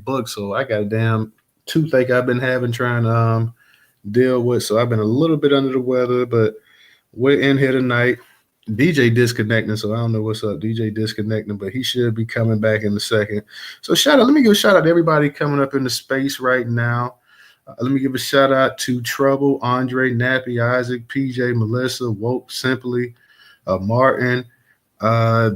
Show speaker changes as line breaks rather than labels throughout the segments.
bug, so I got a damn toothache I've been having trying to deal with. So I've been a little bit under the weather, but we're in here tonight. DJ disconnecting, so I don't know what's up. DJ disconnecting, but he should be coming back in a second. So shout out, let me give a shout out to everybody coming up in the space right now. Let me give a shout out to Trouble, Andre, Nappy, Isaac, PJ, Melissa, Woke, Simply, Martin. Uh,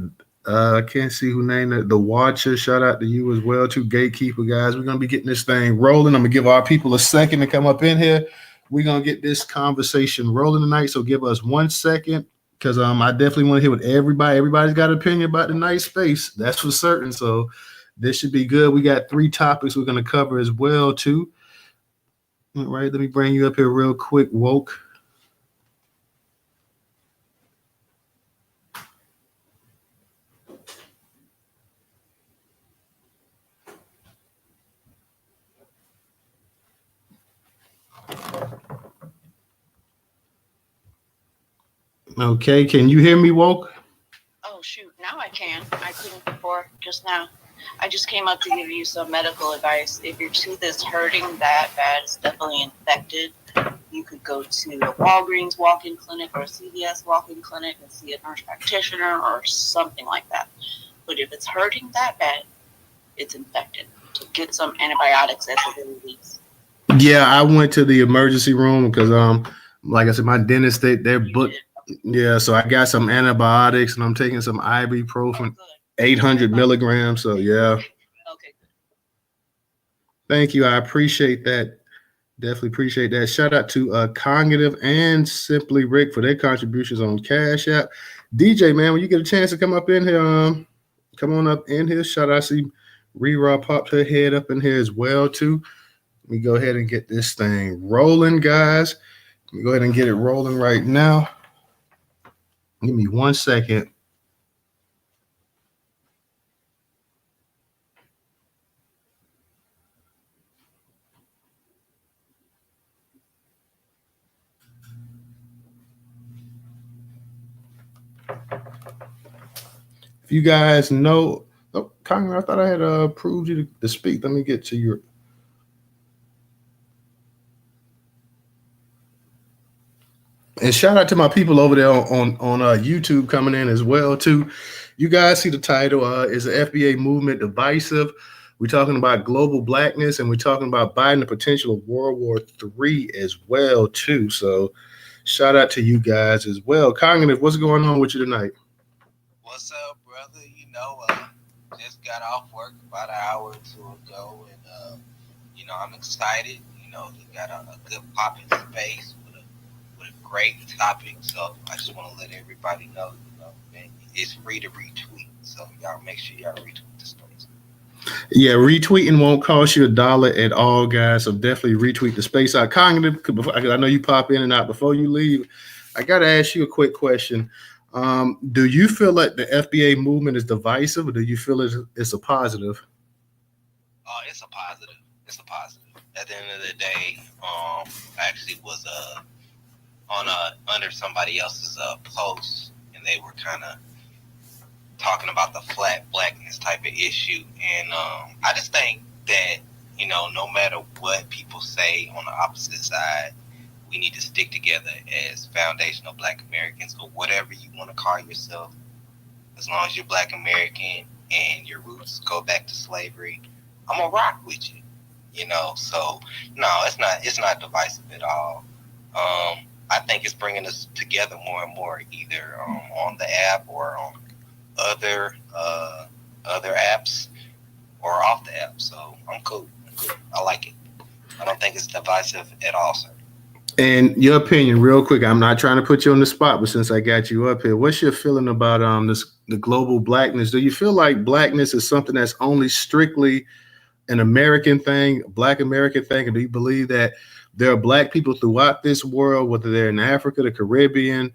I can't see who named it. The Watcher. Shout out to you as well. To Gatekeeper guys. We're gonna be getting this thing rolling. I'm gonna give our people a second to come up in here. We're gonna get this conversation rolling tonight. So give us 1 second. Because I definitely want to hear what everybody's got an opinion about the night space. That's for certain. So this should be good. We got 3 topics we're gonna cover as well, too. All right, let me bring you up here real quick, Woke. Okay, can you hear me, Woke?
Oh, shoot. Now I can. I couldn't before, just now. I just came up to give you some medical advice. If your tooth is hurting that bad, it's definitely infected. You could go to a Walgreens walk-in clinic or a CVS walk-in clinic and see a nurse practitioner or something like that. But if it's hurting that bad, it's infected. So get some antibiotics at the very least.
Yeah, I went to the emergency room because like I said, my dentist they're
You
booked.
did.
Yeah, so I got some antibiotics and I'm taking some ibuprofen,
Oh, good.
800 milligrams. So yeah,
Okay, good.
thank you. I appreciate that. Definitely appreciate that. Shout out to Cognitive and Simply Rick for their contributions on Cash App. DJ, man, when you get a chance to come up in here, come on up in here. Shout out, I see Rera popped her head up in here as well too. Let me go ahead and get this thing rolling, guys. Let me go ahead and get it rolling right now. Give me 1 second. If you guys know, oh, Congress, I thought I had approved you to speak. Let me get to your. And shout out to my people over there on YouTube coming in as well too. You guys see the title is the FBA movement divisive. We're talking about global blackness and we're talking about Biden the potential of World War III as well too. So shout out to you guys as well. Cognitive, what's going on with you tonight?
What's up, brother? Just got off work about an hour or two ago, and I'm excited. He got a good popping space with a great topic. So I just want to let everybody know, man, it's free to retweet. So y'all make sure y'all retweet the space.
Yeah, retweeting won't cost you $1 at all, guys. So definitely retweet the space out. Cognitive, I know you pop in and out before you leave. I got to ask you a quick question. Do you feel like the FBA movement is divisive, or do you feel it's a positive?
It's a positive. It's a positive. At the end of the day, I actually was on under somebody else's post, and they were kind of talking about the flat blackness type of issue, and I just think that no matter what people say on the opposite side, we need to stick together as foundational Black Americans, or whatever you want to call yourself. As long as you're Black American and your roots go back to slavery, I'm gonna rock with you. So no, it's not divisive at all. I think it's bringing us together more and more, either on the app or on other apps or off the app. So I'm cool. I like it. I don't think it's divisive at all, sir.
And your opinion, real quick. I'm not trying to put you on the spot, but since I got you up here, what's your feeling about the global blackness? Do you feel like blackness is something that's only strictly an American thing, a Black American thing, or do you believe that there are Black people throughout this world, whether they're in Africa, the Caribbean,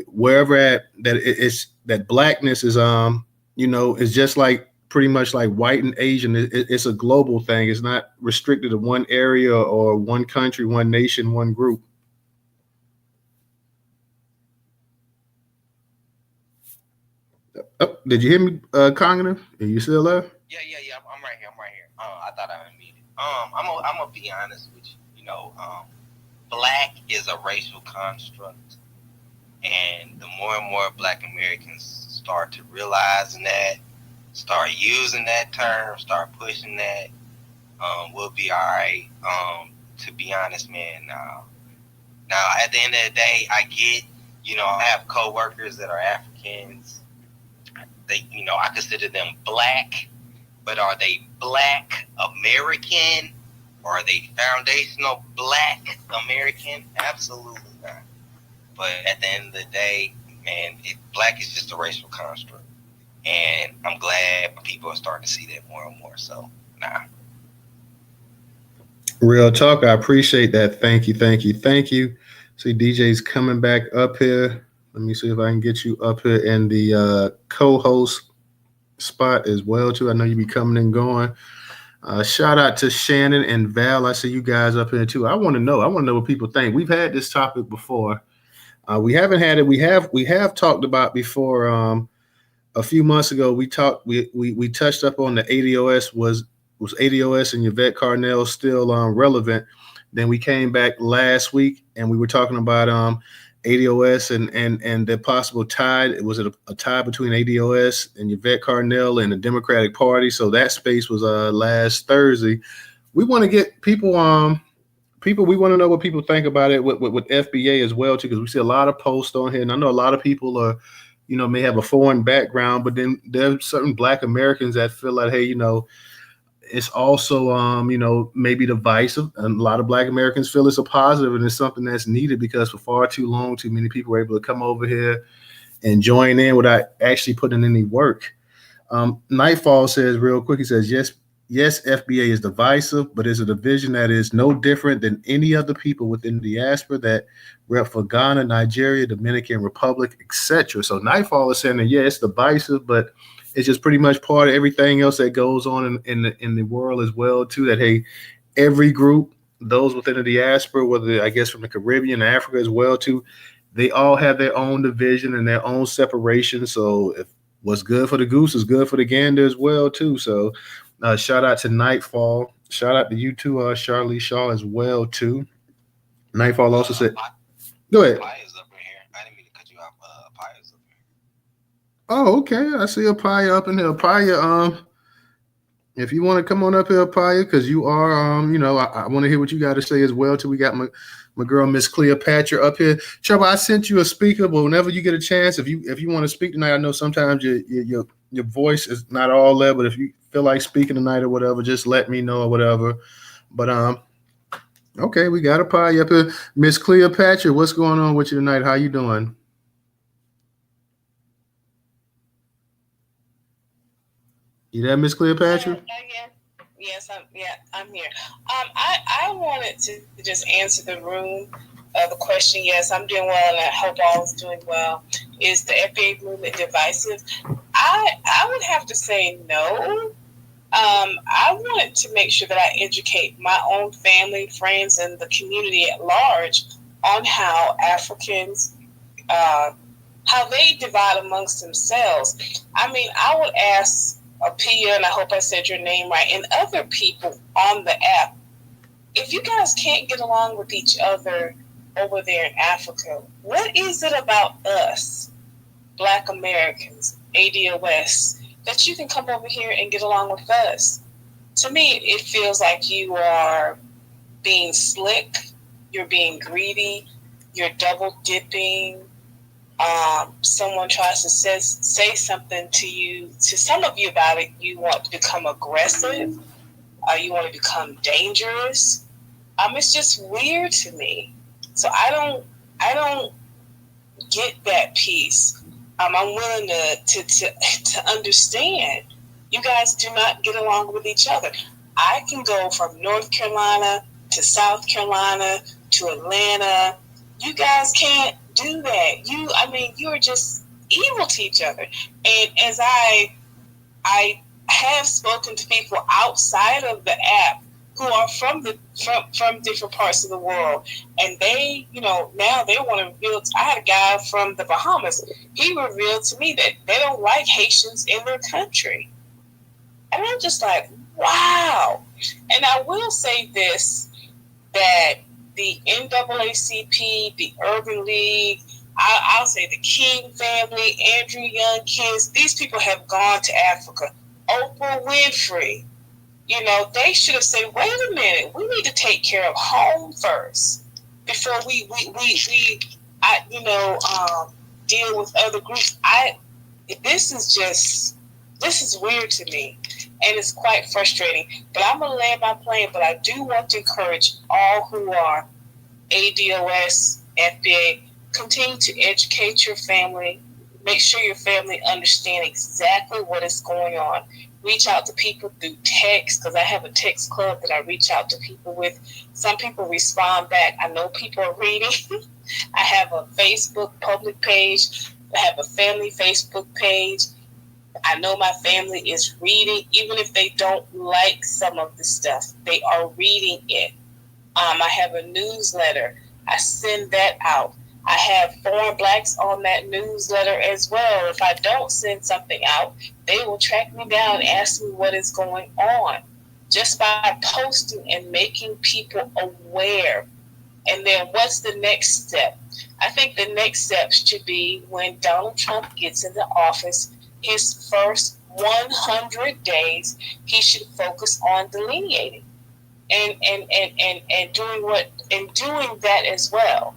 wherever it's that blackness is is just like pretty much like white and Asian. It's a global thing. It's not restricted to one area or one country, one nation, one group. Oh, did you hear me, Cognitive? Are you still there?
Yeah. I'm right here. I thought I unmuted. I'm gonna be honest with you. You know, black is a racial construct, and the more and more Black Americans start to realize that, start using that term, start pushing that, we'll be all right. To be honest, man. Now, at the end of the day, I get. You know, I have coworkers that are Africans. They, you know, I consider them black, but are they Black American? Or are they foundational Black American? Absolutely not. But at the end of the day, man, black is just a racial construct. And I'm glad people are starting to see that more and more. So, nah.
Real talk. I appreciate that. Thank you. See, DJ's coming back up here. Let me see if I can get you up here in the co-host spot as well, too. I know you be coming and going. Shout out to Shannon and Val. I see you guys up here, too. I want to know what people think. We've had this topic before. We haven't had it. We have talked about before. A few months ago, we touched up on the ADOS. Was ADOS and Yvette Carnell still relevant? Then we came back last week and we were talking about ADOS and the possible tie. Was it a tie between ADOS and Yvette Carnell and the Democratic Party? So that space was last Thursday. We want to get people we want to know what people think about it with FBA as well too, because we see a lot of posts on here, and I know a lot of people are, you know, may have a foreign background, but then there's certain Black Americans that feel like, hey, you know, it's also, you know, maybe divisive. And a lot of Black Americans feel it's a positive and it's something that's needed because for far too long, too many people were able to come over here and join in without actually putting in any work. Nightfall says real quick, he says, yes, FBA is divisive, but it's a division that is no different than any other people within the diaspora that rep for Ghana, Nigeria, Dominican Republic, etc. So Nightfall is saying that, yeah, it's divisive, but it's just pretty much part of everything else that goes on in the world as well, too, that, hey, every group, those within the diaspora, whether, I guess, from the Caribbean, Africa as well, too, they all have their own division and their own separation. So if what's good for the goose is good for the gander as well, too. So shout out to Nightfall. Shout out to you, too, Charlie Shaw as well, too. Nightfall also said, go ahead. Oh, okay. I see Apaya up in here. Apaya, if you want to come on up here, Apaya, because you are, you know, I want to hear what you got to say as well, too. We got my girl, Miss Cleopatra, up here. Trevor, I sent you a speaker, but whenever you get a chance, if you want to speak tonight, I know sometimes your voice is not all there, but if you feel like speaking tonight or whatever, just let me know or whatever. But okay, we got Apaya up here. Miss Cleopatra, what's going on with you tonight? How you doing? You there, Miss Cleopatra?
Yes, I'm here. I wanted to just answer the room the question. Yes, I'm doing well, and I hope all is doing well. Is the FBA movement divisive? I would have to say no. I wanted to make sure that I educate my own family, friends, and the community at large on how Africans, how they divide amongst themselves. I mean, I would ask Pia, and I hope I said your name right, and other people on the app, if you guys can't get along with each other over there in Africa, what is it about us, Black Americans, ADOS, that you can come over here and get along with us? To me, it feels like you are being slick, you're being greedy, you're double dipping. Someone tries to say something to you, to some of you about it, you want to become aggressive, you want to become dangerous. It's just weird to me. So I don't get that piece. I'm willing to understand. You guys do not get along with each other. I can go from North Carolina to South Carolina to Atlanta. You guys can't do that. You're just evil to each other. And as I have spoken to people outside of the app who are from different parts of the world, and they, now they want to reveal. I had a guy from the Bahamas. He revealed to me that they don't like Haitians in their country, and I'm just like, wow. And I will say this, that the NAACP, the Urban League, I'll say the King family, Andrew Young kids, these people have gone to Africa. Oprah Winfrey, they should have said, wait a minute, we need to take care of home first before we deal with other groups. This is weird to me, and it's quite frustrating. But I'm gonna land my plane. But I do want to encourage all who are ADOS, FBA, continue to educate your family. Make sure your family understand exactly what is going on. Reach out to people through text, because I have a text club that I reach out to people with. Some people respond back. I know people are reading. I have a Facebook public page. I have a family Facebook page. I know my family is reading, even if they don't like some of the stuff. They are reading it. I have a newsletter. I send that out. I have foreign blacks on that newsletter as well. If I don't send something out, they will track me down and ask me what is going on, just by posting and making people aware. And then what's the next step? I think the next step should be when Donald Trump gets into office, his first 100 days, he should focus on delineating and doing that as well.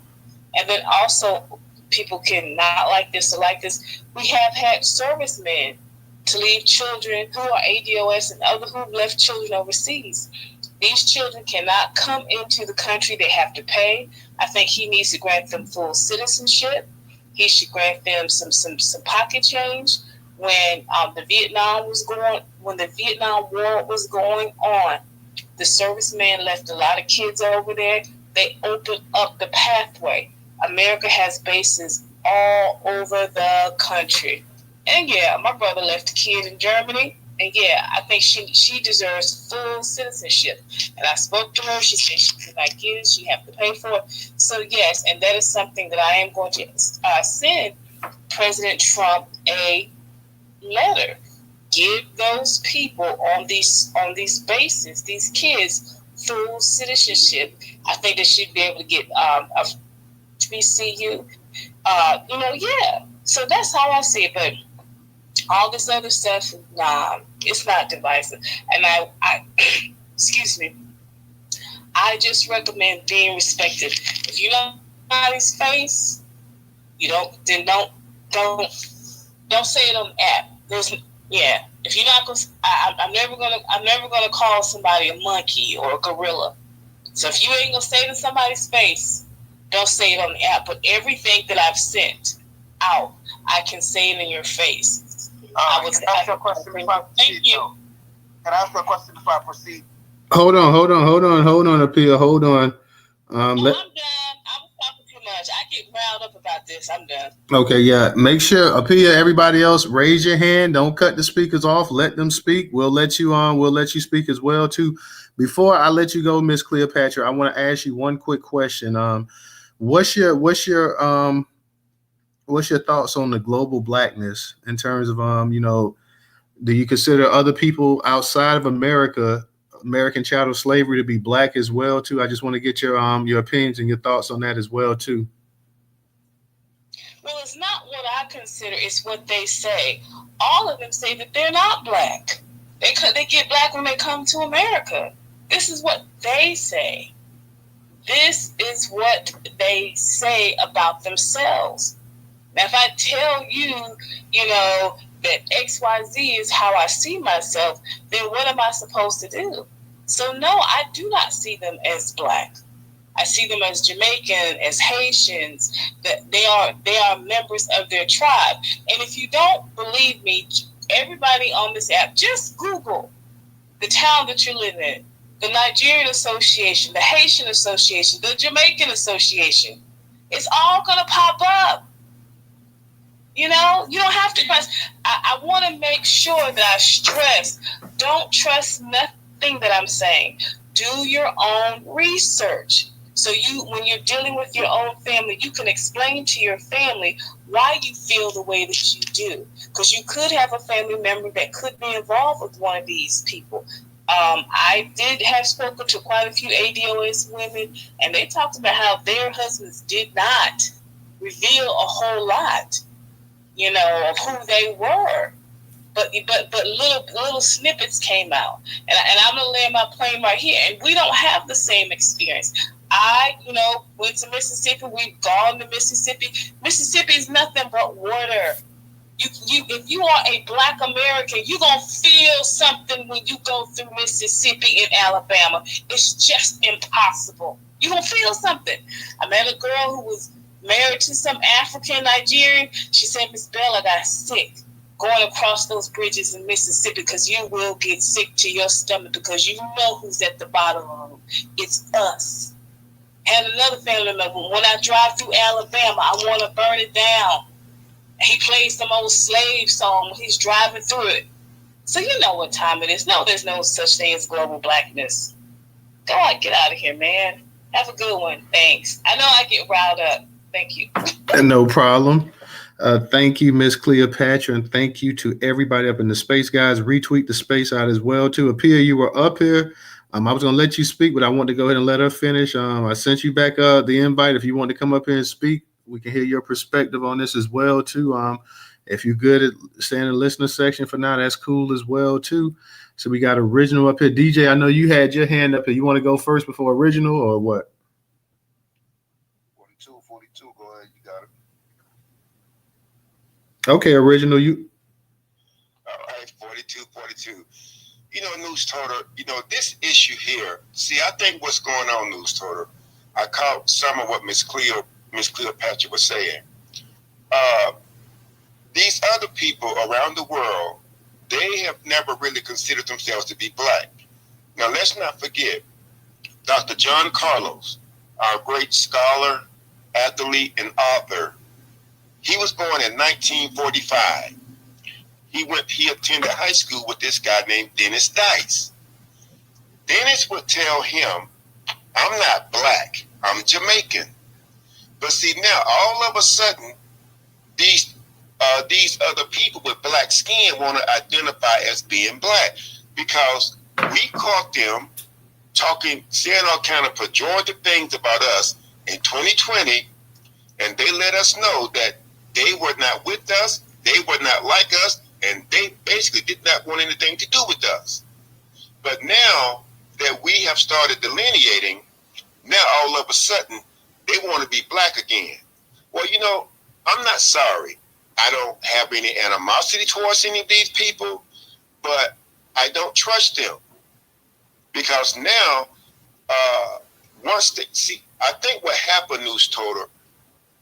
And then also, people can not like this or like this. We have had servicemen to leave children who are ADOS and others who've left children overseas. These children cannot come into the country. They have to pay. I think he needs to grant them full citizenship. He should grant them some pocket change. When the Vietnam War was going on, the servicemen left a lot of kids over there. They opened up the pathway. America has bases all over the country. And yeah, my brother left a kid in Germany. And yeah, I think she deserves full citizenship. And I spoke to her. She said she could not get it. She have to pay for it. So yes, and that is something that I am going to send President Trump a letter. Give those people on these bases, these kids, full citizenship. I think they should be able to get a HBCU. Yeah. So that's how I see it. But all this other stuff, nah, it's not divisive. And I excuse me, I just recommend being respected. If you know somebody's face, don't say it on the app. If you're not gonna, I'm never gonna call somebody a monkey or a gorilla. So if you ain't gonna say it in somebody's face, don't say it on the app. But everything that I've sent out, I can say it in your face.
Can I ask you a question before I proceed?
Thank you.
Can I ask you a question before I proceed?
Hold on, Appeal. Hold on.
I'm done. I was talking too much. I get riled up about this. I'm done.
Okay, yeah. Make sure, Appeal, everybody else, raise your hand. Don't cut the speakers off. Let them speak. We'll let you on. We'll let you speak as well too. Before I let you go, Miss Cleopatra, I want to ask you one quick question. What's your thoughts on the global blackness in terms of do you consider other people outside of American chattel slavery to be black as well too? I just want to get your opinions and your thoughts on that as well too.
Well, it's not what I consider, it's what they say. All of them say that they're not black. They get black when they come to America. This is what they say. This is what they say about themselves. Now, if I tell you, that XYZ is how I see myself, then what am I supposed to do? So no, I do not see them as black. I see them as Jamaican, as Haitians, that they are members of their tribe. And if you don't believe me, everybody on this app, just Google the town that you live in, the Nigerian Association, the Haitian Association, the Jamaican Association. It's all going to pop up. You don't have to trust. I want to make sure that I stress, don't trust nothing that I'm saying. Do your own research. So when you're dealing with your own family, you can explain to your family why you feel the way that you do. Because you could have a family member that could be involved with one of these people. I did have spoken to quite a few ADOS women, and they talked about how their husbands did not reveal a whole lot, of who they were. But little snippets came out, and I'm gonna land my plane right here. And we don't have the same experience. I, went to Mississippi. We've gone to Mississippi. Mississippi is nothing but water. If you are a Black American, you're gonna feel something when you go through Mississippi and Alabama. It's just impossible. You're gonna feel something. I met a girl who was married to some African Nigerian. She said, Miss Bell, I got sick going across those bridges in Mississippi because you will get sick to your stomach because you know who's at the bottom of them. It's us. Had another family member, when I drive through Alabama, I want to burn it down. He plays some old slave song when he's driving through it. So you know what time it is. No, there's no such thing as global blackness. Go on, get out of here, man. Have a good one. Thanks. I know I get riled up. Thank you.
No problem. Thank you, Miss Cleopatra, and thank you to everybody up in the space, guys. Retweet the space out as well, too. Appear, you were up here. I was going to let you speak, but I want to go ahead and let her finish. I sent you back the invite. If you want to come up here and speak, we can hear your perspective on this as well, too. If you're good at staying in the listener section for now, that's cool as well, too. So we got Original up here. DJ, I know you had your hand up here. You want to go first before Original or what?
42, go ahead, you got it.
Okay, Original, you.
All right, 42. Newstoter, this issue here, see, I think what's going on, Newstoter, I caught some of what Miss Cleopatra was saying. These other people around the world, they have never really considered themselves to be Black. Now, let's not forget, Dr. John Carlos, our great scholar, athlete, and author, he was born in 1945. He attended high school with this guy named Dennis Dice. Dennis would tell him, I'm not Black, I'm Jamaican. But see, now all of a sudden, these other people with Black skin want to identify as being Black because we caught them saying all kind of pejorative things about us in 2020, and they let us know that they were not with us, they were not like us, and they basically did not want anything to do with us. But now that we have started delineating, now all of a sudden, they want to be Black again. Well, I'm not sorry. I don't have any animosity towards any of these people, but I don't trust them. Because now, I think what happened, Newstoter,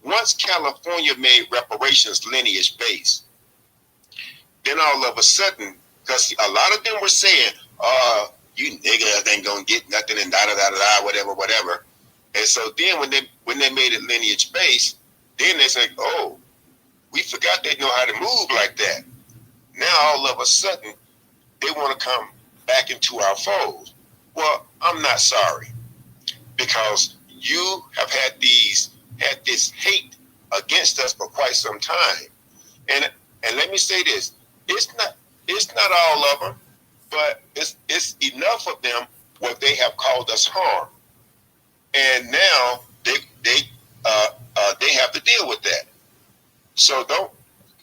once California made reparations lineage based, then all of a sudden, because a lot of them were saying, you niggas ain't gonna get nothing and da-da-da-da-da, whatever. And so then when they made it lineage based, then they said, oh, we forgot they know how to move like that. Now all of a sudden, they want to come back into our fold. Well, I'm not sorry, because you have had this hate against us for quite some time. And let me say this, it's not all of them, but it's enough of them where they have called us harm. And now they have to deal with that. So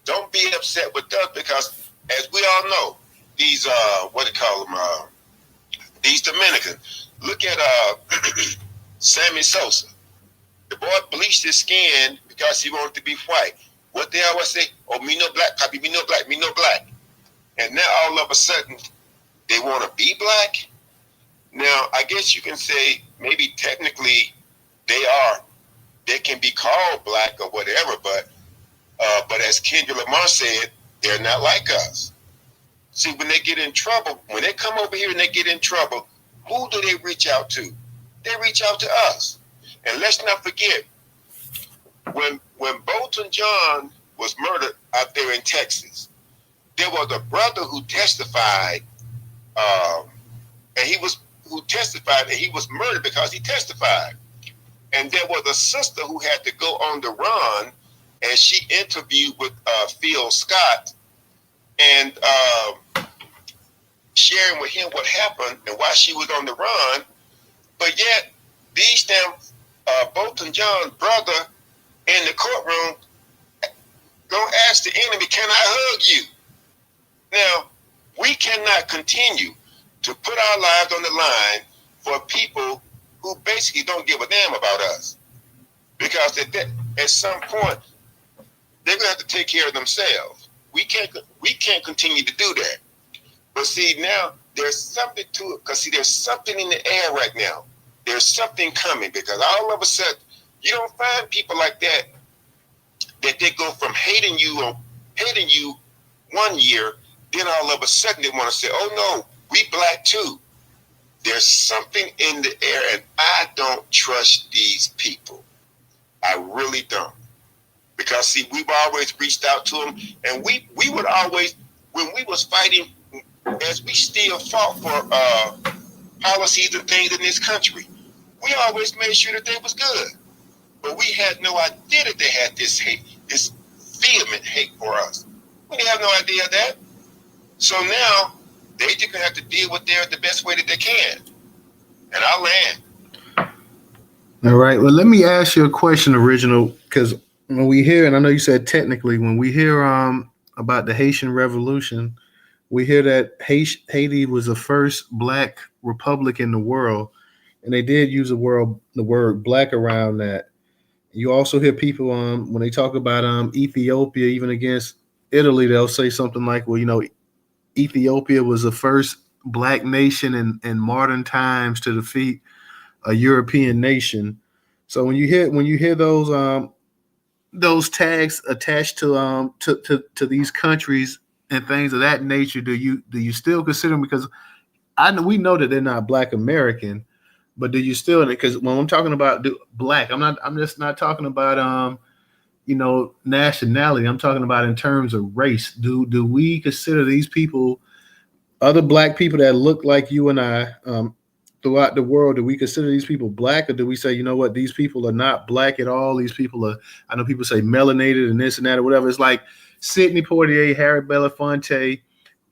don't be upset with us, because as we all know, these these Dominicans. Look at Sammy Sosa. The boy bleached his skin because he wanted to be white. What they always say, oh, me no Black, copy, me no Black, me no Black. And now all of a sudden, they want to be Black. Now, I guess you can say maybe technically they can be called Black or whatever, but as Kendra Lamar said, they're not like us. See, when they get in trouble, when they come over here and they get in trouble, who do they reach out to? They reach out to us. And let's not forget, when Bolton John was murdered out there in Texas, there was a brother who testified, and he was murdered because he testified. And there was a sister who had to go on the run, and she interviewed with Phil Scott, and sharing with him what happened and why she was on the run. But yet, these damn Bolton John's brother in the courtroom gonna ask the enemy, "Can I hug you?" Now, we cannot continue to put our lives on the line for people who basically don't give a damn about us, because at some point they're gonna have to take care of themselves. We can't continue to do that. But see, now there's something to it, because see, there's something in the air right now. There's something coming, because all of a sudden you don't find people like that they go from hating you 1 year, then all of a sudden they want to say, "Oh no, we black too." There's something in the air, and I don't trust these people. I really don't. Because see, we've always reached out to them, and we would always, when we was fighting, as we still fought for policies and things in this country, we always made sure that they was good. But we had no idea that they had this hate, this vehement hate for us. We didn't have no idea of that. So now they just gonna have to deal with their the best way that they can. And I'll land.
All right. Well, let me ask you a question, Original, because when we hear, and I know you said technically, when we hear about the Haitian Revolution, we hear that Haiti was the first black republic in the world, and they did use the word black around that. You also hear people when they talk about Ethiopia, even against Italy, they'll say something like, "Well, Ethiopia was the first black nation in modern times to defeat a European nation." So when you hear those tags attached to these countries and things of that nature, do you still consider them? Because we know that they're not Black American, but do you still? Because when I'm talking about black, I'm just not talking about nationality. I'm talking about in terms of race. Do we consider these people, other black people that look like you and I, throughout the world, do we consider these people black, or do we say, you know what, these people are not black at all? These people are, I know people say melanated and this and that or whatever. It's like Sidney Poitier, Harry Belafonte,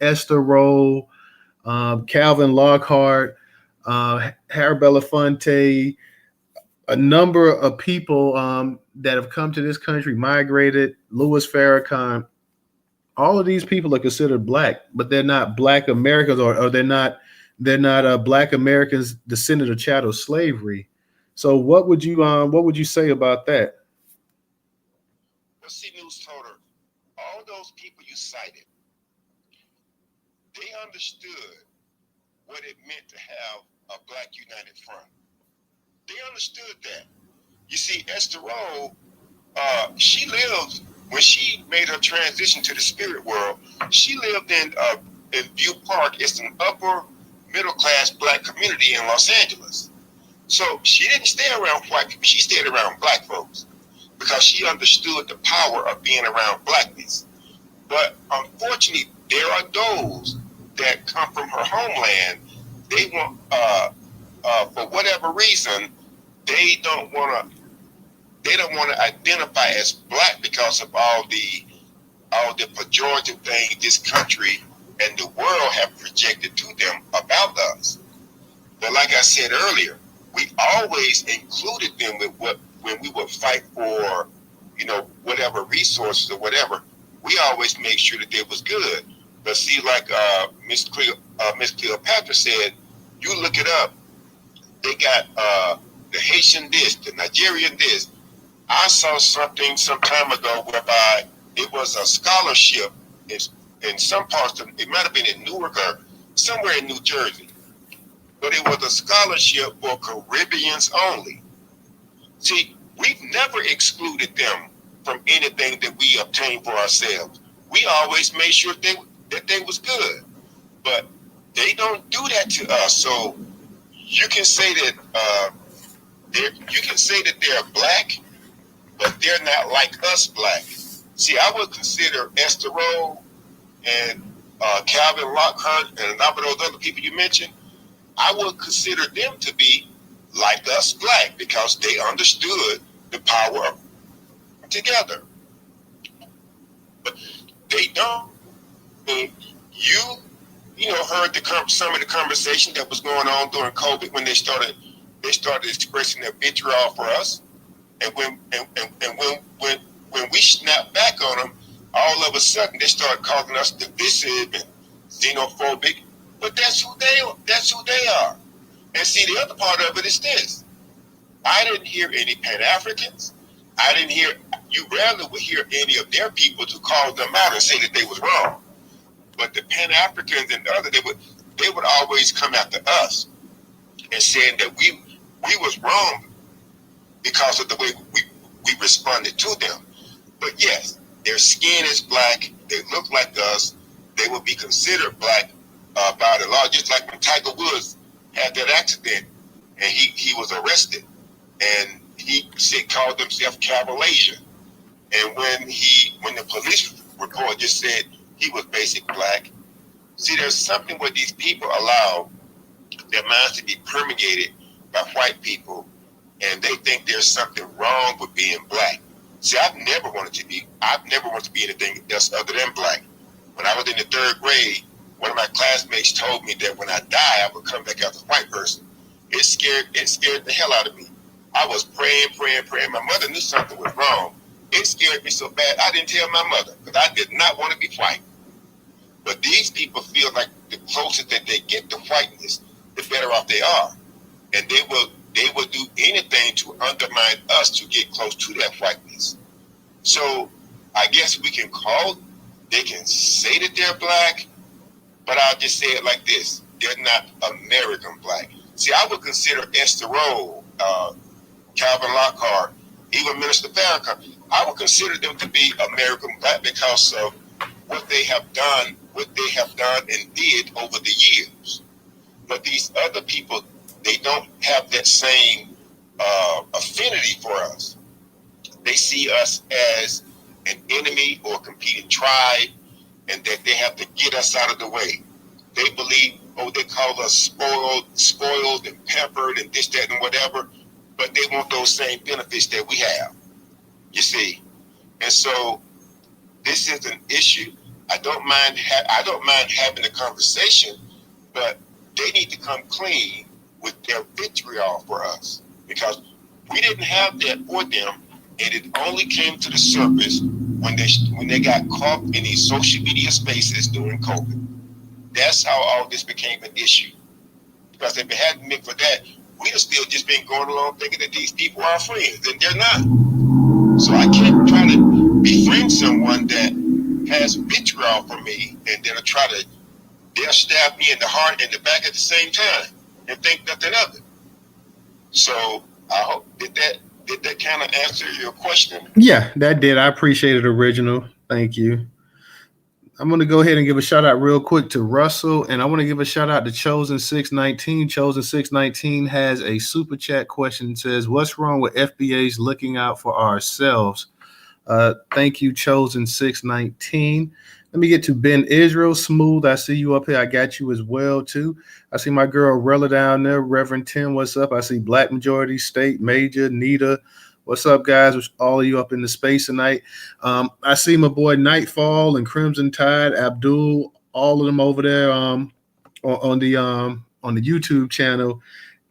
Esther Rolle, Calvin Lockhart, Harry Belafonte, a number of people that have come to this country, migrated, Louis Farrakhan. All of these people are considered black, but they're not Black Americans, or they're not Black Americans descended of chattel slavery. So what would you say about that?
Well, see, Newstoter, all those people you cited, they understood what it meant to have a Black United Front. They understood that. You see, Esther Rolle, she lived, when she made her transition to the spirit world, she lived in View Park. It's an upper middle class black community in Los Angeles. So she didn't stay around white people, she stayed around black folks, because she understood the power of being around blackness. But unfortunately, there are those that come from her homeland. They want, for whatever reason, they don't want to identify as black because of all the pejorative things this country and the world have projected to them about us. But like I said earlier, we always included them when we would fight for, whatever resources or whatever. We always made sure that they was good. But see, like Miss Cleopatra said, you look it up. They got the Haitian this, the Nigerian this. I saw something some time ago whereby it was a scholarship in some parts of, it might have been in Newark or somewhere in New Jersey, but it was a scholarship for Caribbeans only. See, we've never excluded them from anything that we obtained for ourselves. We always made sure that they was good, but they don't do that to us. So you can say that they're black, but they're not like us black. See, I would consider Esther Rolle and Calvin Lockhart and a number of those other people you mentioned, I would consider them to be like us black, because they understood the power of together. But they don't. You heard some of the conversation that was going on during COVID when they started expressing their vitriol for us, and when we snapped back on them, all of a sudden they started calling us divisive and xenophobic. But that's who they are. And see, the other part of it is this: I didn't hear any Pan-Africans. I didn't hear. You rarely would hear any of their people to call them out and say that they was wrong. But the Pan-Africans and the other, they would always come after us and saying that we was wrong because of the way we responded to them. But yes, their skin is black. They look like us. They would be considered black by the law, just like when Tiger Woods had that accident and he was arrested, and he called himself Cavalasia. And when the police report just said he was basic black, see, there's something where these people allow their minds to be permeated by white people, and they think there's something wrong with being black. See, I've never wanted to be anything else other than black. When I was in the 3rd grade, one of my classmates told me that when I die, I would come back as a white person. It scared the hell out of me. I was praying. My mother knew something was wrong. It scared me so bad, I didn't tell my mother, because I did not want to be white. But these people feel like the closer that they get to whiteness, the better off they are. And they will do anything to undermine us to get close to that whiteness. So I guess they can say that they're black, but I'll just say it like this: they're not American black. See, I would consider Esther Rolle, Calvin Lockhart, even Minister Farrakhan, I would consider them to be American black because of what they have done and did over the years. But these other people, they don't have that same affinity for us. They see us as an enemy or a competing tribe, and that they have to get us out of the way. They believe, they call us spoiled and pampered and this, that, and whatever, but they want those same benefits that we have, you see. And so this is an issue. I don't mind having a conversation, but they need to come clean with their vitriol for us, because we didn't have that for them, and it only came to the surface when they got caught in these social media spaces during COVID. That's how all this became an issue. Because if it hadn't been for that, we'd have still just been going along thinking that these people are friends, and they're not. So I can't try to befriend someone that has vitriol for me, and then they'll stab me in the heart and the back at the same time and think nothing of it. So I hope did that kind of answer your question?
Yeah, that did. I appreciate it, Original. Thank you. I'm going to go ahead and give a shout out real quick to Russell, and I want to give a shout out to Chosen 619. Chosen 619 has a super chat question. It says, what's wrong with FBA's looking out for ourselves? Thank you, Chosen 619. Let me get to Ben Israel. Smooth, I see you up here. I got you as well, too. I see my girl Rella down there. Reverend Tim, what's up? I see Black Majority State, Major, Nita. What's up, guys? All of you up in the space tonight. I see my boy Nightfall and Crimson Tide, Abdul, all of them over there on the YouTube channel.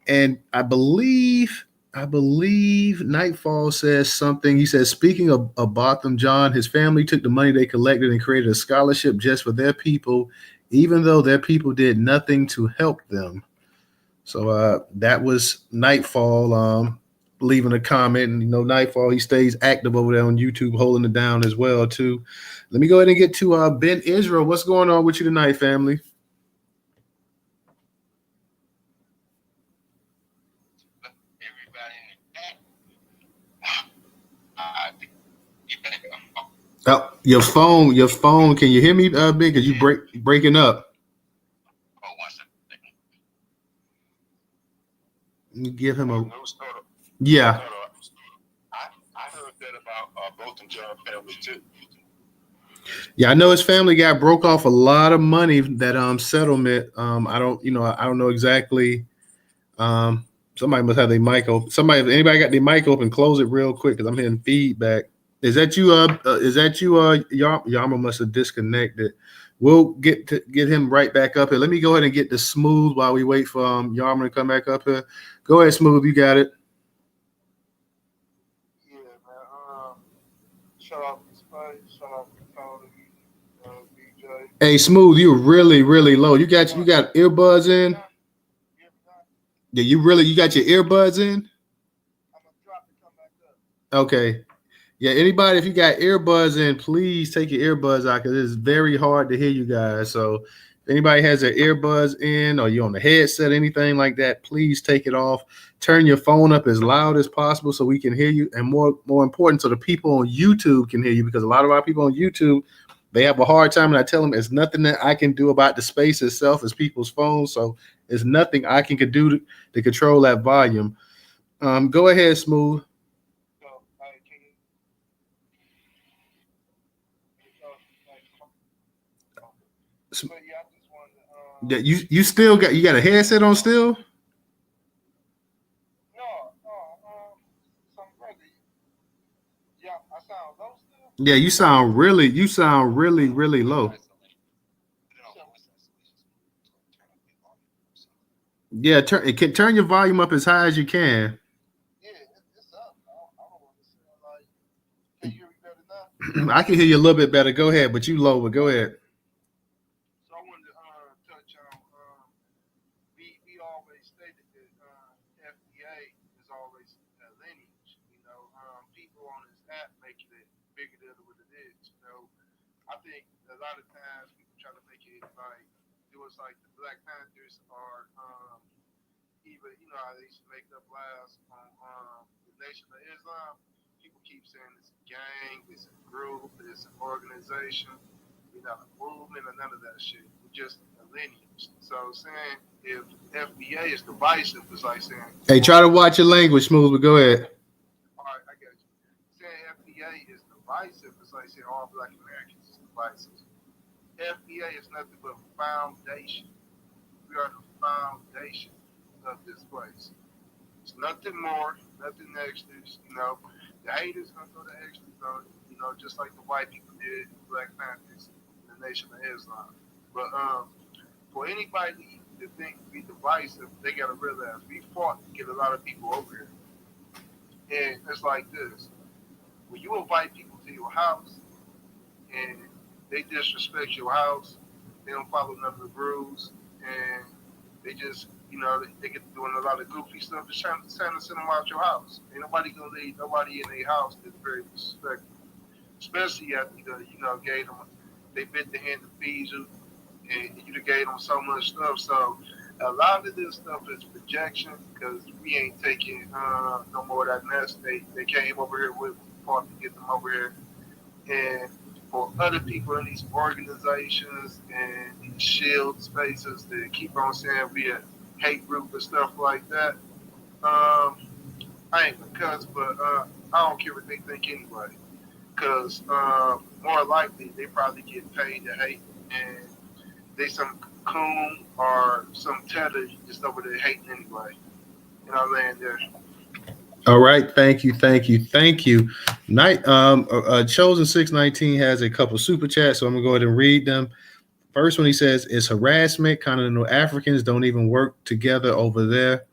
And I believe Nightfall says something. He says, speaking of Botham John, his family took the money they collected and created a scholarship just for their people, even though their people did nothing to help them. So that was Nightfall leaving a comment. And Nightfall, he stays active over there on YouTube, holding it down as well too. Let me go ahead and get to Ben Israel. What's going on with you tonight, family? Oh, your phone. Can you hear me, Ben? Because you breaking up.
Oh, 1 second.
You give him a.
Newstoter.
Yeah.
I heard that about both of John family too.
Yeah, I know his family got broke off a lot of money, that settlement. I don't know exactly. Somebody must have their mic open. Anybody got their mic open, close it real quick because I'm hearing feedback. Is that you? Yama must have disconnected. We'll get him right back up here. Let me go ahead and get the Smooth while we wait for Yarmer to come back up here. Go ahead, Smooth. You got it.
Yeah, man. Shout out to Space. Shout out to Tony, DJ.
Hey, Smooth, you're really, really low. You got earbuds in? Yeah, you got your earbuds in?
I'm gonna drop and come back up.
Okay. Yeah, anybody, if you got earbuds in, please take your earbuds out because it's very hard to hear you guys. So if anybody has their earbuds in or you're on the headset, anything like that, please take it off. Turn your phone up as loud as possible so we can hear you. And more important, so the people on YouTube can hear you, because a lot of our people on YouTube, they have a hard time. And I tell them it's nothing that I can do about the space itself. It's people's phones. So it's nothing I can do to control that volume. Go ahead, Smooth.
But yeah, I just wanted to,
You still got a headset on still?
No, some brother. Yeah, I sound low still.
Yeah, you sound really, really low. Yeah, turn your volume up as high as you can.
Yeah, it's up. I don't want to sound like. Can you hear me better now?
I can hear you a little bit better. Go ahead, but you low. But go ahead.
So I wanted to touch on. We always stated that FBA is always a lineage. You know, people on this app make it bigger than what it is. You know, I think a lot of times people try to make it like do us like the Black Panthers or even, you know, how they used to make up lies on the Nation of Islam. People keep saying it's a gang, it's a group, it's an organization. We're not a movement or none of that shit. We're just a lineage. So saying if FBA is divisive, it's like saying,
hey, try to watch your language, Smooth, but go ahead.
all right, I got you. Saying FBA is divisive, it's like saying all Black Americans is divisive. FBA is nothing but foundation. We are the foundation of this place. It's nothing more, nothing extra. You know, the haters gonna go the extras on it, you know, just like the white people did, Black Panthers, the Nation of Islam. But for anybody to think we divisive, they gotta realize we fought to get a lot of people over here. And it's like this. When you invite people to your house and they disrespect your house, they don't follow none of the rules, and they just, you know, they get doing a lot of goofy stuff, just trying to send them out your house. Ain't nobody gonna leave nobody in their house that's very disrespectful. Especially after you know, gave them, they bit the hand that feeds you, and you gave them so much stuff. So a lot of this stuff is projection, because we ain't taking no more of that mess. They came over here with fought to get them over here. And for other people in these organizations and these shield spaces that keep on saying we a hate group and stuff like that, I ain't gonna cuss, but I don't care what they think anyway. Because more likely they probably get paid to hate, and they some coon or some tether just over there hating anyway. And I land there.
All right, thank you. Night, Chosen 619 has a couple super chats, so I'm gonna go ahead and read them. First one, he says, "It's harassment. Continental Africans don't even work together over there."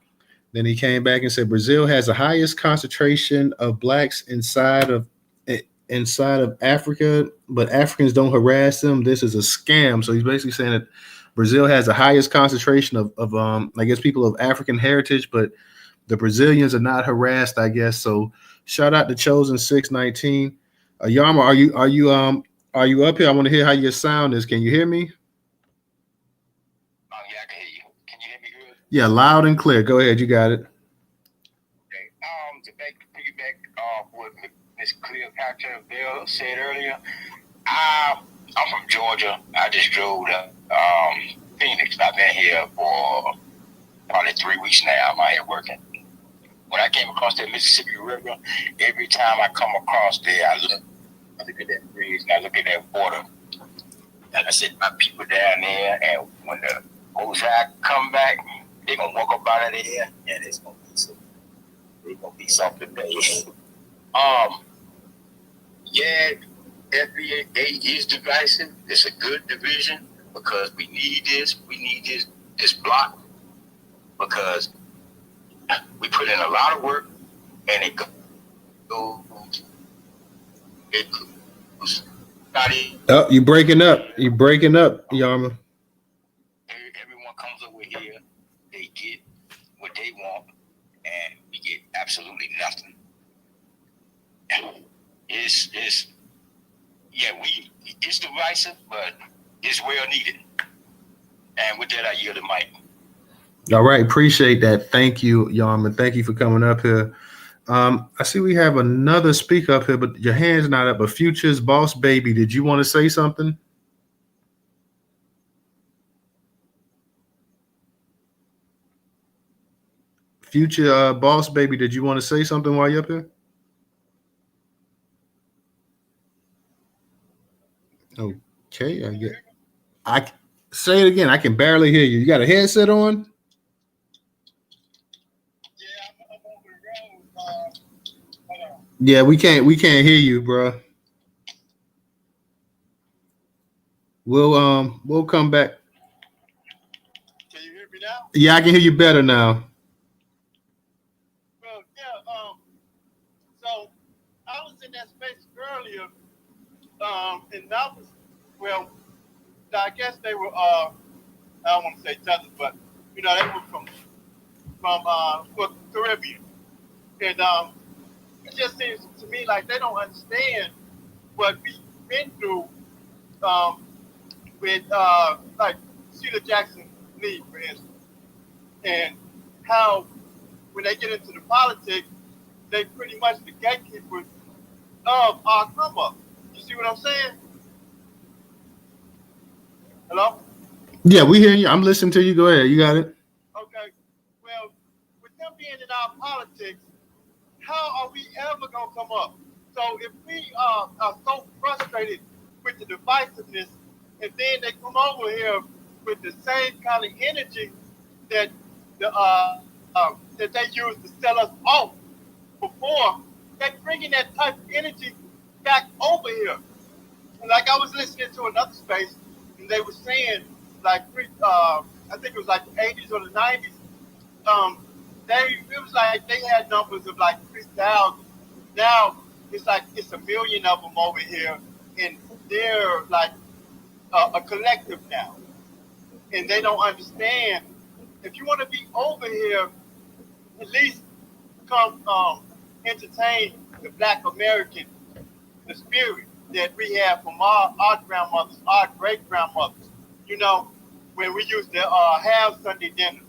Then he came back and said, "Brazil has the highest concentration of blacks inside of Africa, but Africans don't harass them. This is a scam." So he's basically saying that Brazil has the highest concentration of I guess people of African heritage, but the Brazilians are not harassed, I guess. So shout out to Chosen 619. Yama, are you up here? I want to hear how your sound is. Can you hear me?
Oh yeah, I can hear you. Can you hear me good?
Yeah, loud and clear. Go ahead, you got it.
Okay. To piggyback what Miss Cleopatra Bell said earlier, I'm from Georgia. I just drove to Phoenix. I've been here for probably 3 weeks now. I'm out here working. When I came across that Mississippi River, every time I come across there, I look at that bridge and I look at that water. And I said, my people down there, and when the Ozark come back, they're going to walk up out of there, and it's going to be something today. Yeah,
FBA is divisive. It's a good division because we need this. We need this block because we put in a lot of work and it goes.
Oh, you breaking up. You breaking up, Yarma.
Everyone comes over here, they get what they want, and we get absolutely nothing. It's divisive, but it's well needed. And with that, I yield the mic.
All right, appreciate that. Thank you, Yarma. Thank you for coming up here. I see we have another speaker up here, but your hand's not up. But Future's Boss Baby, did you want to say something? Future Boss Baby, did you want to say something while you're up here? Okay, I say it again. I can barely hear you. You got a headset on? Yeah, we can't hear you, bro. We'll come back.
Can you hear me now?
Yeah, I can hear you better now.
Well, yeah. So I was in that space earlier, and that was I guess they were. I don't want to say Texas, but they were from Caribbean, and it just seems to me like they don't understand what we've been through with like Sheila Jackson Lee, for instance, and how when they get into the politics, they pretty much the gatekeepers of our come up. You see what I'm saying? Hello?
Yeah, we hear you. I'm listening to you. Go ahead. You got it.
Okay. Well, with them being in our politics, how are we ever going to come up? So if we are so frustrated with the divisiveness, and then they come over here with the same kind of energy that that they used to sell us off before, they're bringing that type of energy back over here. And like I was listening to another space, and they were saying, like, I think it was like the 80s or the 90s, it was like they had numbers of like 3,000. Now it's like it's 1 million of them over here, and they're like a collective now. And they don't understand. If you want to be over here, at least come entertain the Black American, the spirit that we have from our grandmothers, our great grandmothers. When we used to have Sunday dinner,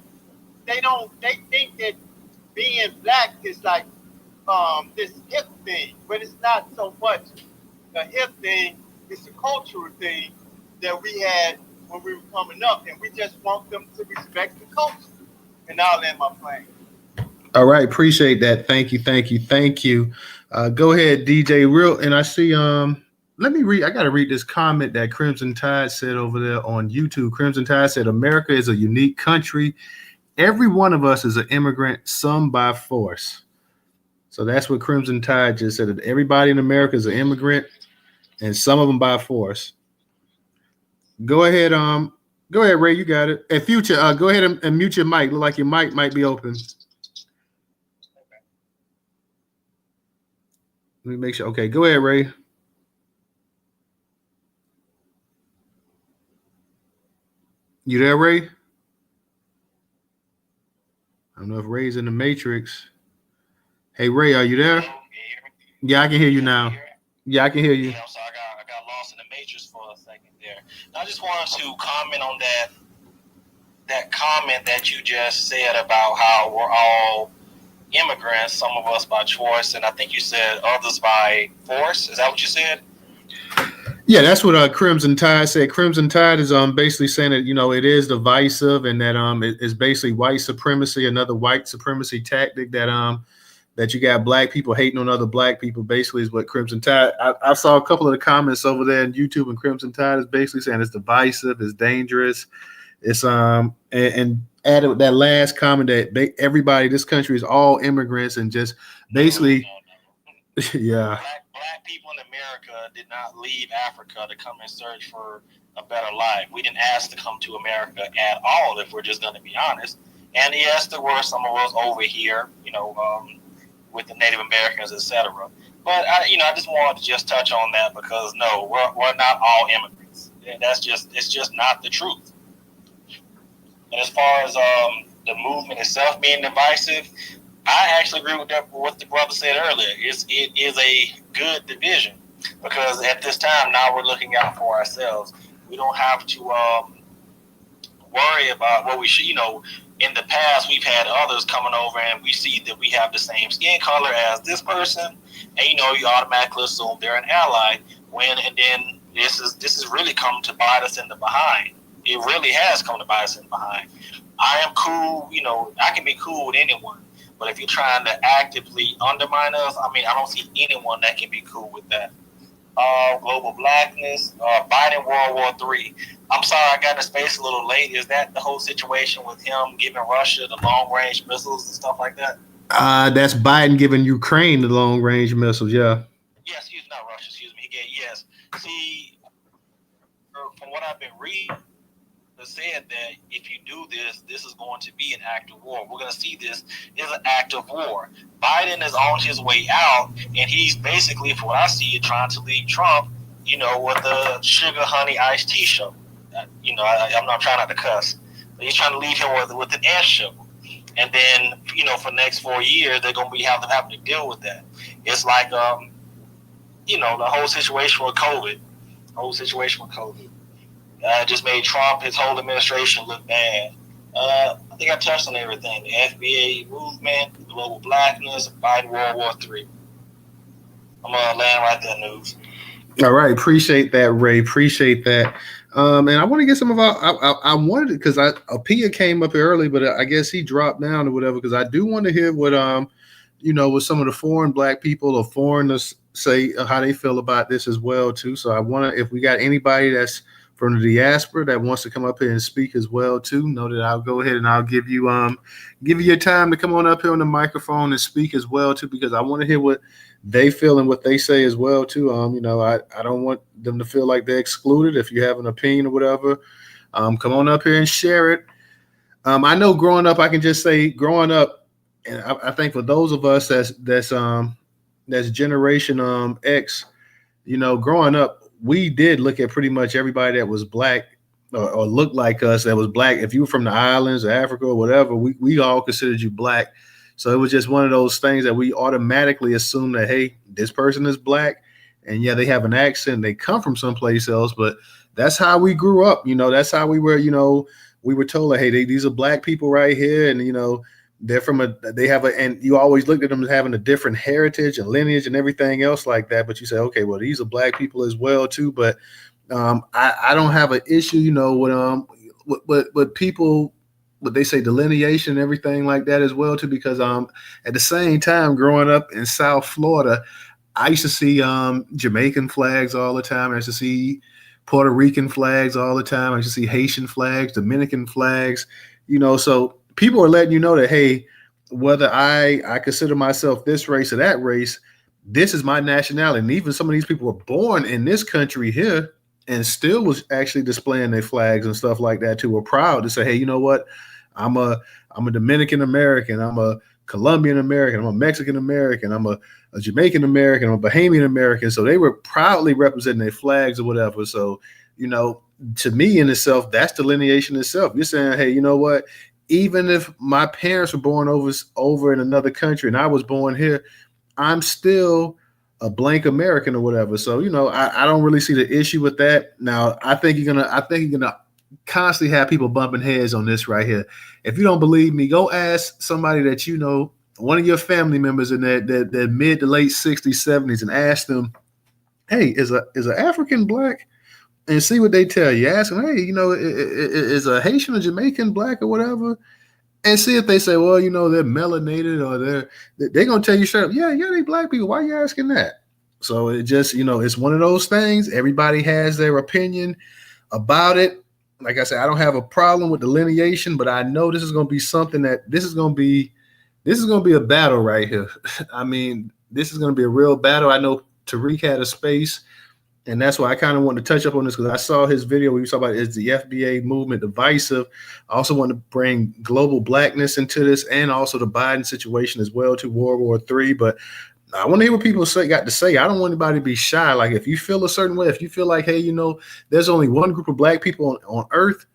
they think that being Black is like this hip thing, but it's not so much a hip thing. It's a cultural thing that we had when we were coming up, and we just want them to respect the culture. And I'll end my plane.
All right, appreciate that. Thank you. Go ahead, DJ. And I see. Let me read. I got to read this comment that Crimson Tide said over there on YouTube. Crimson Tide said, "America is a unique country. Every one of us is an immigrant, some by force." So that's what Crimson Tide just said. That everybody in America is an immigrant, and some of them by force. Go ahead, Ray. You got it. And Future, go ahead and mute your mic. Look like your mic might be open. Let me make sure. Okay, go ahead, Ray. You there, Ray? I don't know if Ray's in the Matrix. Hey, Ray, are you there? Yeah, I can hear you now. Yeah, I can hear you.
Yeah, I'm sorry, I got lost in the matrix for a second there. I just wanted to comment on that comment that you just said about how we're all immigrants, some of us by choice, and I think you said others by force. Is that what you said?
Yeah, that's what Crimson Tide said. Crimson Tide is basically saying that it is divisive, and that it's basically white supremacy, another white supremacy tactic that you got Black people hating on other Black people. Basically, is what Crimson Tide. I saw a couple of the comments over there on YouTube, and Crimson Tide is basically saying it's divisive, it's dangerous, it's and added that last comment that everybody, this country is all immigrants, and just basically. Yeah.
Black people in America did not leave Africa to come and search for a better life. We didn't ask to come to America at all, if we're just going to be honest. And yes, there were some of us over here, with the Native Americans, etc. But I just wanted to just touch on that because no, we're not all immigrants. It's just not the truth. And as far as the movement itself being divisive, I actually agree with what the brother said earlier. It is a good division because at this time now we're looking out for ourselves. We don't have to worry about what we should. In the past we've had others coming over and we see that we have the same skin color as this person, and you automatically assume they're an ally. And then this is really come to bite us in the behind. It really has come to bite us in the behind. I am cool. I can be cool with anyone. But if you're trying to actively undermine us, I don't see anyone that can be cool with that. Global Blackness, Biden World War III. I'm sorry I got in space a little late. Is that the whole situation with him giving Russia the long-range missiles and stuff like that?
That's Biden giving Ukraine the long-range missiles, yeah.
Yes, not Russia, excuse me. Yes. See, from what I've been reading, it said that if you do this, this is going to be an act of war. We're going to see this as an act of war. Biden is on his way out, and he's basically, for what I see, trying to leave Trump, with the sugar, honey, iced tea show. I'm not trying not to cuss, but he's trying to leave him with an air show. And then, for the next 4 years, they're going to be having to deal with that. It's like, the whole situation with COVID. Just made Trump, his whole administration look bad. I think I touched on everything. The FBA movement, the global blackness, Biden World War III. I'm going to land right there, News.
All right. Appreciate that, Ray. Appreciate that. And I want to get some of I wanted it because Apia came up here early, but I guess he dropped down or whatever, because I do want to hear what, what some of the foreign black people or foreigners say how they feel about this as well, too. So I want to, if we got anybody that's from the diaspora that wants to come up here and speak as well, too, know that I'll go ahead and I'll give you your time to come on up here on the microphone and speak as well, too, because I want to hear what they feel and what they say as well, too. I don't want them to feel like they're excluded. If you have an opinion or whatever, come on up here and share it. I know growing up, I can just say growing up, and I think for those of us that's Generation X, growing up, we did look at pretty much everybody that was black or looked like us that was black. If you were from the islands or Africa or whatever, we all considered you black. So it was just one of those things that we automatically assume that, hey, this person is black. And yeah, they have an accent. They come from someplace else. But that's how we grew up. That's how we were, we were told, like, hey, these are black people right here. And, they're and you always looked at them as having a different heritage and lineage and everything else like that. But you say, okay, well, these are black people as well, too. But I don't have an issue, with people, what they say, delineation and everything like that as well, too, because at the same time, growing up in South Florida, I used to see Jamaican flags all the time. I used to see Puerto Rican flags all the time. I used to see Haitian flags, Dominican flags, so people are letting you know that, hey, whether I consider myself this race or that race, this is my nationality. And even some of these people were born in this country here and still was actually displaying their flags and stuff like that too. We're proud to say, hey, you know what? I'm a Dominican American. I'm a Colombian American. I'm a Mexican American. I'm a Jamaican American. I'm a Bahamian American. So they were proudly representing their flags or whatever. So, to me in itself, that's delineation itself. You're saying, hey, you know what? Even if my parents were born over in another country and I was born here, I'm still a blank American or whatever. So, I don't really see the issue with that. Now, I think you're gonna constantly have people bumping heads on this right here. If you don't believe me, go ask somebody that one of your family members in their mid to late 60s, 70s, and ask them, hey, is an African black? And see what they tell you. Ask them, hey, is a Haitian or Jamaican black or whatever? And see if they say, well, they're melanated or they're going to tell you straight up, yeah, they black people. Why are you asking that? So it just, it's one of those things. Everybody has their opinion about it. Like I said, I don't have a problem with delineation, but I know this is going to be something this is going to be a battle right here. I mean, this is going to be a real battle. I know Tariq had a space, and that's why I kind of wanted to touch up on this, because I saw his video where he was talking about is the FBA movement divisive. I also want to bring global blackness into this, and also the Biden situation as well, to World War III. But I want to hear what people got to say. I don't want anybody to be shy. Like, if you feel a certain way, if you feel like, hey, you know, there's only one group of black people on Earth,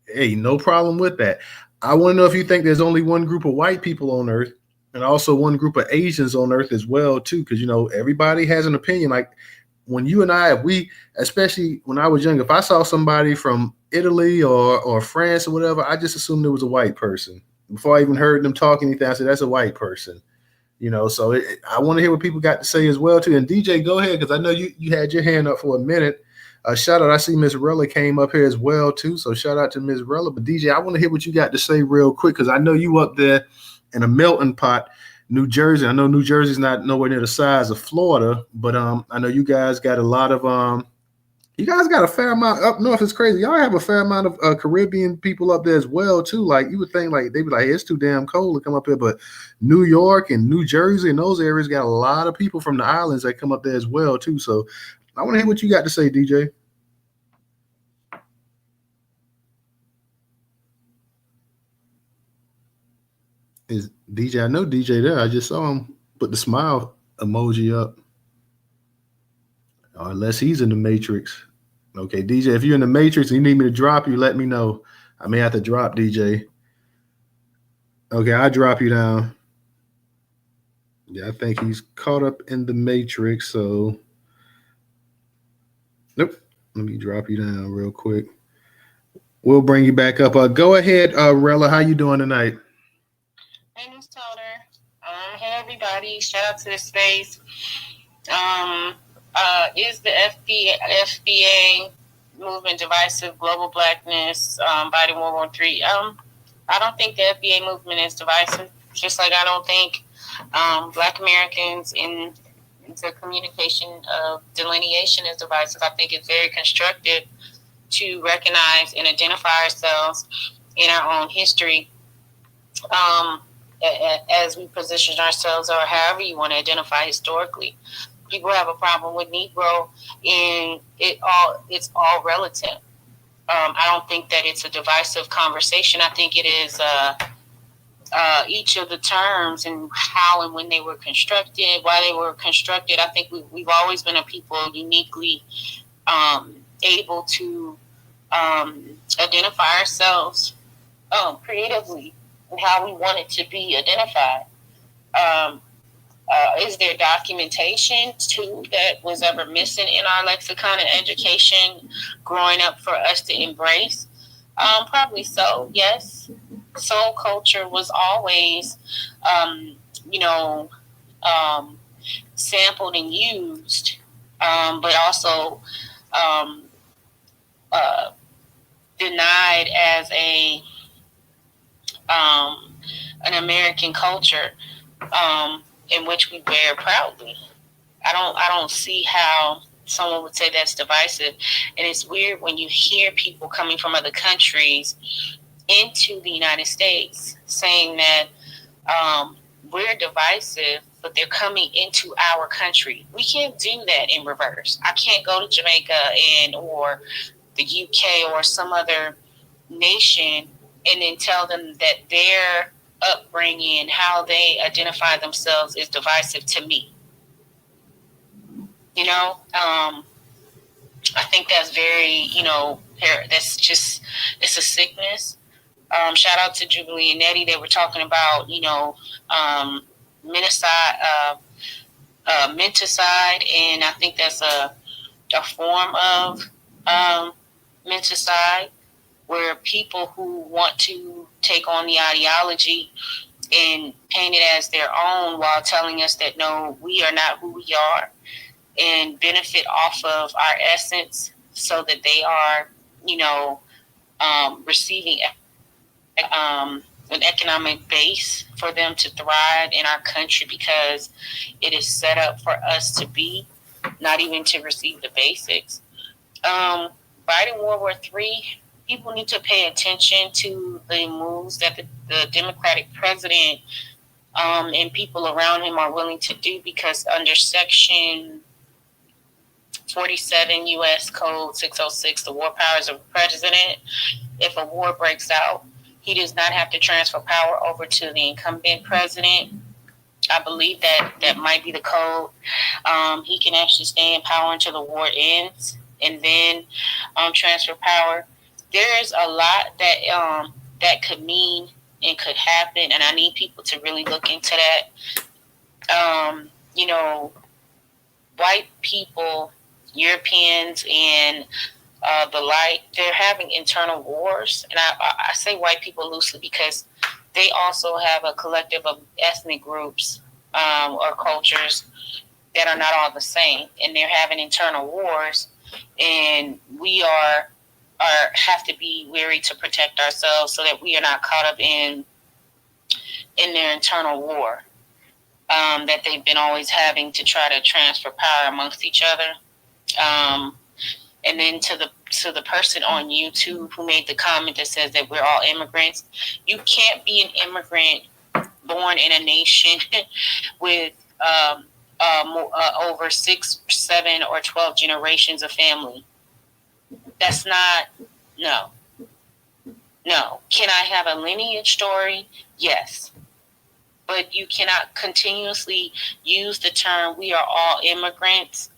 hey, no problem with that. I want to know if you think there's only one group of white people on Earth, and also one group of Asians on Earth as well, too, because, you know, everybody has an opinion. Like, when you and I, if we, especially when I was young, if I saw somebody from Italy or France or whatever, I just assumed it was a white person. Before I even heard them talk anything, I said, that's a white person. You know, so I want to hear what people got to say as well, too. And DJ, go ahead, because I know you had your hand up for a minute. Shout out. I see Miss Rella came up here as well, too. So shout out to Miss Rella. But DJ, I want to hear what you got to say real quick, because I know you up there in a melting pot, New Jersey. I know New Jersey's not nowhere near the size of Florida, but I know you guys got a lot of you guys got a fair amount up north. It's crazy. Y'all have a fair amount of Caribbean people up there as well, too. Like, you would think like they'd be like, hey, it's too damn cold to come up here, but New York and New Jersey and those areas got a lot of people from the islands that come up there as well, too. So I want to hear what you got to say, DJ. Is DJ? I know DJ there. I just saw him put the smile emoji up. Unless he's in the Matrix. Okay, DJ, if you're in the Matrix and you need me to drop you, let me know. I may have to drop DJ. Okay, I'll drop you down. Yeah, I think he's caught up in the Matrix, so nope. Let me drop you down real quick. We'll bring you back up. Go ahead, Rella. How you doing tonight?
Hey, Newstoter. Hey, everybody. Shout out to the space. Is the FBA movement divisive? Global Blackness, Biden World War III. I don't think the FBA movement is divisive. Just like I don't think Black Americans in the communication of delineation is divisive. I think it's very constructive to recognize and identify ourselves in our own history as we position ourselves, or however you want to identify historically. People have a problem with Negro, and it's all relative. I don't think that it's a divisive conversation. I think it is each of the terms and how and when they were constructed, why they were constructed. I think we've always been a people uniquely able to identify ourselves creatively and how we want it to be identified. Is there documentation, too, that was ever missing in our lexicon and education growing up for us to embrace? Probably so, yes. Soul culture was always, sampled and used, but also denied as an American culture. In which we bear proudly. I don't see how someone would say that's divisive. And it's weird when you hear people coming from other countries into the United States saying that we're divisive, but they're coming into our country. We can't do that in reverse. I can't go to Jamaica or the UK or some other nation and then tell them that their upbringing, how they identify themselves is divisive to me. I think that's very, that's just, it's a sickness. Shout out to Jubilee and Nettie. They were talking about, menticide, and I think that's a form of menticide, where people who want to take on the ideology and paint it as their own while telling us that, no, we are not who we are, and benefit off of our essence so that they are, receiving an economic base for them to thrive in our country, because it is set up for us to be, not even to receive the basics. Biden World War III, people need to pay attention to the moves that the Democratic president and people around him are willing to do, because under Section 47 U.S. Code 606, the war powers of the president, if a war breaks out, he does not have to transfer power over to the incumbent president. I believe that might be the code. He can actually stay in power until the war ends and then transfer power. There's a lot that could mean and could happen, and I need people to really look into that. White people, Europeans, and the like, they're having internal wars. And I say white people loosely because they also have a collective of ethnic groups or cultures that are not all the same, and they're having internal wars. And we have to be wary to protect ourselves so that we are not caught up in their internal war that they've been always having to try to transfer power amongst each other. And then to the person on YouTube who made the comment that says that we're all immigrants, you can't be an immigrant born in a nation with over 6, 7, or 12 generations of family. That's not, no. Can I have a lineage story? Yes. But you cannot continuously use the term "we are all immigrants"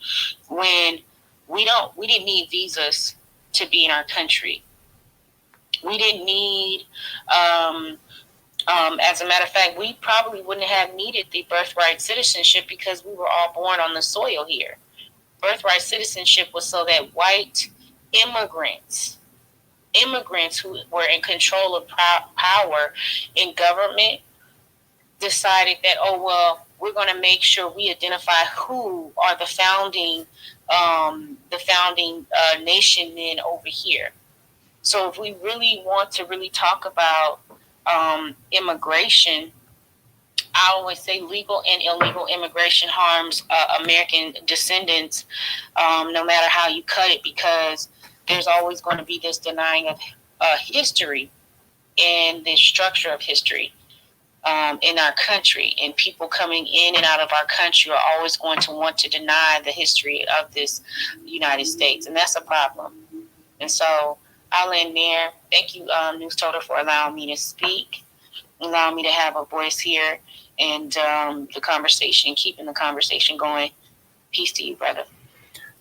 when we didn't need visas to be in our country. We didn't need, as a matter of fact, we probably wouldn't have needed the birthright citizenship because we were all born on the soil here. Birthright citizenship was so that white immigrants who were in control of power in government decided that, oh, well, we're going to make sure we identify who are the founding nation men over here. So if we really want to really talk about immigration, I always say legal and illegal immigration harms American descendants, no matter how you cut it, because there's always going to be this denying of history and the structure of history in our country. And people coming in and out of our country are always going to want to deny the history of this United States. And that's a problem. And so I'll end there. Thank you, Newstoter, for allowing me to speak, allowing me to have a voice here, and the conversation, keeping the conversation going. Peace to you, brother.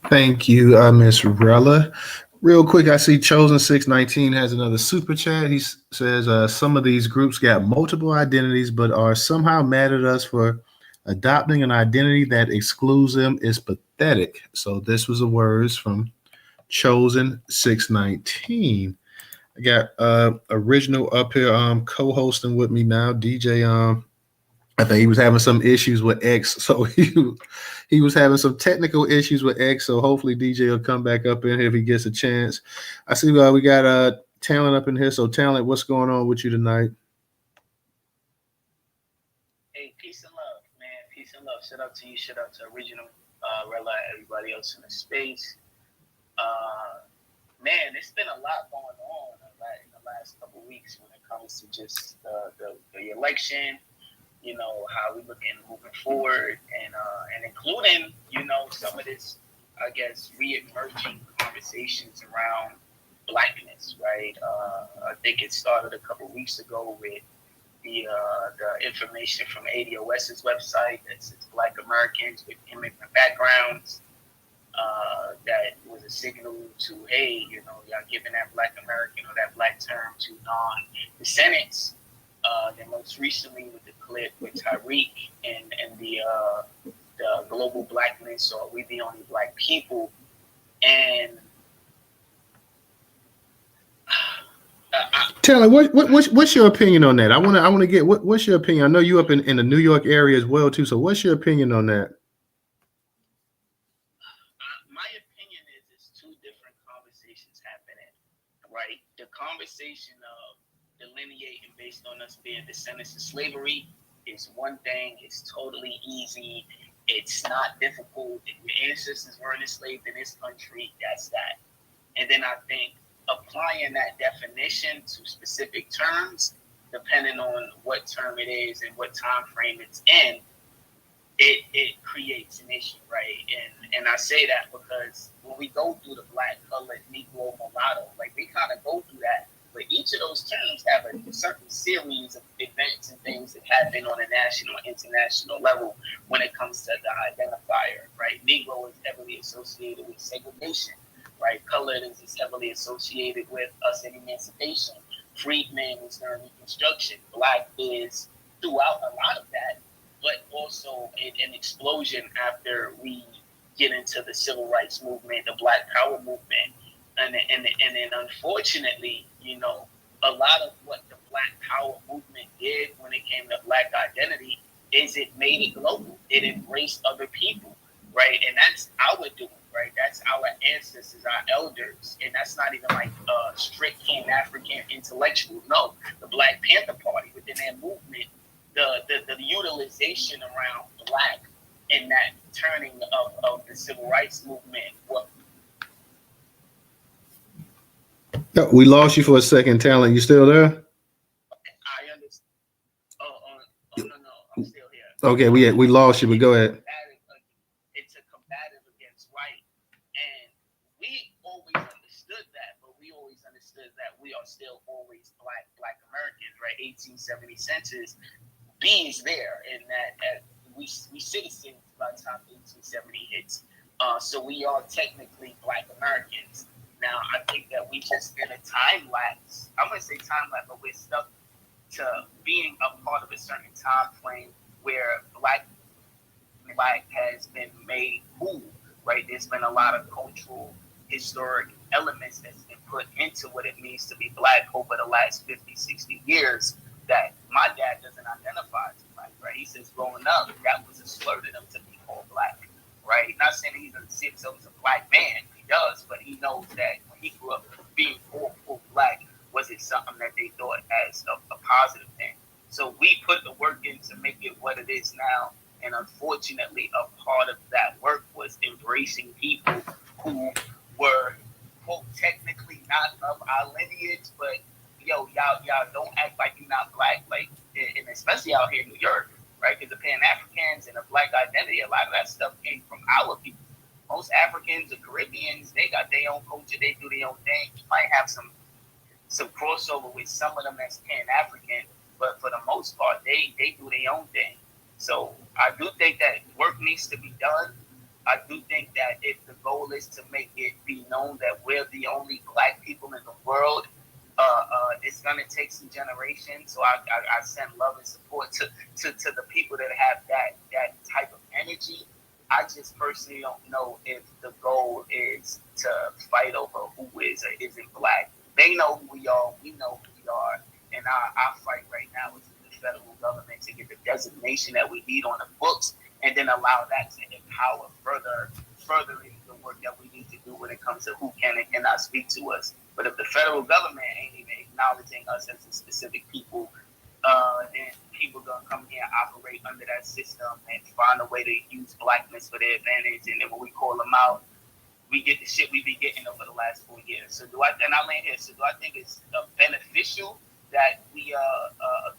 Thank you, Miss Rella. Real quick, I see Chosen 619 has another super chat. He says some of these groups got multiple identities, but are somehow mad at us for adopting an identity that excludes them is pathetic. So this was the words from Chosen 619. I got Original up here co-hosting with me now. DJ I think he was having some issues with X, so he was having some technical issues with X. So hopefully DJ will come back up in here if he gets a chance. I see we got Talent up in here. So Talent, what's going on with you tonight?
Hey, peace and love, man. Peace and love. Shout out to you. Shout out to Original, Rella, everybody else in the space. Man, there's been a lot going on in the last couple of weeks when it comes to just the election. You know, how we looking moving forward, and including, you know, some of this, I guess, re-emerging conversations around blackness, right? I think it started a couple of weeks ago with the information from ADOS's website that says Black Americans with immigrant backgrounds. That was a signal to, hey, you know, y'all giving that Black American or that Black term to non-descendants. Then most recently with the clip with Tariq and the global blackness, or we the only black people, and
Taylor, what's your opinion on that? I want to get what's your opinion? I know you up in the New York area as well too. So what's your opinion on that?
My opinion is it's two different conversations happening, right? The conversation of delineating based on us being descendants of slavery is one thing. It's totally easy. It's not difficult. If your ancestors were enslaved in this country, that's that. And then I think applying that definition to specific terms depending on what term it is and what time frame it's in, it creates an issue, right? And I say that because when we go through the black, colored, Negro, mulatto, like we kind of go through that. But each of those terms have a certain series of events and things that happen on a national, international level when it comes to the identifier, right? Negro is heavily associated with segregation, right? Colored is heavily associated with us in emancipation. Freedman is during Reconstruction. Black is throughout a lot of that, but also an explosion after we get into the civil rights movement, the Black Power movement. And then unfortunately, you know, a lot of what the Black Power movement did when it came to Black identity is it made it global. It embraced other people, right? And that's our doing, right? That's our ancestors, our elders. And that's not even like strict Pan-African intellectuals. No, the Black Panther Party within their movement, the utilization around Black and that turning of the civil rights movement.
We lost you for a second, Talent. You still there?
I understand. No, I'm still here.
Okay, we lost you, but go ahead.
It's a combative against white. And we always understood that, but we always understood that we are still always Black Americans, right? 1870 census, B is there, and that we citizens by the time 1870 hits. So we are technically Black Americans. Now, I think that we just in a time lapse. I'm going to say time lapse, but we're stuck to being a part of a certain time frame where Black has been made cool, right? There's been a lot of cultural, historic elements that's been put into what it means to be Black over the last 50, 60 years that my dad doesn't identify as Black, right? He says growing up, that was a slur to them to be called Black, right? Not saying that he doesn't see himself as a Black man. Does, but he knows that when he grew up, being full Black wasn't something that they thought as a positive thing. So we put the work in to make it what it is now, and unfortunately, a part of that work was embracing people who were, quote, technically not of our lineage, but y'all don't act like you're not Black, like, and especially out here in New York, right? Because the Pan-Africans and the Black identity, a lot of that stuff came from our people. Most Africans or Caribbeans, they got their own culture. They do their own thing. You might have some crossover with some of them that's Pan-African, but for the most part, they do their own thing. So I do think that work needs to be done. I do think that if the goal is to make it be known that we're the only Black people in the world, it's going to take some generations. So I send love and support to the people that have that type of energy. I just personally don't know if the goal is to fight over who is or isn't Black. They know who we are. We know who we are. And our fight right now is with the federal government to get the designation that we need on the books and then allow that to empower furthering the work that we need to do when it comes to who can and cannot speak to us. But if the federal government ain't even acknowledging us as a specific people, then people gonna come here and operate under that system and find a way to use Blackness for their advantage. And then when we call them out, we get the shit we been getting over the last 4 years. So do I think it's beneficial that we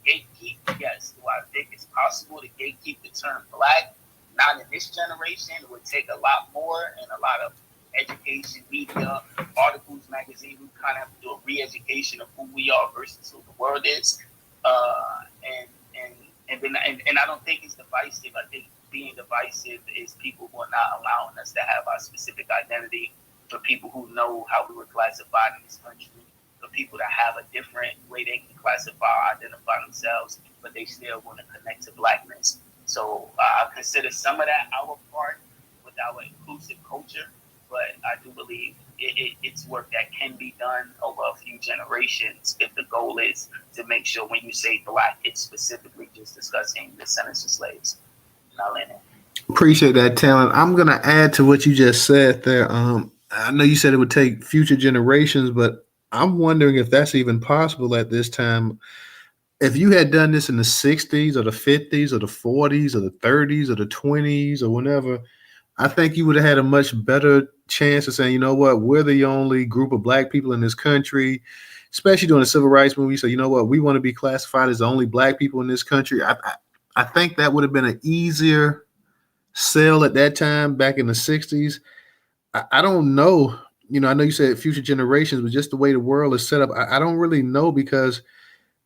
gatekeep? Yes. Do I think it's possible to gatekeep the term Black? Not in this generation. It would take a lot more and a lot of education, media, articles, magazine. We kind of have to do a re-education of who we are versus who the world is. And I don't think it's divisive. I think being divisive is people who are not allowing us to have our specific identity, for people who know how we were classified in this country, for people that have a different way they can classify or identify themselves, but they still want to connect to Blackness. So I consider some of that our part with our inclusive culture, but I do believe it's work that can be done over a few generations if the goal is to make sure when you say Black, it's specifically just discussing the descendants of slaves.
Appreciate that, Talent. I'm going to add to what you just said there. I know you said it would take future generations, but I'm wondering if that's even possible at this time. If you had done this in the 60s or the 50s or the 40s or the 30s or the 20s or whenever, I think you would have had a much better chance of saying, you know what, we're the only group of Black people in this country. especially during the civil rights movement, you say, you know what, we want to be classified as the only black people in this country. I think that would have been an easier sell at that time back in the 60s. I don't know. You know, I know you said future generations, but just the way the world is set up, I don't really know, because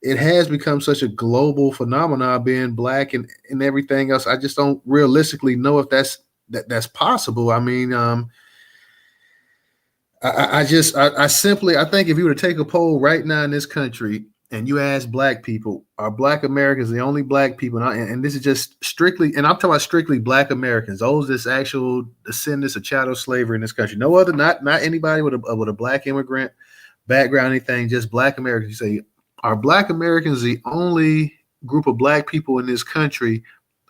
it has become such a global phenomenon being black and everything else. I just don't realistically know if that's possible. I mean, I think if you were to take a poll right now in this country and you ask black people, are black Americans the only black people? And this is just strictly, and I'm talking about strictly black Americans, those that's actual descendants of chattel slavery in this country. No other, not anybody with a black immigrant background, anything, just black Americans. You say, are black Americans the only group of black people in this country?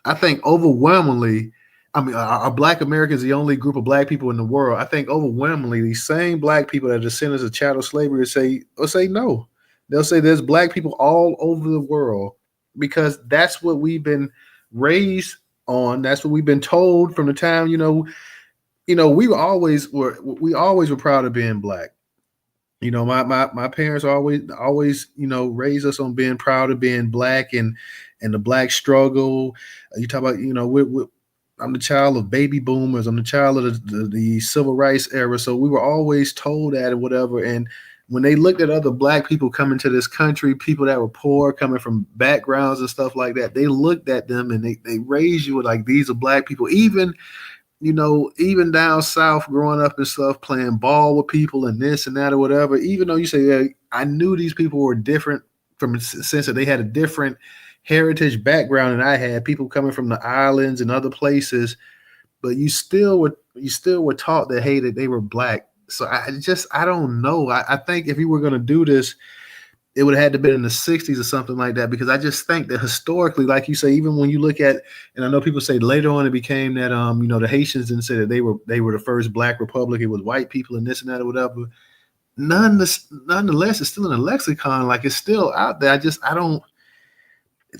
I think overwhelmingly, are black Americans the only group of black people in the world? I think overwhelmingly these same black people that are descendants of chattel slavery will say no. They'll say there's black people all over the world, because that's what we've been raised on. That's what we've been told from the time, we always were proud of being black. You know, my parents always, raised us on being proud of being black and the black struggle. You talk about, I'm the child of baby boomers. I'm the child of the civil rights era. So we were always told that and whatever. And when they looked at other black people coming to this country, people that were poor, coming from backgrounds and stuff like that, they looked at them and they raised you with like, these are black people. Even down south, growing up and stuff, playing ball with people and this and that or whatever, even though you say, yeah, I knew these people were different from a sense that they had a different heritage background than I had, people coming from the islands and other places, but you still were taught that, hey, that they were black. So I don't know. I think if you were going to do this, it would have had to be in the 60s or something like that, because I just think that historically, like you say, even when you look at, and I know people say later on it became that, the Haitians didn't say that they were the first black republic. It was white people and this and that or whatever. Nonetheless, it's still in the lexicon. Like, it's still out there. I don't,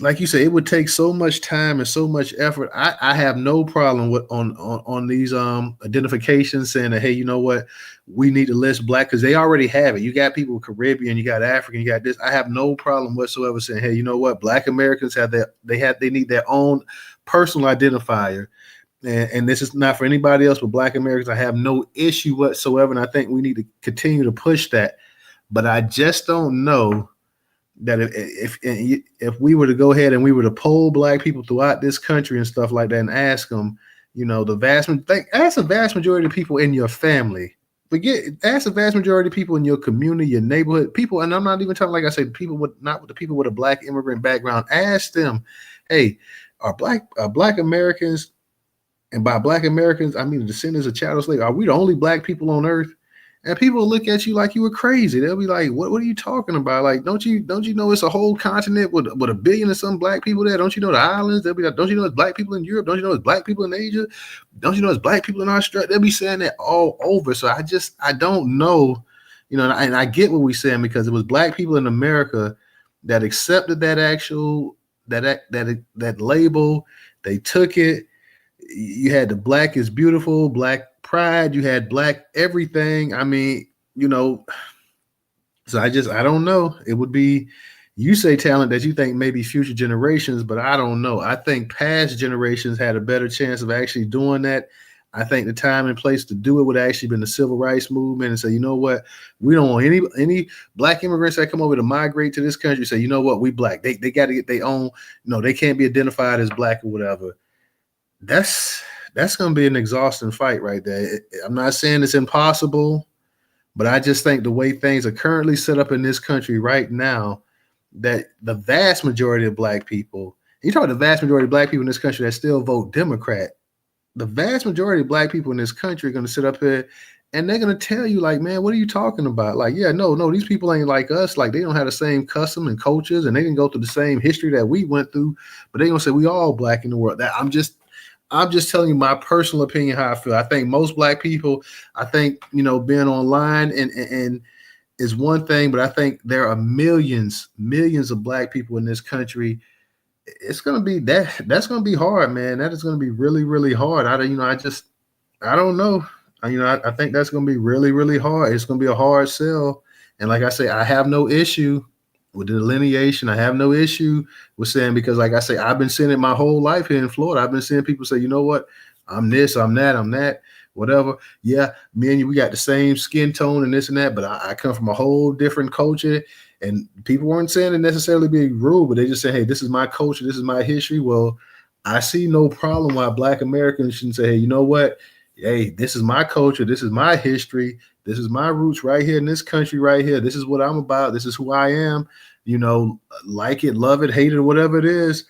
like you say, it would take so much time and so much effort. I have no problem with on these identifications saying that, hey, you know what, we need to list black, because they already have it. You got people Caribbean, you got African, you got this. I have no problem whatsoever saying, hey, you know what, black Americans they need their own personal identifier. And this is not for anybody else but black Americans. I have no issue whatsoever. And I think we need to continue to push that. But I just don't know that if we were to go ahead and we were to poll black people throughout this country and stuff like that and ask them, ask the vast majority of people in your family, ask the vast majority of people in your community, your neighborhood, people, and I'm not even talking, like I said, people with a black immigrant background, ask them, hey, are black Americans, and by black Americans, I mean the descendants of chattel slavery, are we the only black people on earth? And people will look at you like you were crazy. They'll be like, what are you talking about? Like, don't you know it's a whole continent with 1 billion and some black people there? Don't you know the islands? They'll be like, don't you know it's black people in Europe? Don't you know it's black people in Asia? Don't you know it's black people in Australia? They'll be saying that all over. So I don't know, and I get what we're saying, because it was black people in America that accepted that that label. They took it. You had the black is beautiful, black pride, you had black everything. I mean, so I don't know. It would be, you say talent that you think maybe future generations, but I don't know. I think past generations had a better chance of actually doing that. I think the time and place to do it would actually been the civil rights movement, and say, you know what, we don't want any black immigrants that come over to migrate to this country. Say, you know what, we black. They got to get their own. They can't be identified as black or whatever. That's going to be an exhausting fight right there. I'm not saying it's impossible, but I just think the way things are currently set up in this country right now, that the vast majority of black people, you talk about the vast majority of black people in this country that still vote Democrat, the vast majority of black people in this country are going to sit up here and they're going to tell you, like, man, what are you talking about? Like, yeah, no, these people ain't like us. Like, they don't have the same custom and cultures, and they didn't go through the same history that we went through, but they're going to say we all black in the world. That I'm just telling you my personal opinion, how I feel. I think most black people, being online and is one thing, but I think there are millions of black people in this country. It's going to be that's going to be hard, man. That is going to be really, really hard. I don't know. I think that's going to be really, really hard. It's going to be a hard sell. And like I say, I have no issue with the delineation. I have no issue with saying, because like I say, I've been seeing it my whole life here in Florida. I've been seeing people say, you know what, I'm this, I'm that, whatever. Yeah, me and you, we got the same skin tone and this and that, but I come from a whole different culture. And people weren't saying it necessarily being rude, but they just say, hey, this is my culture, this is my history. Well, I see no problem why Black Americans shouldn't say, hey, you know what? Hey, this is my culture, this is my history, this is my roots right here in this country right here. This is what I'm about. This is who I am. You know, like it, love it, hate it, or whatever it is.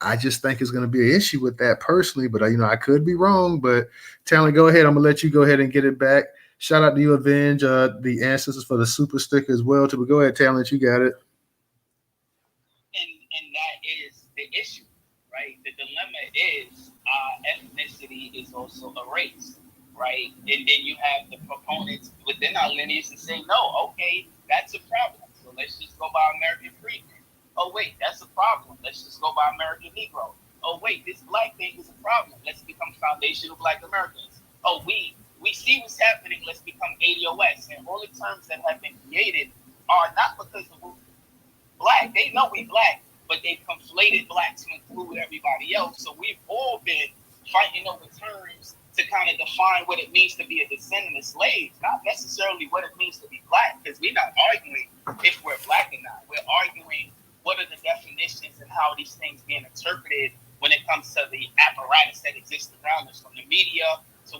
I just think it's going to be an issue with that personally, but you know, I could be wrong. But Talent, go ahead. I'm gonna let you go ahead and get it back. Shout out to you, Avenge, the ancestors for the super sticker as well. To go ahead, Talent, you got it.
And that is the issue, right? The dilemma is ethnicity is also a race, right? And then you have the proponents within our lineage that say, no, okay, that's a problem. So let's just go by American Freedman. Oh, wait, that's a problem. Let's just go by American Negro. Oh, wait, this Black thing is a problem. Let's become foundational Black Americans. Oh, we see what's happening. Let's become ADOS. And all the terms that have been created are not because of Black. They know we Black, but they've conflated Black to include everybody else. So we've all been fighting over terms to kind of define what it means to be a descendant of slaves, not necessarily what it means to be Black, because we're not arguing if we're Black or not. We're arguing what are the definitions and how these things being interpreted when it comes to the apparatus that exists around us, from the media to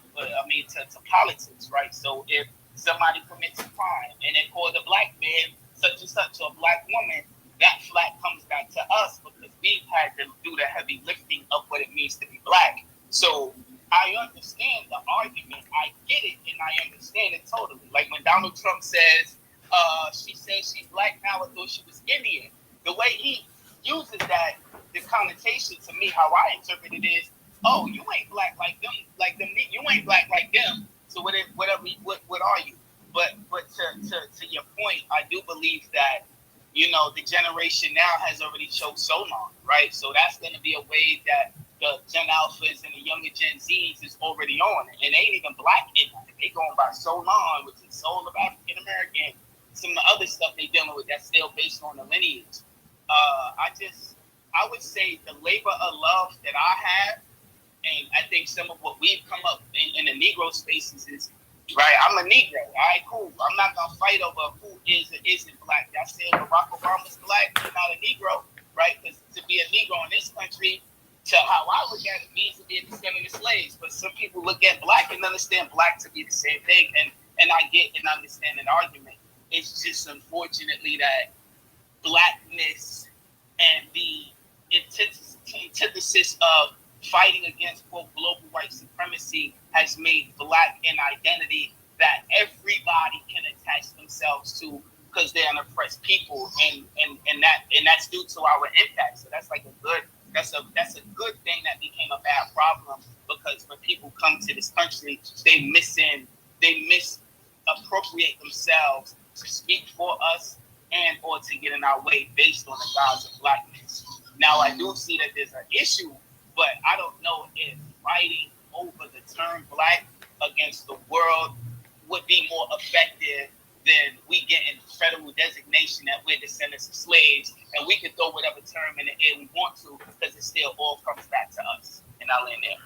politics, right? So if somebody commits a crime and they call the Black man such and such, or a Black woman, that flag comes back to us because we've had to do the heavy lifting of what it means to be Black. So I understand the argument. I get it, and I understand it totally. Like when Donald Trump says, she says she's Black now, I thought she was Indian. The way he uses that, the connotation to me, how I interpret it is, oh, you ain't Black like them, you ain't Black like them. So what are you? But to your point, I do believe that, you know, the generation now has already chose Solon, right? So that's going to be a wave that the Gen Alphas and the younger Gen Zs is already on. And they ain't even Black in it. They going by Solon, which is Soul of African American. Some of the other stuff they dealing with that's still based on the lineage. I would say the labor of love that I have, and I think some of what we've come up in the Negro spaces is, right, I'm a Negro. All right, cool. I'm not going to fight over who is or isn't Black. I said Barack Obama's Black, he's not a Negro, right? Because to be a Negro in this country, to how I look at it, means to be a descendant of slaves. But some people look at Black and understand Black to be the same thing. And I get and understand an argument. It's just unfortunately that Blackness and the antithesis of fighting against quote global white supremacy has made Black an identity that everybody can attach themselves to because they're an oppressed people, and that's due to our impact. So that's like that's a good thing that became a bad problem, because when people come to this country, they misappropriate themselves to speak for us and or to get in our way based on the guise of Blackness. Now, I do see that there's an issue, but I don't know if fighting over the term Black against the world would be more effective than we getting federal designation that we're descendants of slaves, and we can throw whatever term in the air we want to, because it still all comes back to us. And I'll end there.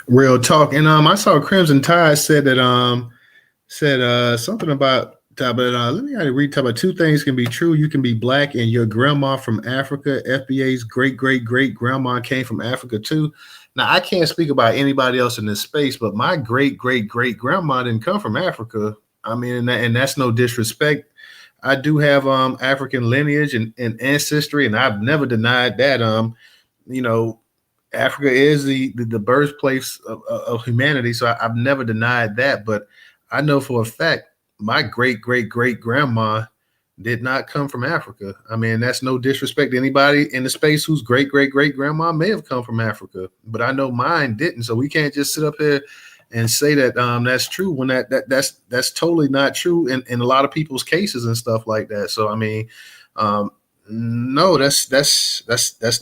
Real talk. And I saw Crimson Tide said that something about. But let me read about two things can be true. You can be Black and your grandma from Africa. FBA's great grandma came from Africa too. Now, I can't speak about anybody else in this space, but my great grandma didn't come from Africa. I mean, and that's no disrespect. I do have African lineage and ancestry, and I've never denied that. You know, Africa is the birthplace of humanity, so I've never denied that. But I know for a fact my great grandma did not come from Africa. I mean, that's no disrespect to anybody in the space whose great grandma may have come from Africa, but I know mine didn't. So we can't just sit up here and say that that's true when that's totally not true in a lot of people's cases and stuff like that. So I mean, no, that's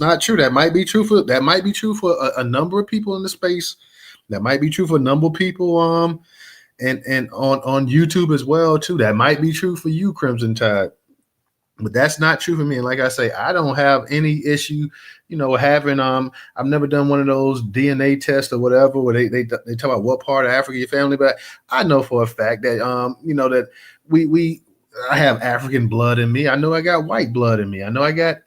not true. That might be true for a number of people in the space. That might be true for a number of people and on YouTube as well too. That might be true for you, Crimson Tide, but that's not true for me. And like I say, I don't have any issue, having I've never done one of those DNA tests or whatever where they talk about what part of Africa your family, but I know for a fact that that I have African blood in me. I know I got white blood in me. I know I got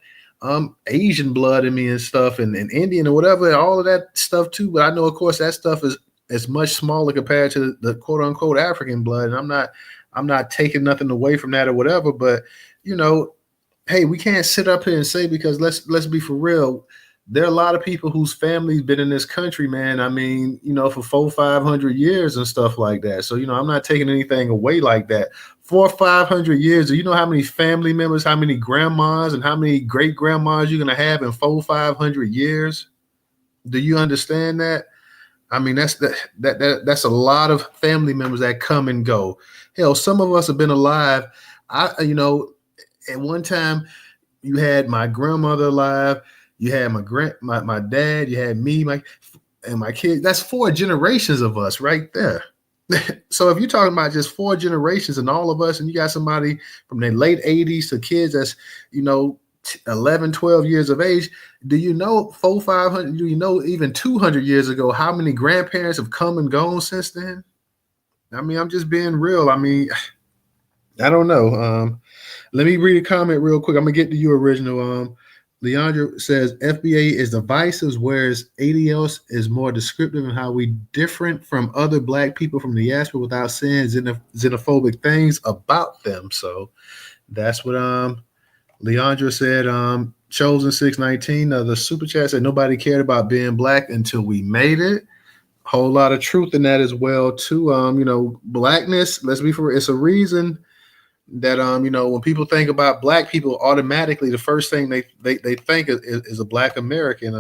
Asian blood in me and stuff, and Indian or whatever, all of that stuff too. But I know, of course, that stuff is much smaller compared to the quote unquote African blood. And I'm not taking nothing away from that or whatever. But hey, we can't sit up here and say, because let's be for real. There are a lot of people whose family's been in this country, man. I mean, for 400-500 years and stuff like that. So, I'm not taking anything away like that. 400-500 years. Do you know how many family members, how many grandmas, and how many great grandmas you're gonna have in 400-500 years? Do you understand that? I mean, that's a lot of family members that come and go. Hell, some of us have been alive. At one time, you had my grandmother alive. You had my dad. You had me, and my kids. That's 4 generations of us right there. So if you're talking about just 4 generations and all of us, and you got somebody from the late 80s to kids that's 11, 12 years of age, do you know 400-500? Do you know even 200 years ago how many grandparents have come and gone since then? I mean, I'm just being real. I mean, I don't know. Let me read a comment real quick. I'm gonna get to you, original. Leandro says FBA is divisive, whereas ADLs is more descriptive in how we different from other Black people from the diaspora without saying xenophobic things about them. So that's what Leandro said. Chosen 619, the super chat said nobody cared about being Black until we made it. Whole lot of truth in that as well too. Blackness, let's be for it's a reason that when people think about Black people, automatically the first thing they think is a Black American.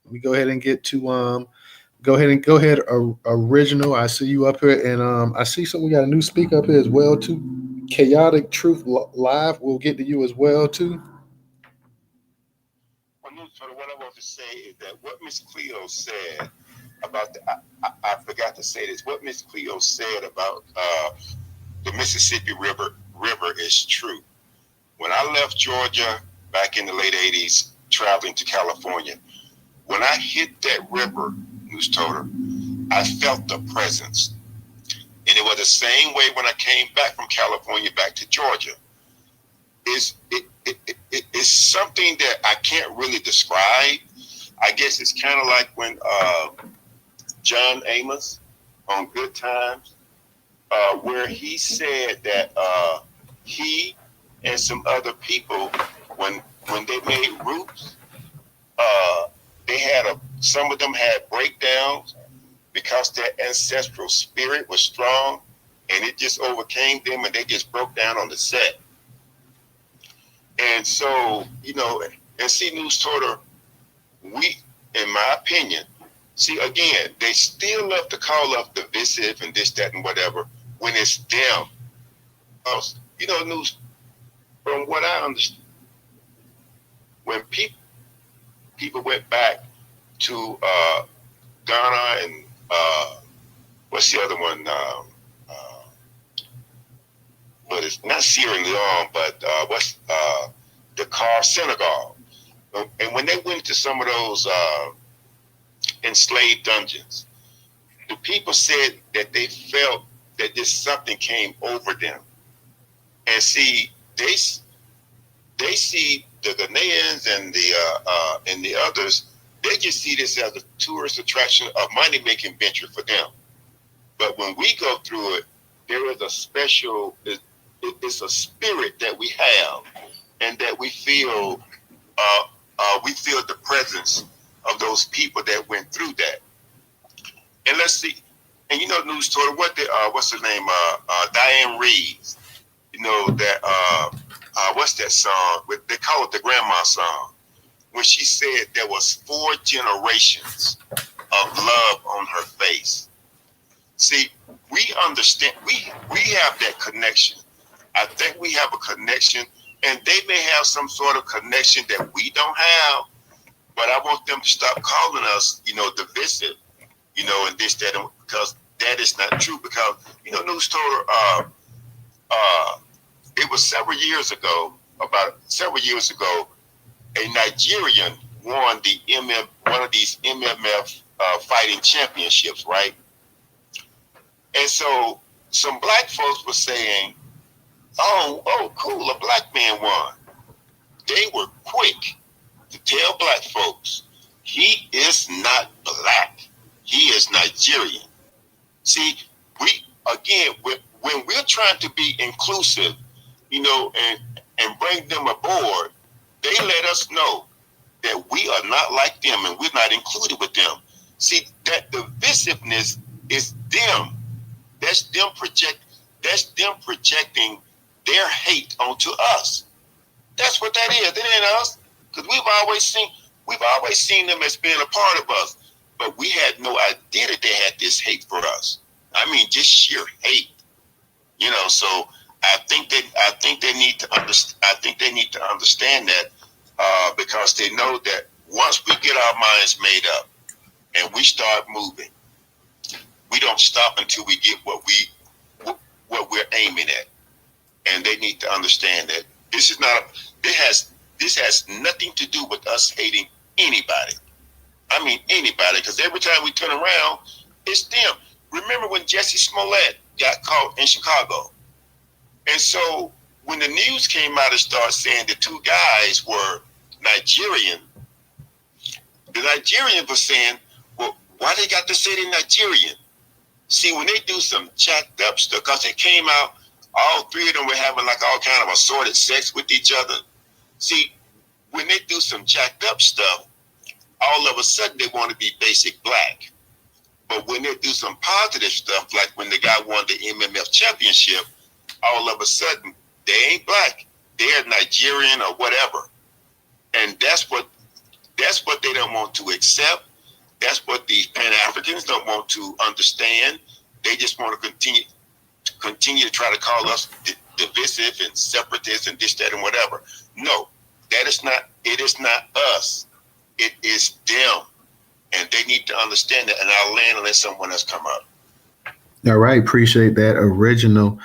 We go ahead and get to go ahead original. I see you up here, and I see we got a new speaker up here as well too. Chaotic Truth Live, we'll get to you as well too.
So what I want to say is that what Miss Cleo said about I forgot to say this. What Miss Cleo said about the Mississippi River is true. When I left Georgia back in the late 80s, traveling to California, when I hit that river, Newstoter, I felt the presence. And it was the same way when I came back from California back to Georgia. It's something that I can't really describe. I guess it's kind of like when John Amos on Good Times, where he said that he and some other people, when they made Roots, some of them had breakdowns because their ancestral spirit was strong, and it just overcame them, and they just broke down on the set. And so, and see, Newstoter, we, in my opinion, see, again, they still love to call up divisive and this, that, and whatever when it's them. News, from what I understand, when people went back to Ghana and what's the other one? But it's not Sierra Leone, but what's Dakar, Senegal. And when they went to some of those enslaved dungeons, the people said that they felt that just something came over them. And see, they see the Ghanaians and the others, they just see this as a tourist attraction, a money-making venture for them. But when we go through it, there is a special, it's a spirit that we have, and that we feel the presence of those people that went through that. And let's see, and Newstoter, what's her name? Diane Reeves. What's that song? They call it the grandma song. When she said there was 4 generations of love on her face. See, we understand, we have that connection. I think we have a connection, and they may have some sort of connection that we don't have, but I want them to stop calling us, divisive, and this, that, and because that is not true because, you know, Newstoter, it was several years ago, a Nigerian won one of these MMF fighting championships, right? And so some black folks were saying, oh, cool, a black man won. They were quick to tell black folks, he is not black. He is Nigerian. See, when we're trying to be inclusive, you know, and bring them aboard, they let us know that we are not like them and we're not included with them. See, that divisiveness is them. That's them projecting their hate onto us. That's what that is. It ain't us. Because we've always seen them as being a part of us. But we had no idea that they had this hate for us. I mean, just sheer hate. You know, so I think they need to understand that because they know that once we get our minds made up and we start moving, we don't stop until we get what we're aiming at. And they need to understand that this has nothing to do with us hating anybody. I mean anybody, because every time we turn around, it's them. Remember when Jesse Smollett got caught in Chicago? And so when the news came out and started saying the two guys were Nigerian, the Nigerians were saying, well, why they got to say they're Nigerian? See, when they do some jacked up stuff, because it came out, all three of them were having like all kind of assorted sex with each other. See, when they do some jacked up stuff, all of a sudden they want to be basic black. But when they do some positive stuff, like when the guy won the MMF championship, all of a sudden they ain't black. They're Nigerian or whatever. And that's what they don't want to accept. That's what the Pan-Africans don't want to understand. They just want to continue to try to call us divisive and separatists and this, that, and whatever. No, it is not us. It is them. And they need to understand that. And I'll land and let someone else come up.
All right. Appreciate that, Original.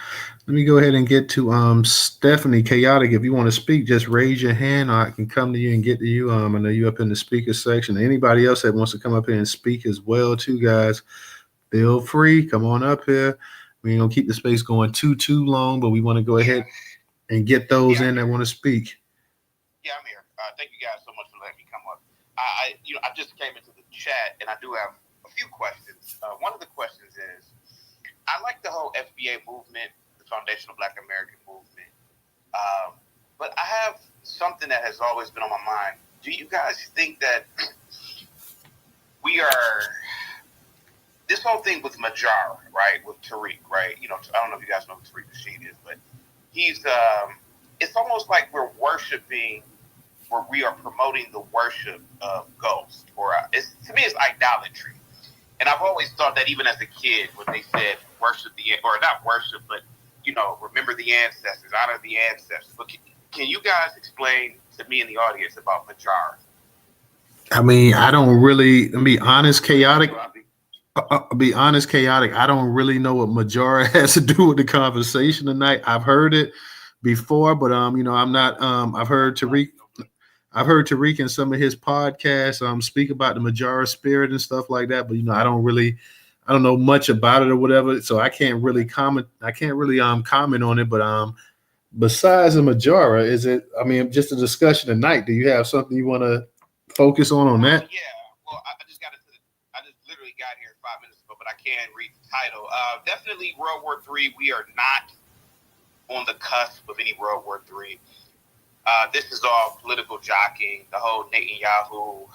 Let me go ahead and get to Stephanie Chaotic. If you want to speak, just raise your hand. I can come to you and get to you. I know you're up in the speaker section. Anybody else that wants to come up here and speak as well, too, guys, feel free. Come on up here. We ain't gonna keep the space going too long, but we want to go ahead and get those in that want to speak.
Yeah, I'm here. Thank you guys so much for letting me come up. I just came into the chat and I do have a few questions. One of the questions is, I like the whole FBA movement, the Foundational Black American movement, but I have something that has always been on my mind. Do you guys think that we are, this whole thing with Majara, right, with Tariq, right? You know, I don't know if you guys know who Tariq Rashid is, but he's, it's almost like we're worshiping, or we are promoting the worship of ghosts, or to me it's idolatry. And I've always thought that even as a kid, when they said worship or not worship, but, you know, remember the ancestors, honor the ancestors. But can you guys explain to me in the audience about Majara?
I mean, I don't really, to be honest, Chaotic. I'll be honest, Chaotic. I don't really know what Majara has to do with the conversation tonight. I've heard it before, but you know, I'm not. I've heard Tariq in some of his podcasts speak about the Majara spirit and stuff like that. But you know, I don't know much about it or whatever, so I can't really comment. I can't really comment on it. But besides the Majara, is it? I mean, just a discussion tonight. Do you have something you want to focus on that?
Yeah. Well, I just literally got here 5 minutes ago, but I can read the title. Definitely World War III. We are not on the cusp of any World War III. This is all political jockeying. The whole Netanyahu,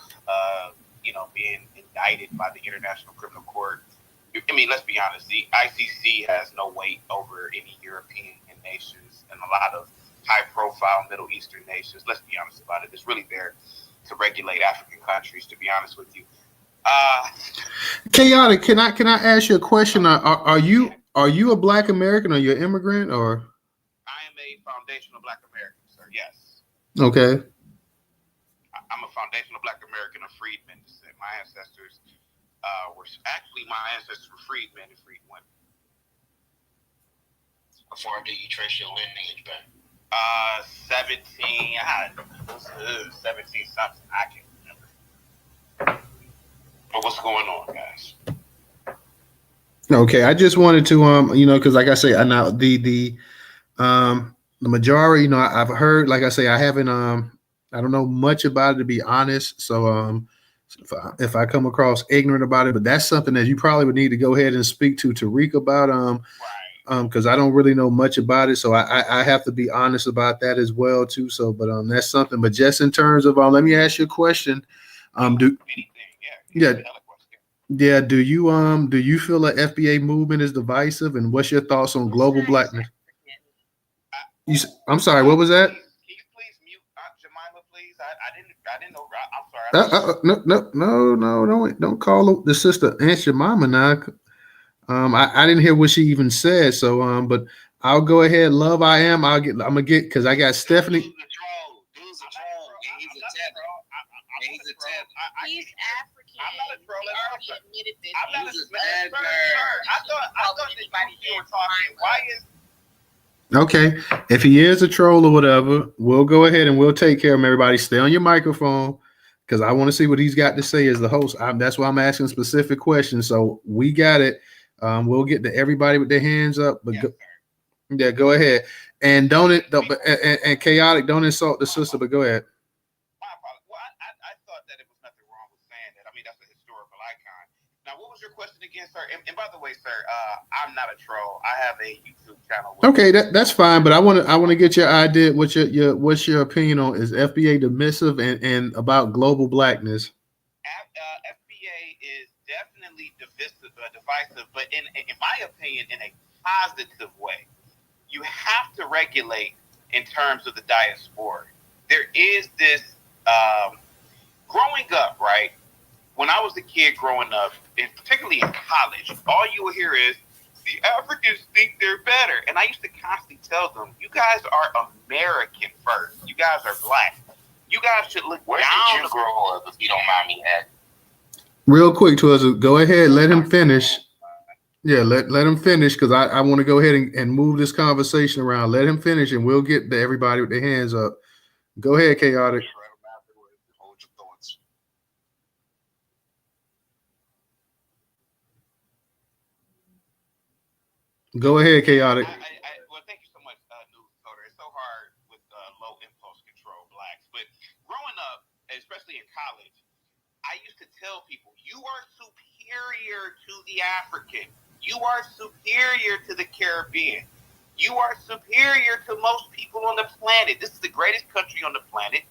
being indicted by the International Criminal Court. I mean, let's be honest. The ICC has no weight over any European nations and a lot of high-profile Middle Eastern nations. Let's be honest about it. It's really there to regulate African countries, to be honest with you.
Chaotic, can I ask you a question? Are you a Black American? Are you an immigrant or?
I am a foundational Black American, sir. Yes.
Okay.
I'm a foundational Black American of freedmen descent. My ancestors were actually my ancestors were freedmen and freed women.
Before do you trace your lineage back?
17 something. I can't remember. But what's going on, guys?
Okay, I just wanted to because like I say, I know the majority, I've heard, like I say, I haven't I don't know much about it, to be honest. So if I come across ignorant about it, but that's something that you probably would need to go ahead and speak to Tariq about because I don't really know much about it. So I have to be honest about that as well too. So but that's something. But just in terms of let me ask you a question. Do you feel the FBA movement is divisive, and what's your thoughts on global blackness? I'm sorry, what was that?
Can you please mute Jemima, please? I didn't know. I'm sorry.
Don't call the sister Aunt Jemima now. I didn't hear what she even said. So but I'll go ahead. Love, I'm gonna get because I got Stephanie.
Dude's a troll. He's a tether. He's a tether.
He's African.
I'm not a troll.
He already admitted this.
I'm not a
He's a
sir.
tether.
I thought that you were talking. Why is
Okay, if he is a troll or whatever, we'll go ahead and we'll take care of him. Everybody, stay on your microphone because I want to see what he's got to say as the host. That's why I'm asking specific questions. So we got it. We'll get to everybody with their hands up. But go ahead and and chaotic. Don't insult the sister. But go ahead.
my apologies? Well, I thought that it was nothing wrong with saying that. I mean, that's a historical icon. Now, what was your question again, sir? And by the way, sir, I'm not a troll. I have a YouTube channel.
Okay, that's fine. But I want to get your idea. What's your opinion on is FBA divisive and about global blackness?
FBA is definitely divisive, but in my opinion, in a positive way. You have to regulate in terms of the diaspora. There is this growing up, right? When I was a kid growing up, and particularly in college, all you will hear is the Africans think they're better. And I used to constantly tell them, you guys are American first. You guys are black. You guys should look
Where
down.
did you grow up, if you don't mind me asking?
Real quick, Twizzle, go ahead, let him finish. Yeah, let him finish because I want to go ahead and move this conversation around. Let him finish and we'll get to everybody with their hands up. Go ahead, chaotic.
Hold your thoughts.
Go ahead, chaotic.
Well, thank you so much, Newstoter. It's so hard with low impulse control blacks. But growing up, especially in college, I used to tell people, you are superior to the African. You are superior to the Caribbean. You are superior to most people on the planet. This is the greatest country on the planet.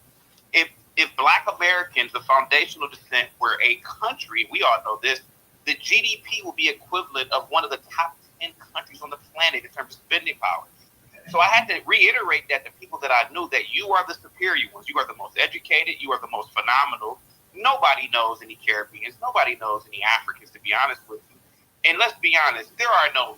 If Black Americans, the foundational descent, were a country, we all know this, the GDP will be equivalent of one of the top 10 countries on the planet in terms of spending power. So I had to reiterate that to people that I knew, that you are the superior ones. You are the most educated. You are the most phenomenal. Nobody knows any Caribbeans. Nobody knows any Africans, to be honest with you. And let's be honest, there are no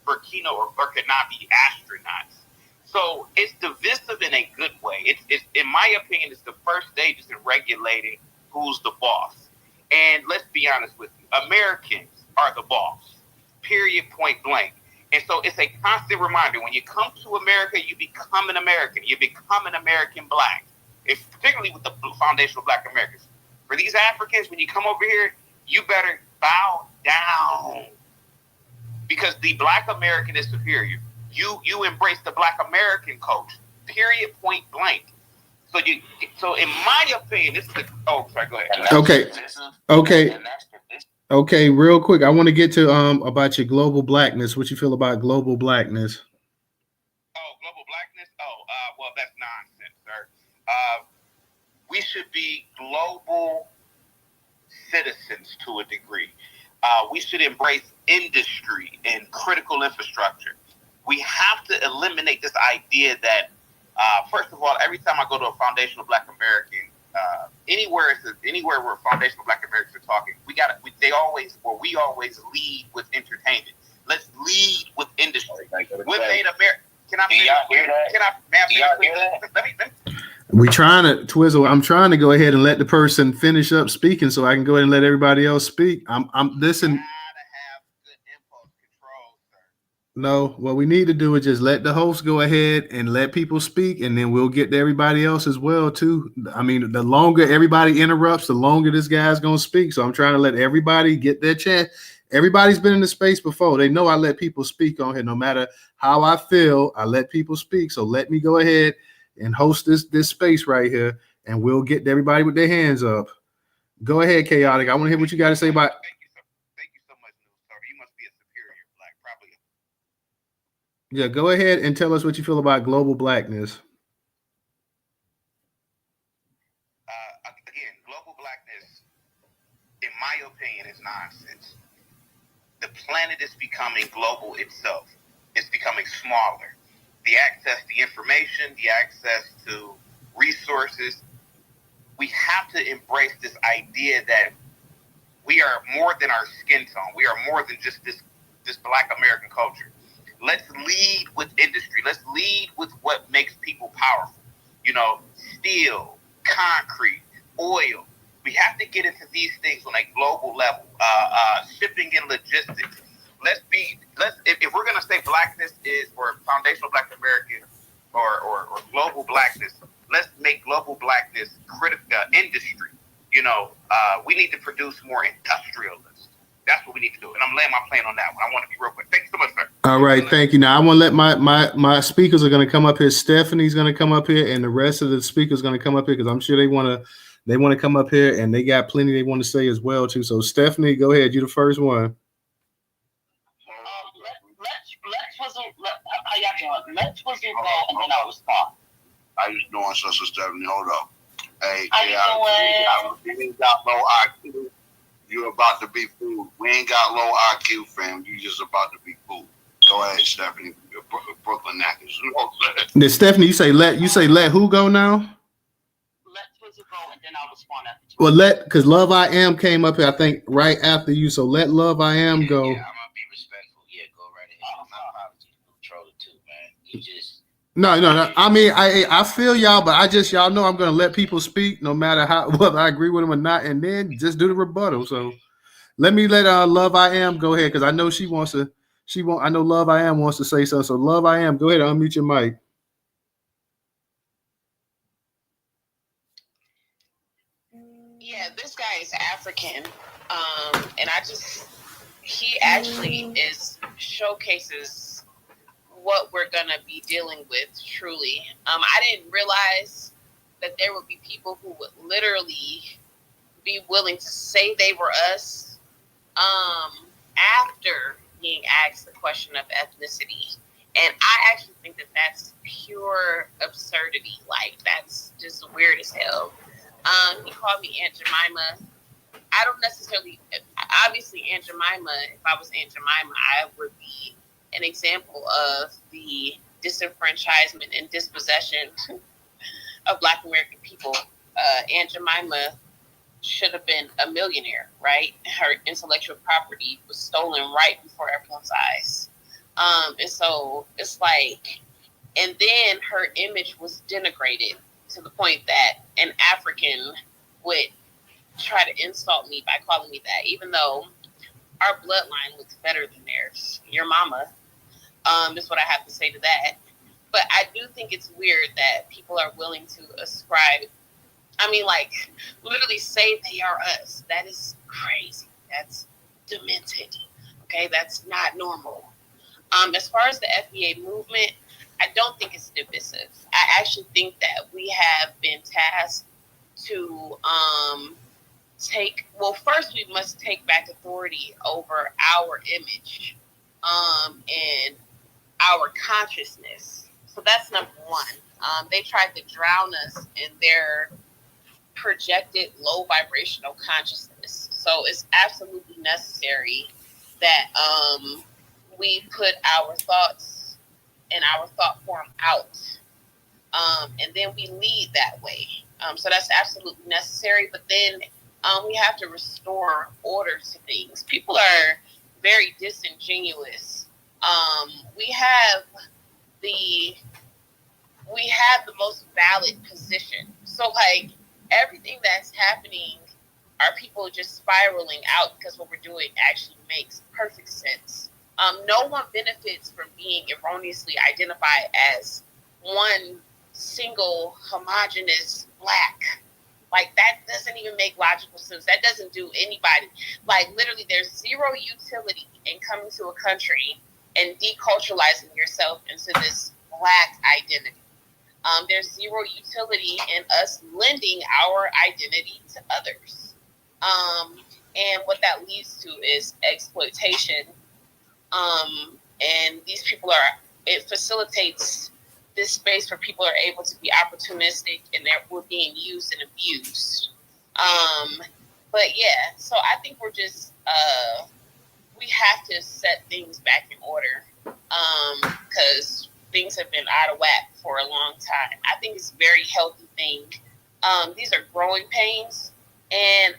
Burkina or Burkinabe astronauts. So it's divisive in a good way. It's in my opinion, it's the first stage in regulating who's the boss. And let's be honest with you, Americans are the boss. Period, point blank. And so it's a constant reminder. When you come to America, you become an American. You become an American black. It's particularly with the foundational Black Americans. For these Africans, when you come over here, you better bow down because the Black American is superior. You embrace the Black American culture. Period, point blank. So in my opinion, this is sorry, go ahead.
Okay, real quick, I want to get to about your global blackness. What you feel about global blackness?
Global blackness? Well, that's nonsense, sir. We should be global citizens to a degree. We should embrace industry and critical infrastructure. We have to eliminate this idea that, first of all, every time I go to a foundational Black American, anywhere where foundational Black Americans are talking, we always lead with entertainment. Let's lead with industry. With Native American. Can I finish?
We trying to Twizzle. I'm trying to go ahead and let the person finish up speaking, so I can go ahead and let everybody else speak. I'm listen.
Gotta have good impulse control, sir.
No, what we need to do is just let the host go ahead and let people speak, and then we'll get to everybody else as well too. I mean, the longer everybody interrupts, the longer this guy's gonna speak. So I'm trying to let everybody get their chance. Everybody's been in the space before. They know I let people speak on here. No matter how I feel, I let people speak. So let me go ahead and host this space right here, and we'll get to everybody with their hands up. Go ahead, Chaotic. I want to hear what you got to say about.
Thank you so much, Newstoter. You must be a superior black, probably.
Yeah, go ahead and tell us what you feel about global blackness.
Again, global blackness, in my opinion, is nonsense. The planet is becoming global itself. It's becoming smaller. The access to information, the access to resources, we have to embrace this idea that we are more than our skin tone. We are more than just this Black American culture. Let's lead with industry. Let's lead with what makes people powerful. You know, steel, concrete, oil. We have to get into these things on a global level. Shipping and logistics. If we're gonna say blackness is or foundational Black American or global blackness, let's make global blackness critical industry. You know, we need to produce more industrialists. That's what we need to do. And I'm laying my plan on that one. I want to be real quick. Thank you so much, sir.
All right, thank you. Now I want to let my speakers are going to come up here. Stephanie's going to come up here, and the rest of the speakers are going to come up here because I'm sure they want to come up here, and they got plenty they want to say as well too. So Stephanie, go ahead. You the first one.
Let's was involved, and then I was caught.
How you doing, Sister Stephanie? Hold up. Hey,
How you doing?
We ain't got low IQ. You're about to be fooled. We ain't got low IQ, fam. You just about to be fooled. Go ahead, Stephanie. Brooklyn Knackers. You know what I'm saying?
Then Stephanie, you say let who go now?
Let Twizzle go, and then I'll respond after Twizzle.
Well, because Love I Am came up here, I think, right after you. So let Love I Am go.
Yeah, I'm gonna be respectful. Yeah, go right ahead. My apologies, controller too, man. You just.
No. I mean, I feel y'all, but y'all know I'm gonna let people speak, no matter whether I agree with them or not, and then just do the rebuttal. So let Love I Am go ahead because I know she wants to. I know Love I Am wants to say something. So Love I Am, go ahead and unmute your mic.
Yeah, this guy is African, and he actually showcases what we're gonna be dealing with truly. I didn't realize that there would be people who would literally be willing to say they were us after being asked the question of ethnicity. And I actually think that that's pure absurdity. Like, that's just weird as hell. He called me Aunt Jemima. I don't necessarily, obviously Aunt Jemima, if I was Aunt Jemima, I would be an example of the disenfranchisement and dispossession of Black American people. Aunt Jemima should have been a millionaire, right? Her intellectual property was stolen right before everyone's eyes. And so it's like, and then her image was denigrated to the point that an African would try to insult me by calling me that, even though our bloodline looks better than theirs. Your mama, is what I have to say to that. But I do think it's weird that people are willing to ascribe, like, literally say they are us. That is crazy. That's demented. Okay, that's not normal. As far as the FBA movement, I don't think it's divisive. I actually think that we have been tasked to first we must take back authority over our image and our consciousness. So that's number one. They tried to drown us in their projected low vibrational consciousness. So it's absolutely necessary that we put our thoughts and our thought form out, and then we lead that way. So that's absolutely necessary. But then we have to restore order to things. People are very disingenuous. We have we have the most valid position. So, like, everything that's happening are people just spiraling out because what we're doing actually makes perfect sense. No one benefits from being erroneously identified as one single homogenous black. Like, that doesn't even make logical sense. That doesn't do anybody. Like, literally, there's zero utility in coming to a country and deculturalizing yourself into this black identity. There's zero utility in us lending our identity to others. And what that leads to is exploitation. And these people it facilitates this space where people are able to be opportunistic and we're being used and abused. But yeah, so I think we're just, we have to set things back in order because things have been out of whack for a long time. I think it's a very healthy thing. These are growing pains. And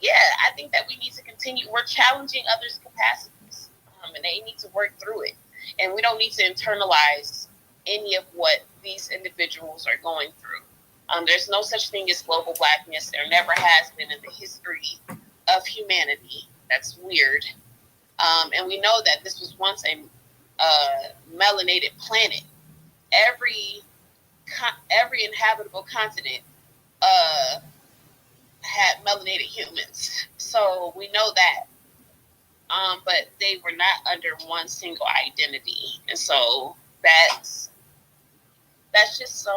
yeah, I think that we need to continue. We're challenging others' capacities and they need to work through it. And we don't need to internalize any of what these individuals are going through. There's no such thing as global blackness. There never has been in the history of humanity. That's weird. And we know that this was once a melanated planet. Every inhabitable continent had melanated humans. So we know that. But they were not under one single identity. And so that's just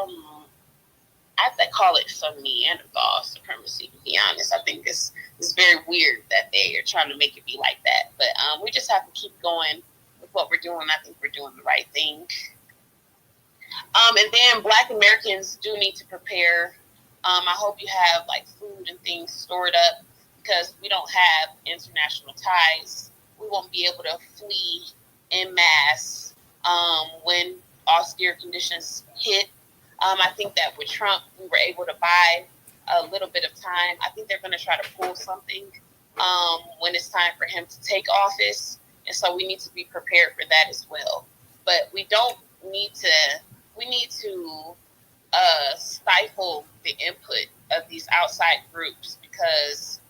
I call it some Neanderthal supremacy, to be honest. I think it's very weird that they are trying to make it be like that. But we just have to keep going with what we're doing. I think we're doing the right thing. And then Black Americans do need to prepare. I hope you have like food and things stored up because we don't have international ties. We won't be able to flee en masse when austere conditions hit. I think that with Trump, we were able to buy a little bit of time. I think they're going to try to pull something when it's time for him to take office. And so we need to be prepared for that as well. But we need to stifle the input of these outside groups because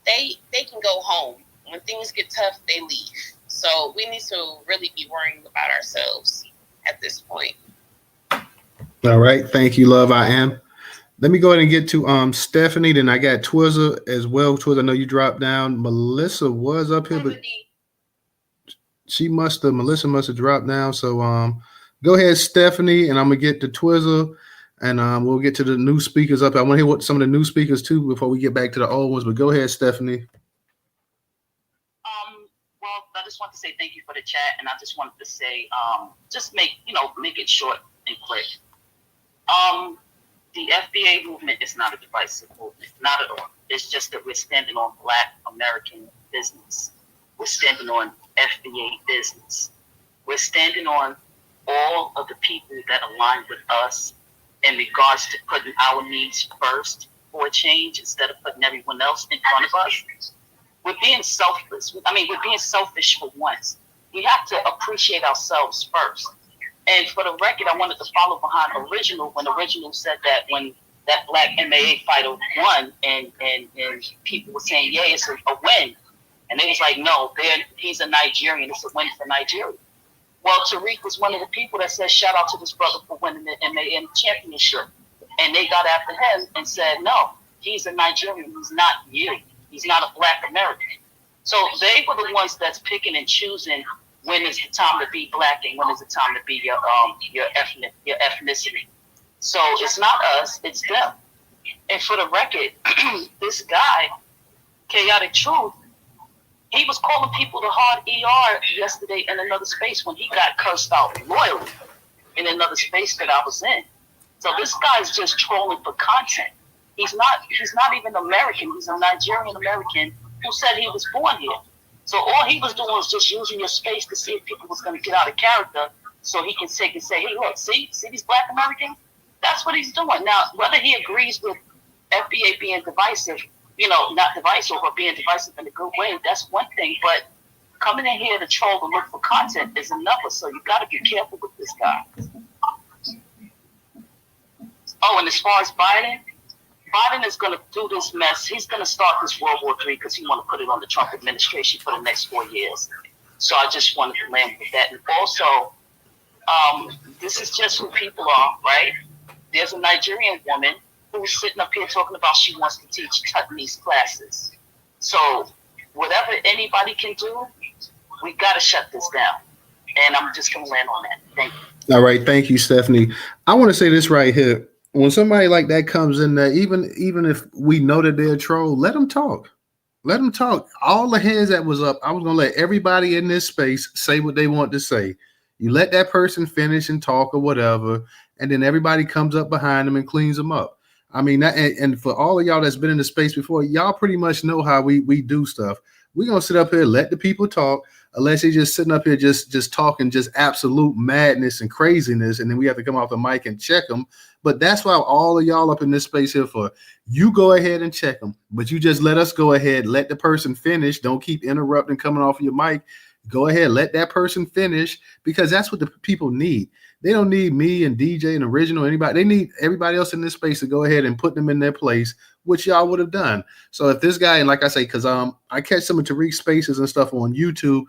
they can go home. When things get tough, they leave. So we need to really be worrying about ourselves at this point.
All right. Thank you, love. I am. Let me go ahead and get to Stephanie. Then I got Twizza as well. Twizza, I know you dropped down. Melissa was up here, but Melissa must have dropped down. So go ahead, Stephanie, and I'm gonna get to Twizza, and we'll get to the new speakers up. I want to hear what some of the new speakers too before we get back to the old ones. But go ahead, Stephanie.
Well, I just want to say thank you for the chat, and I just wanted to say, just make it short and quick. The FBA movement is not a divisive movement, not at all. It's just that we're standing on Black American business. We're standing on FBA business. We're standing on all of the people that align with us in regards to putting our needs first for a change instead of putting everyone else in front of us. We're being selfless. We're being selfish for once. We have to appreciate ourselves first. And for the record, I wanted to follow behind Original when Original said that when that Black MAA fighter won and people were saying, yeah, it's a win. And they was like, no, he's a Nigerian. It's a win for Nigeria. Well, Tariq was one of the people that said, shout out to this brother for winning the MAA championship. And they got after him and said, no, he's a Nigerian. He's not you. He's not a Black American. So they were the ones that's picking and choosing when is the time to be Black and when is the time to be your ethnicity. So it's not us, it's them. And for the record, this guy, Chaotic Truth, he was calling people the hard ER yesterday in another space when he got cursed out royally in another space that I was in. So this guy's just trolling for content. He's not even American. He's a Nigerian American who said he was born here. So all he was doing was just using your space to see if people was going to get out of character so he can say, hey, look, see these Black Americans? That's what he's doing. Now, whether he agrees with FBA being divisive, not divisive, but being divisive in a good way, that's one thing. But coming in here to troll and look for content is another. So you got to be careful with this guy. Oh, and as far as Biden is going to do this mess. He's going to start this World War III because he want to put it on the Trump administration for the next 4 years. So I just wanted to land with that. And also, this is just who people are, right? There's a Nigerian woman who's sitting up here talking about she wants to teach Taiwanese classes. So whatever anybody can do, we got to shut this down. And I'm just going to land on that. Thank you.
All right. Thank you, Stephanie. I want to say this right here. When somebody like that comes in there, even if we know that they're a troll, let them talk. Let them talk. All the hands that was up, I was going to let everybody in this space say what they want to say. You let that person finish and talk or whatever, and then everybody comes up behind them and cleans them up. I mean, that, and for all of y'all that's been in the space before, y'all pretty much know how we do stuff. We're going to sit up here, let the people talk, unless they're just sitting up here just talking just absolute madness and craziness, and then we have to come off the mic and check them. But that's why all of y'all up in this space here for. You go ahead and check them, but you just let us go ahead, let the person finish. Don't keep interrupting coming off of your mic. Go ahead, let that person finish, because that's what the people need. They don't need me and DJ and Original, anybody. They need everybody else in this space to go ahead and put them in their place, which y'all would have done. So if this guy, and like I say, because I catch some of Tariq's spaces and stuff on YouTube.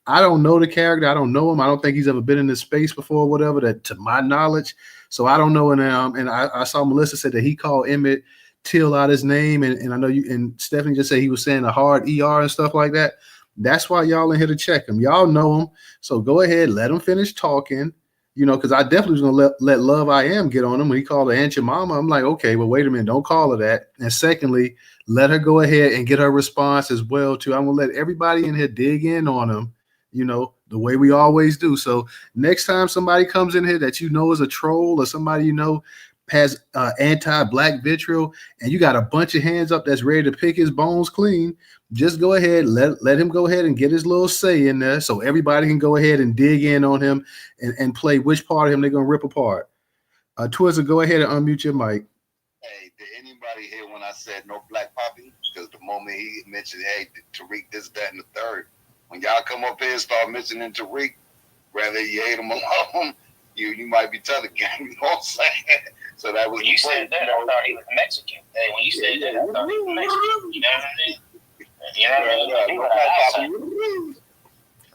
I don't know the character. I don't know him. I don't think he's ever been in this space before, whatever, that to my knowledge. So I don't know. And I saw Melissa said that he called Emmett Till out his name. And I know you and Stephanie just said he was saying a hard ER and stuff like that. That's why y'all in here to check him. Y'all know him. So go ahead, let him finish talking, because I definitely was going to let Love I Am get on him when he called her Aunt Your Mama. I'm like, okay, well, wait a minute. Don't call her that. And secondly, let her go ahead and get her response as well, too. I'm going to let everybody in here dig in on him, the way we always do. So next time somebody comes in here that is a troll or somebody has anti-black vitriol and you got a bunch of hands up that's ready to pick his bones clean, just go ahead, let him go ahead and get his little say in there so everybody can go ahead and dig in on him and play which part of him they're going to rip apart. Twizzle, go ahead and unmute your mic.
Hey, did anybody hear when I said no black poppy? Because the moment he mentioned, hey, Tariq, this, that, and the third, when y'all come up here and start mentioning Tariq, whether you hate him or love him, you might be telling gang, you know what I'm saying? So that was
when you said that, I thought he was Mexican. Hey, when you said that, I thought he was Mexican. You know what I mean?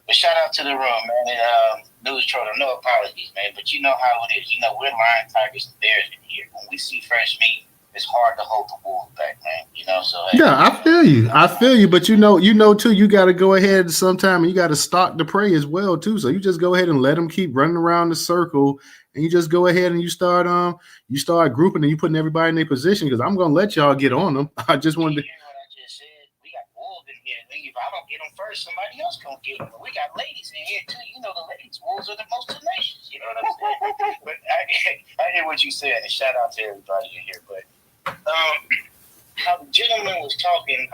But shout out to the room, man. Newstoter, no apologies, man. But you know how it is. We're lion, tigers, and bears in here. When we see fresh meat, it's hard to hold the wolves back, man. So hey,
yeah, I feel you. But too, you got to go ahead sometime and you got to stalk the prey as well too. So you just go ahead and let them keep running around the circle, and you just go ahead and you start grouping and you putting everybody in their position, because I'm gonna let y'all get on them. I just wanted to.
What I just said, we got wolves in here. If I don't get them first, somebody else gonna get them. But we got ladies in here too. The ladies, wolves are the most tenacious. You know what I'm saying? But I hear what you said, and shout out to everybody in here. But how the gentleman was talking,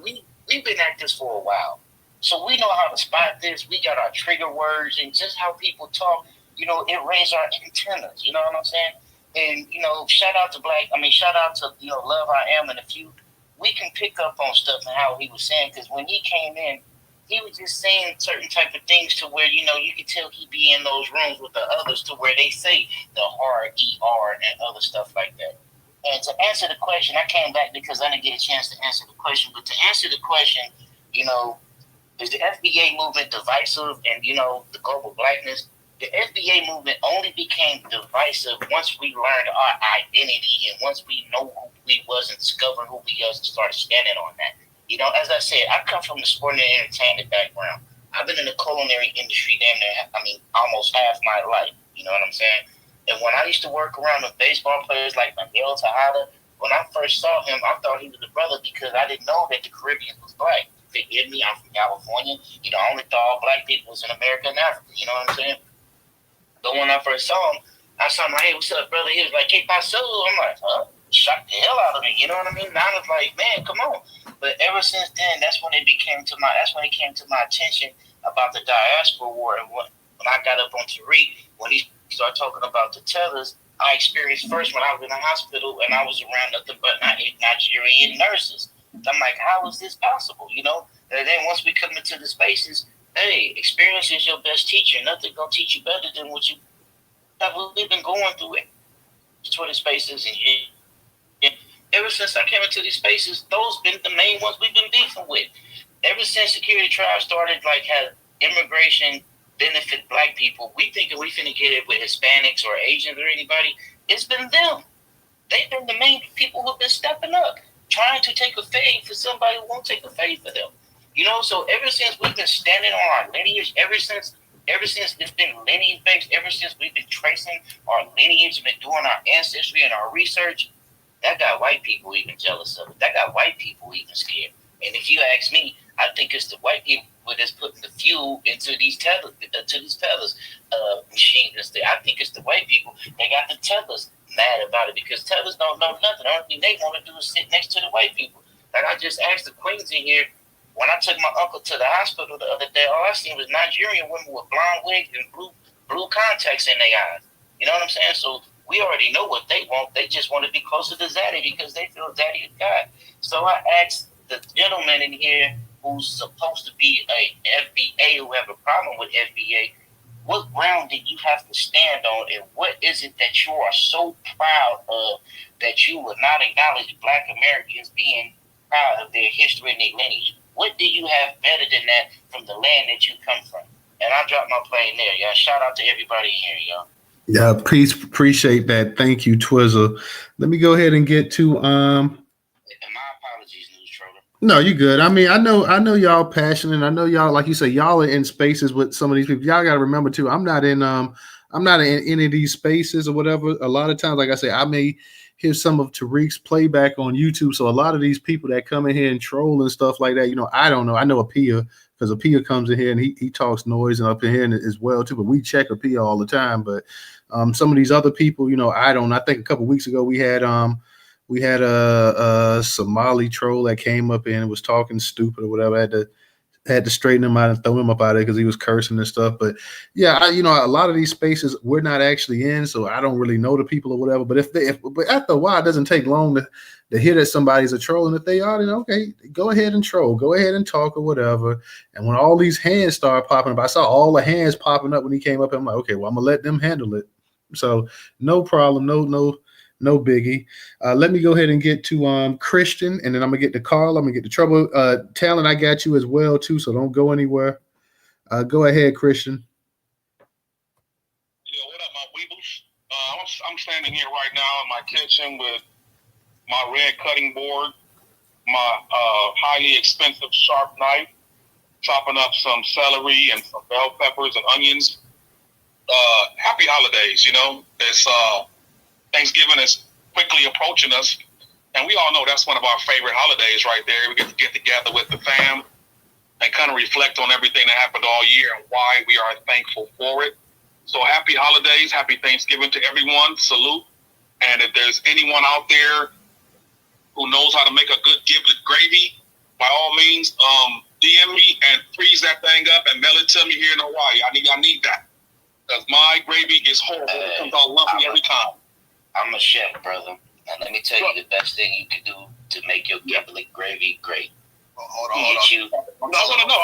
we've been at this for a while, so we know how to spot this. We got our trigger words, and just how people talk, it raised our antennas. You know what I'm saying? And shout out to Love I Am and a few. We can pick up on stuff and how he was saying, because when he came in, he was just saying certain type of things to where you could tell he be in those rooms with the others to where they say the hard ER and other stuff like that. And to answer the question, I came back because I didn't get a chance to answer the question. But to answer the question, is the FBA movement divisive and, the global blackness? The FBA movement only became divisive once we learned our identity and once we know who we was and discovered who we was and started standing on that. As I said, I come from the sport and entertainment background. I've been in the culinary industry almost half my life. You know what I'm saying? And when I used to work around with baseball players like Miguel Tejada, when I first saw him, I thought he was a brother because I didn't know that the Caribbean was black. Forgive me, I'm from California. I only thought all black people was in America and Africa. You know what I'm saying? But when I first saw him, I saw him like, hey, what's up, brother? He was like, hey, Paso. I'm like, huh? Shocked the hell out of me. You know what I mean? Now I was like, man, come on. But ever since then, that's when it came to my attention about the diaspora war. And when I got up on Tariq, when he started talking about the tethers, I experienced first when I was in the hospital and I was around nothing but Nigerian nurses. I'm like, how is this possible? And then once we come into the spaces, hey, experience is your best teacher. Nothing gonna teach you better than what you have. We've been going through it.
Twitter Spaces, and ever since I came into these spaces, those been the main ones we've been beefing with. Ever since Security Tribe started, like, had immigration benefit black people, we thinking we finna get it with Hispanics or Asians or anybody. It's been them. They've been the main people who've been stepping up, trying to take a fade for somebody who won't take a fade for them. You know, so ever since we've been standing on our lineage, ever since it's been lineage based, ever since we've been tracing our lineage, been doing our ancestry and our research, that got white people even jealous of it. That got white people even scared. And if you ask me, I think it's the white people that's putting the fuel into these tellers, machines. I think it's the white people that got the tellers mad about it, because tellers don't know nothing. The only thing they want to do is sit next to the white people. Like I just asked the queens in here, when I took my uncle to the hospital the other day, all I seen was Nigerian women with blonde wigs and blue contacts in their eyes. You know what I'm saying? So we already know what they want. They just want to be closer to Zaddy because they feel Zaddy is God. So I asked the gentleman in here who's supposed to be a FBA, who have a problem with FBA, what ground did you have to stand on, and what is it that you are so proud of that you will not acknowledge Black Americans being proud of their history and their lineage? What do you have better than that from the land that you come from? And I dropped my plane there, y'all. Shout out to everybody in here, y'all.
Yeah, please appreciate that. Thank you, Twizzle. Let me go ahead and get to
My apologies, Newstoter.
No, you good. I mean, I know y'all passionate. I know y'all, like you say, y'all are in spaces with some of these people. Y'all got to remember too, I'm not in any of these spaces or whatever. A lot of times, like I say, I may hear some of Tariq's playback on YouTube. So a lot of these people that come in here and troll and stuff like that, you know, I don't know. I know Apia, because Apia comes in here and he talks noise and up in here as well too. But we check Apia all the time. But some of these other people, you know, I don't. I think a couple of weeks ago we had a Somali troll that came up in and was talking stupid or whatever. I had to straighten him out and throw him up out of it because he was cursing and stuff. But yeah, you know, a lot of these spaces we're not actually in, so I don't really know the people or whatever. But but after a while, it doesn't take long to hear that somebody's a troll, and if they are, then okay, go ahead and troll, go ahead and talk or whatever. And when all these hands started popping up, I saw all the hands popping up when he came up, and I'm like, okay, well, I'm gonna let them handle it. So no problem, no biggie. Let me go ahead and get to Christian, and then I'm gonna get to Carl. I'm gonna get to Trouble. Talent, I got you as well too, so don't go anywhere. Go ahead, Christian.
Yo, what up, my weebles? I'm standing here right now in my kitchen with my red cutting board, my highly expensive sharp knife, chopping up some celery and some bell peppers and onions. Happy holidays, you know. It's Thanksgiving is quickly approaching us, and we all know that's one of our favorite holidays right there. We get to get together with the fam and kind of reflect on everything that happened all year and why we are thankful for it. So happy holidays, happy Thanksgiving to everyone. Salute. And if there's anyone out there who knows how to make a good giblet gravy, by all means, DM me and freeze that thing up and mail it to me here in Hawaii. I need that, because my gravy is horrible. It comes out lumpy every time.
I'm a chef, brother, and let me tell you the best thing you can do to make your giblet gravy great.
Hold on.
I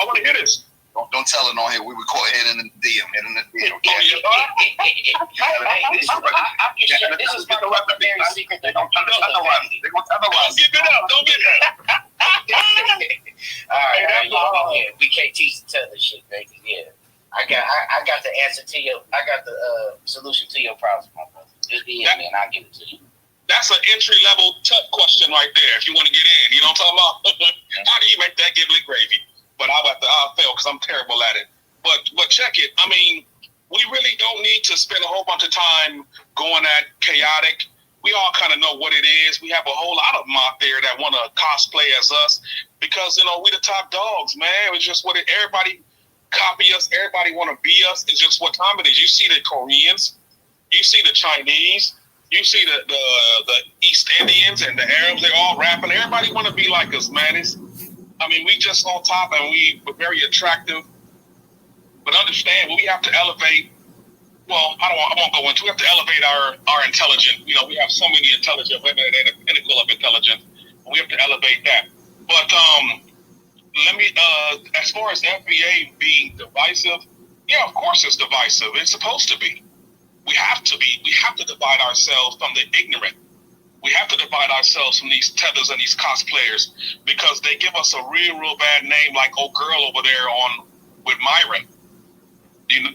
want to hear this.
Don't tell it on here. We record it in the DM. Okay?
This is my very secret. Don't give it up.
Don't get it up.
All right, yeah. We can't teach each other shit, baby. Yeah, I got the answer to your. I got the solution to your problem, my brother. Just DM me and I'll give it to you.
That's an entry-level tough question right there if you want to get in. You know what I'm talking about? How do you make that giblet gravy? But I'll fail because I'm terrible at it. But check it. I mean, we really don't need to spend a whole bunch of time going at chaotic. We all kind of know what it is. We have a whole lot of them out there that want to cosplay as us because, you know, we the top dogs, man. It's just what everybody copy us. Everybody want to be us. It's just what time it is. You see the Koreans. You see the Chinese, you see the East Indians and the Arabs, they're all rapping. Everybody want to be like us, man. We just on top and we're very attractive. But understand, we have to elevate, well, I won't go into it. We have to elevate our intelligence. You know, we have so many intelligent women at the pinnacle of intelligence. We have to elevate that. But let me, as far as FBA being divisive, yeah, of course it's divisive. It's supposed to be. We have to divide ourselves from the ignorant. We have to divide ourselves from these tethers and these cosplayers because they give us a real bad name, like old girl over there with Myron. You know,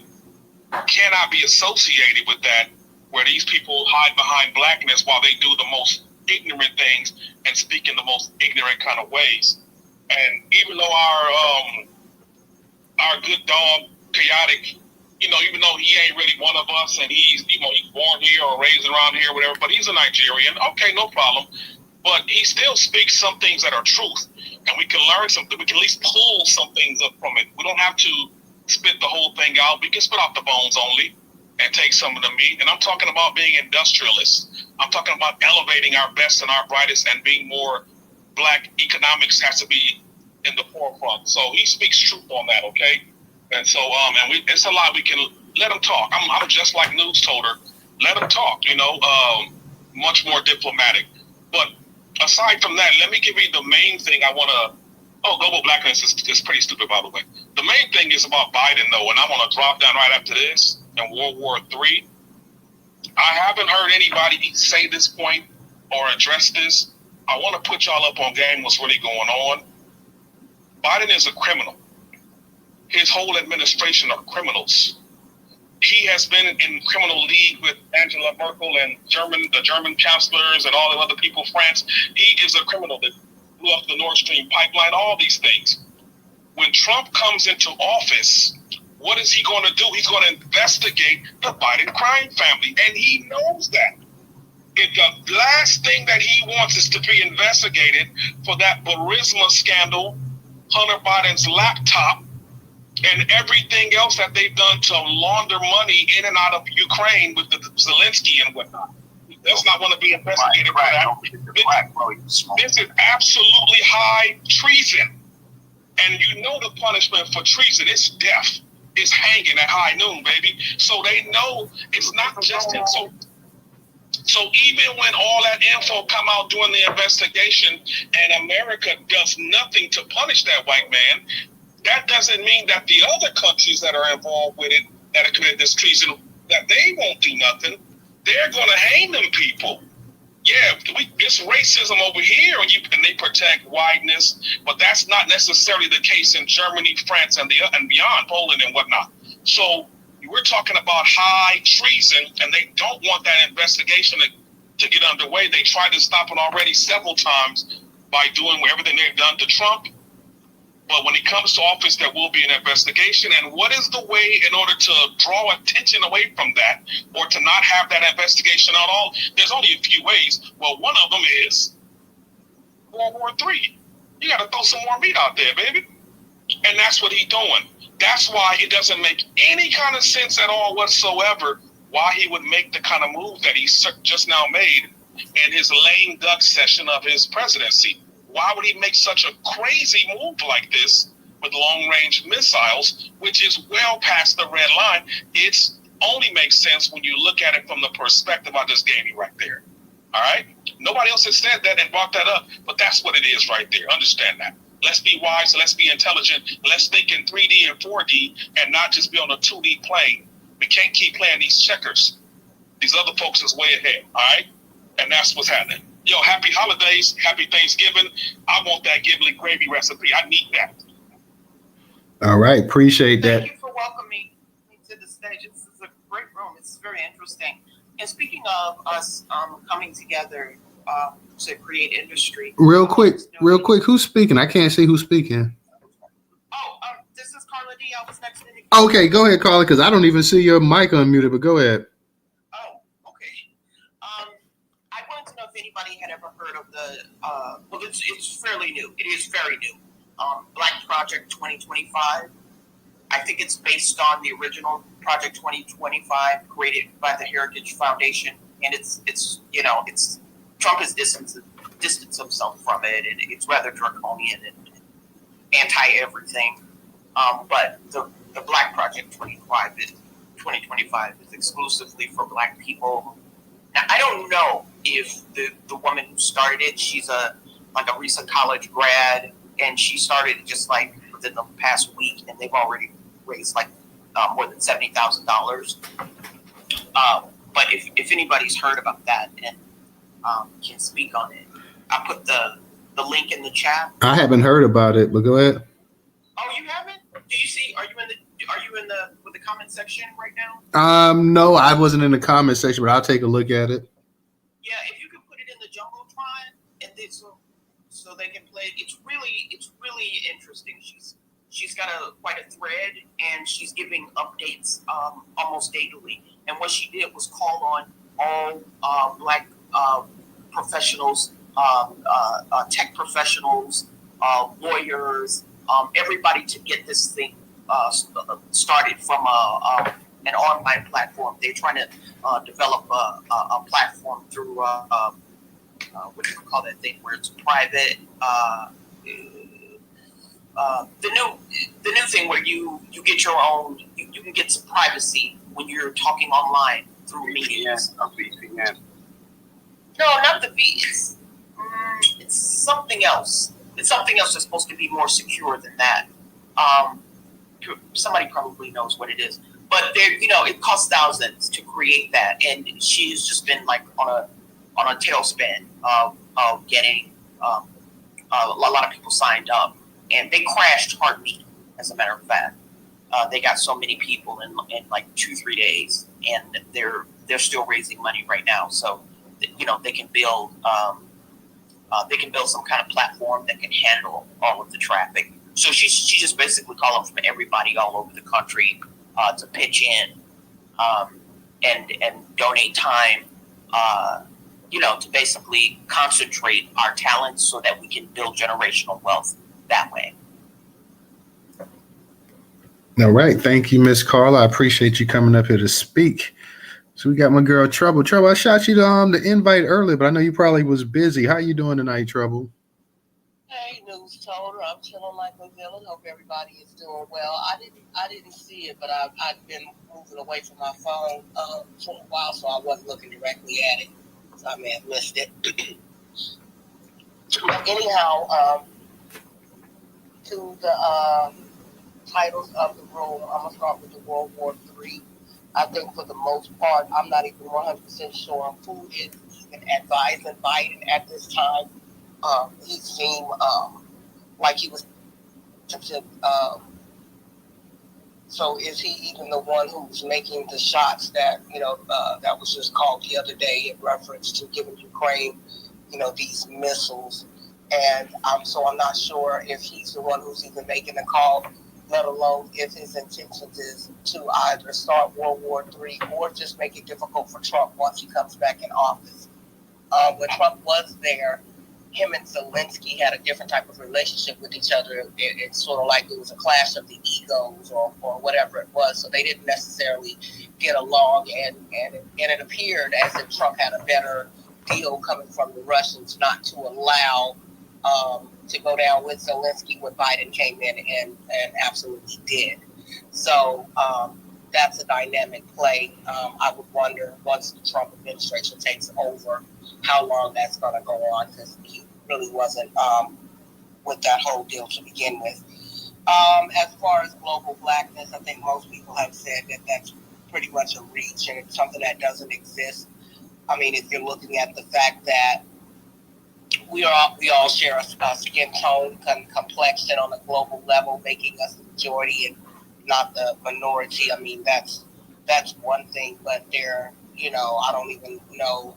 cannot be associated with that, where these people hide behind blackness while they do the most ignorant things and speak in the most ignorant kind of ways. And even though our good dog, Chaotic, you know, even though he ain't really one of us and he's born here or raised around here or whatever, but he's a Nigerian, okay, no problem. But he still speaks some things that are truth, and we can learn something. We can at least pull some things up from it. We don't have to spit the whole thing out. We can spit out the bones only and take some of the meat. And I'm talking about being industrialists. I'm talking about elevating our best and our brightest and being more black. Economics has to be in the forefront. So he speaks truth on that, okay? And so, it's a lot. We can let him talk. I'm just like Newstoter. Let him talk, you know, much more diplomatic. But aside from that, let me give you the main thing I want to. Oh, global blackness is pretty stupid, by the way. The main thing is about Biden, though, and I want to drop down right after this in World War III. I haven't heard anybody say this point or address this. I want to put y'all up on game what's really going on. Biden is a criminal. His whole administration are criminals. He has been in criminal league with Angela Merkel and the German chancellors and all the other people, France. He is a criminal that blew up the Nord Stream pipeline, all these things. When Trump comes into office, what is he going to do? He's going to investigate the Biden crime family, and he knows that. The last thing that he wants is to be investigated for that Burisma scandal, Hunter Biden's laptop, and everything else that they've done to launder money in and out of Ukraine with the Zelensky and whatnot. That's not going to be investigated for that. This is absolutely high treason. And you know the punishment for treason is death. It's hanging at high noon, baby. So they know it's not just him. So even when all that info come out during the investigation and America does nothing to punish that white man, that doesn't mean that the other countries that are involved with it, that have committed this treason, that they won't do nothing. They're going to hang them people. Yeah, it's racism over here, and they protect whiteness, but that's not necessarily the case in Germany, France, and beyond, Poland and whatnot. So we're talking about high treason, and they don't want that investigation to get underway. They tried to stop it already several times by doing everything they've done to Trump. But when it comes to office, there will be an investigation. And what is the way in order to draw attention away from that or to not have that investigation at all? There's only a few ways. Well, one of them is World War III. You got to throw some more meat out there, baby. And that's what he's doing. That's why it doesn't make any kind of sense at all whatsoever why he would make the kind of move that he just now made in his lame duck session of his presidency. Why would he make such a crazy move like this with long-range missiles, which is well past the red line? It's only makes sense when you look at it from the perspective I just gave you right there. All right? Nobody else has said that and brought that up, but that's what it is right there. Understand that. Let's be wise, let's be intelligent, let's think in 3D and 4D and not just be on a 2D plane. We can't keep playing these checkers. These other folks is way ahead, all right? And that's what's happening. Yo, happy holidays, happy Thanksgiving. I want that Ghibli gravy recipe. I need that.
All right, appreciate that.
Thank you for welcoming me to the stage. This is a great room. It's very interesting. And speaking of us coming together to create industry.
Real quick, who's speaking? I can't see who's speaking.
Oh, this is Carla D. I was next in the queue.
Okay, go ahead, Carla, because I don't even see your mic unmuted, but go ahead.
Anybody had ever heard of the well, it's fairly new. It is very new. Black Project 2025. I think it's based on the original Project 2025 created by the Heritage Foundation, and it's Trump has distanced himself from it, and it's rather draconian and anti everything. But the Black Project 2025 is exclusively for Black people. Now, I don't know if the woman who started it, she's a recent college grad, and she started it just like within the past week, and they've already raised like more than $70,000. But if anybody's heard about that and can speak on it, I put the link in the chat.
I haven't heard about it, but go ahead.
Oh, you haven't? Do you see? Are you in the comment section right now?
No, I wasn't in the comment section, but I'll take a look at it.
Yeah, if you can put it in the Jumbotron, and then so they can play. It's really interesting. She's got quite a thread, and she's giving updates almost daily. And what she did was call on all Black professionals, tech professionals, lawyers, everybody to get this thing started from an online platform. They're trying to develop a platform through what do you call that thing where it's private. The new thing where you get your own, you can get some privacy when you're talking online through meetings.
VPN.
No, not the V. It's something else. It's something else that's supposed to be more secure than that. Somebody probably knows what it is, but it costs thousands to create that, and she's just been like on a tailspin of getting a lot of people signed up, and they crashed Heartbeat. As a matter of fact, they got so many people in like 2-3 days, and they're still raising money right now. So they can build some kind of platform that can handle all of the traffic. So she just basically calling from everybody all over the country to pitch in and donate time, to basically concentrate our talents so that we can build generational wealth that way.
All right. Thank you, Miss Carla. I appreciate you coming up here to speak. So we got my girl Trouble. Trouble, I shot you the invite earlier, but I know you probably was busy. How you doing tonight, Trouble?
Hey, Newstoter. I'm chilling like a villain. Hope everybody is doing well. I didn't see it, but I've been moving away from my phone for a while, so I wasn't looking directly at it. So I may have missed it. But anyhow, to the titles of the room, I'm gonna start with the World War III. I think for the most part, I'm not even 100% sure who is even advising Biden at this time. He seemed like he was. So is he even the one who's making the shots that that was just called the other day in reference to giving Ukraine, these missiles? And I'm not sure if he's the one who's even making the call, let alone if his intentions is to either start World War III or just make it difficult for Trump once he comes back in office. When Trump was there, him and Zelensky had a different type of relationship with each other. It's sort of like it was a clash of the egos or whatever it was. So they didn't necessarily get along, and it appeared as if Trump had a better deal coming from the Russians not to allow to go down with Zelensky when Biden came in and absolutely did. So that's a dynamic play. I would wonder once the Trump administration takes over how long that's going to go on, because he really wasn't with that whole deal to begin with. As far as global blackness, I think most people have said that that's pretty much a reach and it's something that doesn't exist. I mean, if you're looking at the fact that we all share a skin tone and complexion on a global level, making us the majority and not the minority. I mean, that's one thing, but I don't even know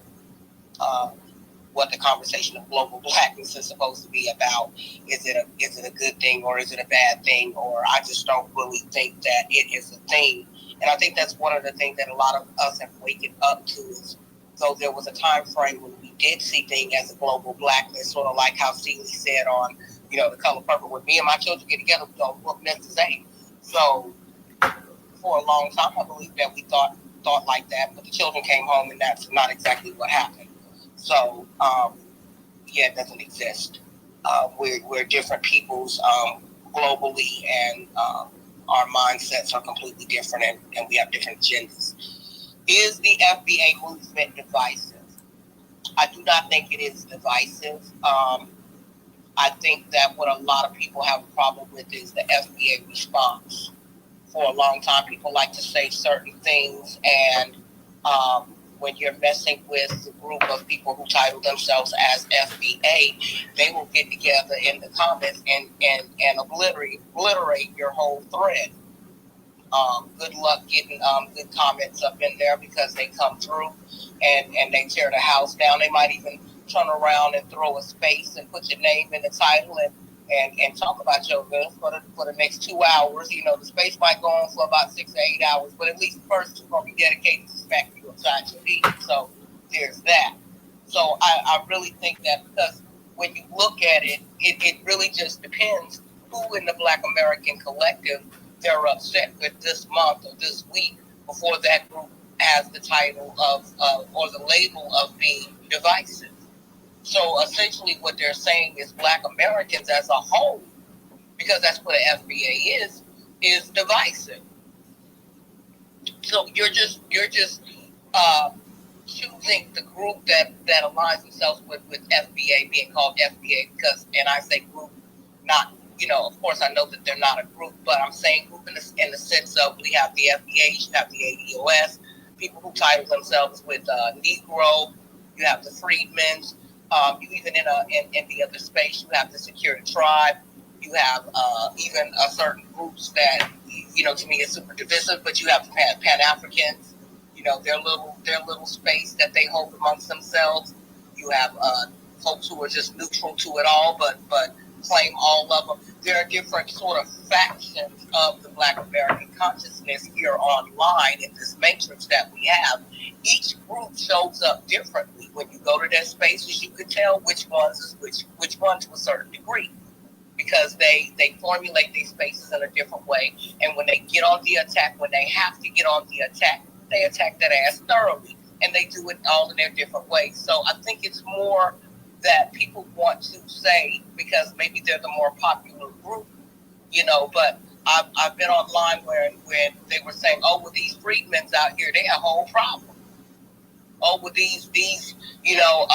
what the conversation of global blackness is supposed to be about. Is it a good thing or is it a bad thing? Or I just don't really think that it is a thing. And I think that's one of the things that a lot of us have waken up to is, so there was a time frame when we did see things as a global blackness, sort of like how Seeley said on, The Color Purple, when me and my children get together, we don't look the same. So for a long time, I believe that we thought like that, but the children came home and that's not exactly what happened. So, it doesn't exist. We're different peoples globally, and our mindsets are completely different, and we have different agendas. Is the FBA movement divisive? I do not think it is divisive. I think that what a lot of people have a problem with is the FBA response. For a long time, people like to say certain things, and When you're messing with the group of people who title themselves as FBA, they will get together in the comments and obliterate your whole thread. Good luck getting good comments up in there, because they come through and they tear the house down. They might even turn around and throw a space and put your name in the title and talk about your good for the next 2 hours. You know, the space might go on for about 6 to 8 hours, but at least the first 2 are going to be dedicated to smack you upside your feet. So there's that. So I really think that, because when you look at it, it really just depends who in the Black American collective they're upset with this month or this week, before that group has the title of or the label of being divisive. So essentially what they're saying is Black Americans as a whole, because that's what an FBA is divisive. So you're just choosing the group that aligns themselves with FBA, being called FBA, because, and I say group, not, you know, of course I know that they're not a group, but I'm saying group in the sense of, we have the FBA, you have the ADOS, people who title themselves with Negro, you have the Freedmen's, you even in the other space, you have the Security Tribe, you have even certain groups that, you know, to me is super divisive, but you have Pan-Africans, you know, their little space that they hold amongst themselves. You have folks who are just neutral to it all, but claim all of them. There are different sort of factions of the Black American consciousness here online in this matrix that we have. Each group shows up differently. When you go to their spaces, you can tell which ones is which one to a certain degree, because they formulate these spaces in a different way. And when they get on the attack, when they have to get on the attack, they attack that ass thoroughly, and they do it all in their different ways. So I think it's more that people want to say, because maybe they're the more popular group, you know, but I've been online when they were saying, oh, well, these freedmen's out here, they have a whole problem. Oh, well, these you know,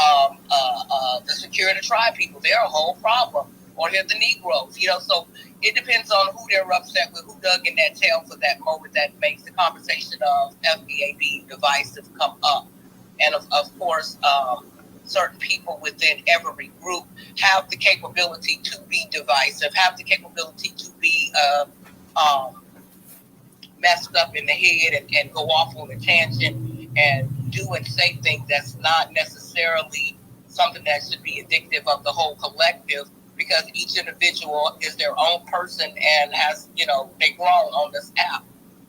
the Security Tribe people, they're a whole problem. Or they're the Negroes, you know, so it depends on who they're upset with, who dug in that tail for that moment that makes the conversation of FBA being divisive come up. And of course, certain people within every group have the capability to be divisive, have the capability to be messed up in the head and go off on a tangent and do and say things that's not necessarily something that should be indicative of the whole collective, because each individual is their own person and has, you know, they grown on this app.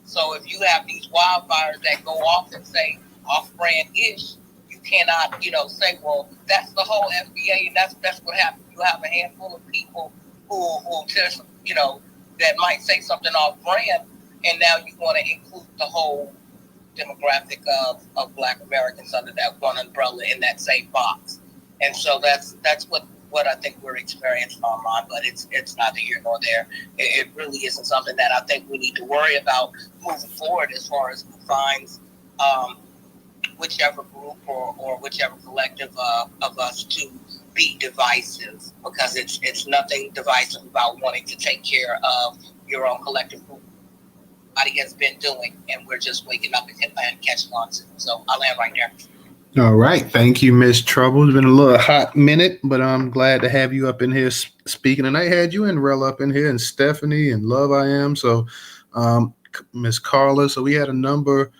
So if you have these wildfires that go off and say off-brand-ish, you cannot, you know, say, well, that's the whole FBA and that's what happened. You have a handful of people who just, you know, that might say something off-brand, and now you want to include the whole demographic of Black Americans under that one umbrella in that same box. And so that's what I think we're experiencing online, but it's neither here nor there. It really isn't something that I think we need to worry about moving forward, as far as who finds whichever group or whichever collective of us to be divisive, because it's nothing divisive about wanting to take care of your own collective group. Everybody has been doing, and we're just waking up and catching on to. So I'll land right there.
All right. Thank you, Miss Trouble. It's been a little hot minute, but I'm glad to have you up in here speaking. And I had you and Rel up in here, and Stephanie and Love I Am. So Miss Carla. So we had a number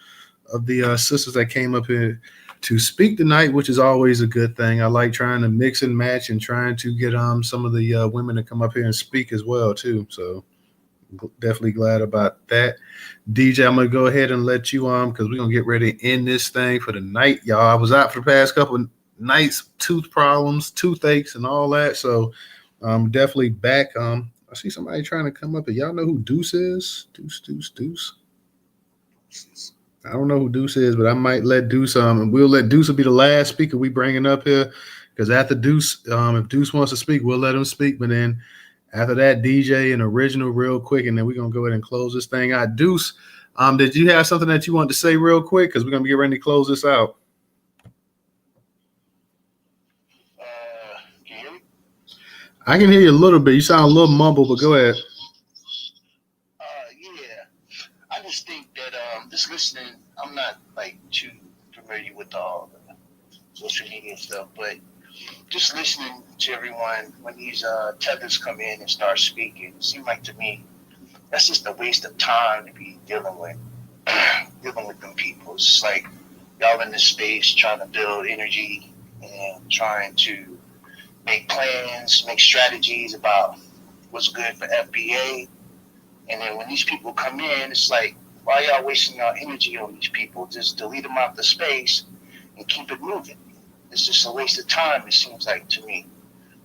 of the sisters that came up here to speak tonight, which is always a good thing. I like trying to mix and match and trying to get some of the women to come up here and speak as well, too. So definitely glad about that. DJ, I'm gonna go ahead and let you because we're gonna get ready to end this thing for the night, y'all. I was out for the past couple of nights, tooth problems, toothaches, and all that. So I'm definitely back. I see somebody trying to come up here. Y'all know who Deuce is? Deuce. I don't know who Deuce is, but I might let Deuce and we'll let Deuce be the last speaker we bringing up here, because after Deuce, if Deuce wants to speak, we'll let him speak. But then after that, DJ and Original real quick, and then we're going to go ahead and close this thing out. Deuce, did you have something that you want to say real quick? Because we're going to get ready to close this out.
Can you hear me?
I can hear you a little bit. You sound a little mumbled, but go ahead.
Yeah. I just think that just listening, I'm not like too
familiar with all the social media stuff, but just listening to everyone when these tethers come in and start speaking, it seems like to me that's just a waste of time to be dealing with them people. It's just like y'all in this space trying to build energy and trying to make plans, make strategies about what's good for FBA. And then when these people come in, it's like, why y'all wasting your energy on these people? Just delete them out the space and keep it moving. It's just a waste of time, it seems like to me,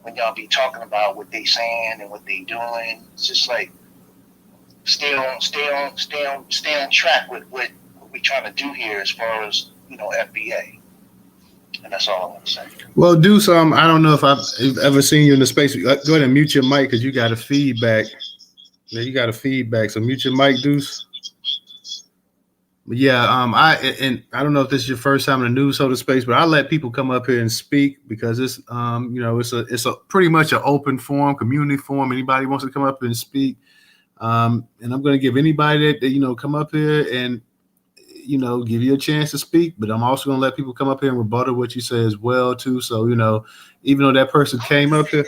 when y'all be talking about what they saying and what they doing. It's just like stay on track with what we trying to do here as far as, FBA. And that's all I want to say.
Well, Deuce, I don't know if I've ever seen you in the space. Go ahead and mute your mic because you got a feedback. Yeah, you got a feedback. So mute your mic, Deuce. Yeah, I don't know if this is your first time in the Newstoter space, but I let people come up here and speak because it's it's a pretty much an open forum, community forum. Anybody wants to come up and speak, and I'm going to give anybody that come up here and give you a chance to speak. But I'm also going to let people come up here and rebuttal what you say as well too. So even though that person came up here,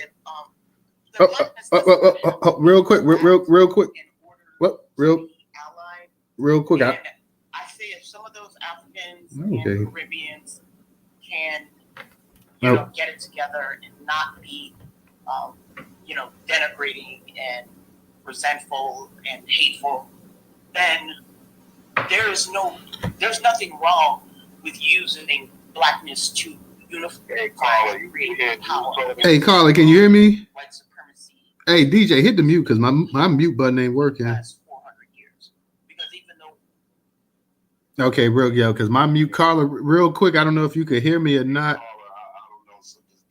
real quick, real quick.
I say if some of those Africans and Caribbeans can, get it together and not be, denigrating and resentful and hateful, then there's nothing wrong with using blackness to unify power.
Hey, Carla, can you hear me? White supremacy. Hey, DJ, hit the mute because my mute button ain't working. Okay, because my mute, Carla, real quick. I don't know if you could hear me or not.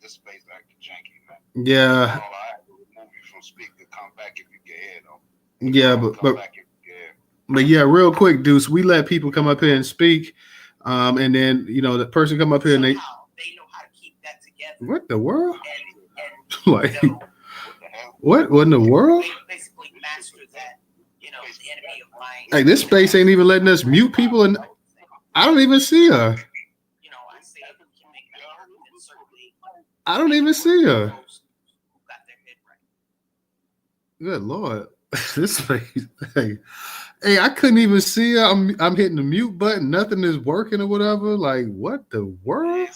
This space acting janky, man.
Yeah.
I have to remove you from speaker. Come back if you get ahead, though.
Yeah, but yeah, real quick, Deuce. We let people come up here and speak, and then the person come up here and they know how to keep that together. What the world? Like, what in the world?
Basically, master that. The enemy of mine.
Hey, this space ain't even letting us mute people, and I don't even see her. I don't even see her. Good Lord, this space. Hey, I couldn't even see her. I'm hitting the mute button. Nothing is working or whatever. Like, what the world?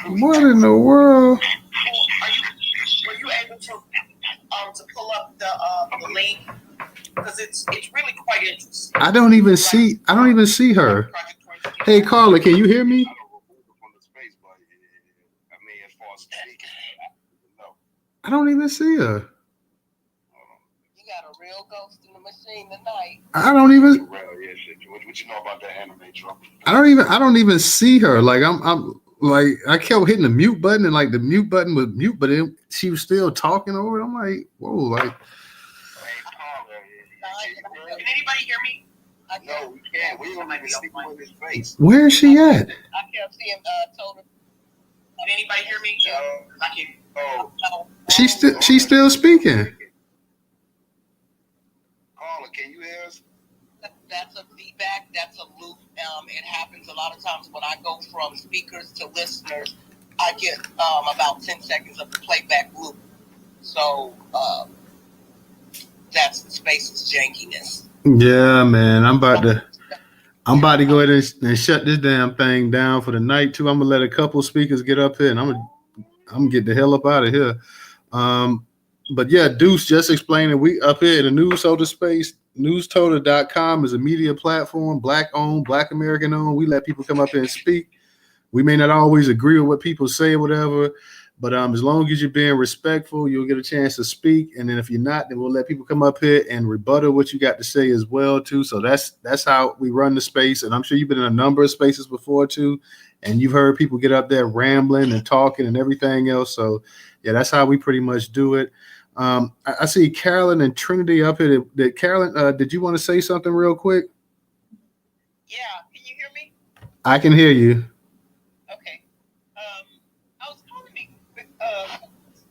What in the world?
Were you able to pull up the link? Because it's really quite interesting.
I don't even see her. Hey, Carla, can you hear me? I don't even see her.
You got a real ghost in the machine tonight.
I don't even.
What you know about that anime trouble?
I don't even see her. Like I'm like I kept hitting the mute button and like the mute button was mute, but she was still talking over it. I'm like, whoa, like.
Can anybody hear me?
No, we can't. We don't even see his face.
Where is she at?
I can't see him. Can anybody hear me? I can.
She's still speaking.
Carla, can you hear us?
That's a feedback. That's a loop. It happens a lot of times when I go from speakers to listeners. I get about 10 seconds of the playback loop. So that's the space's jankiness.
Yeah, man. I'm about to go ahead and shut this damn thing down for the night too. I'm gonna let a couple speakers get up here and I'm gonna get the hell up out of here. But yeah, Deuce just explaining we up here in the Newstoter space. Newstoter.com is a media platform, Black owned, Black American owned. We let people come up here and speak. We may not always agree with what people say or whatever, but as long as you're being respectful, you'll get a chance to speak. And then if you're not, then we'll let people come up here and rebuttal what you got to say as well too. So that's how we run the space. And I'm sure you've been in a number of spaces before too, and you've heard people get up there rambling and talking and everything else. So yeah, that's how we pretty much do it. I see Carolyn and Trinity up here. Carolyn, did you want to say something real quick?
Yeah, can you hear me?
I can hear you.
Okay. I was calling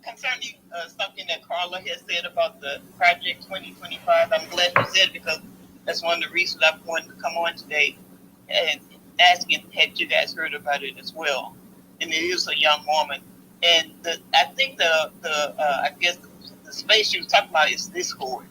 concerning something that Carla has said about the Project 2025. I'm glad you said because that's one of the reasons I wanted to come on today. and asking, had you guys heard about it as well? And it is a young woman, and I think I guess the space she was talking about is Discord.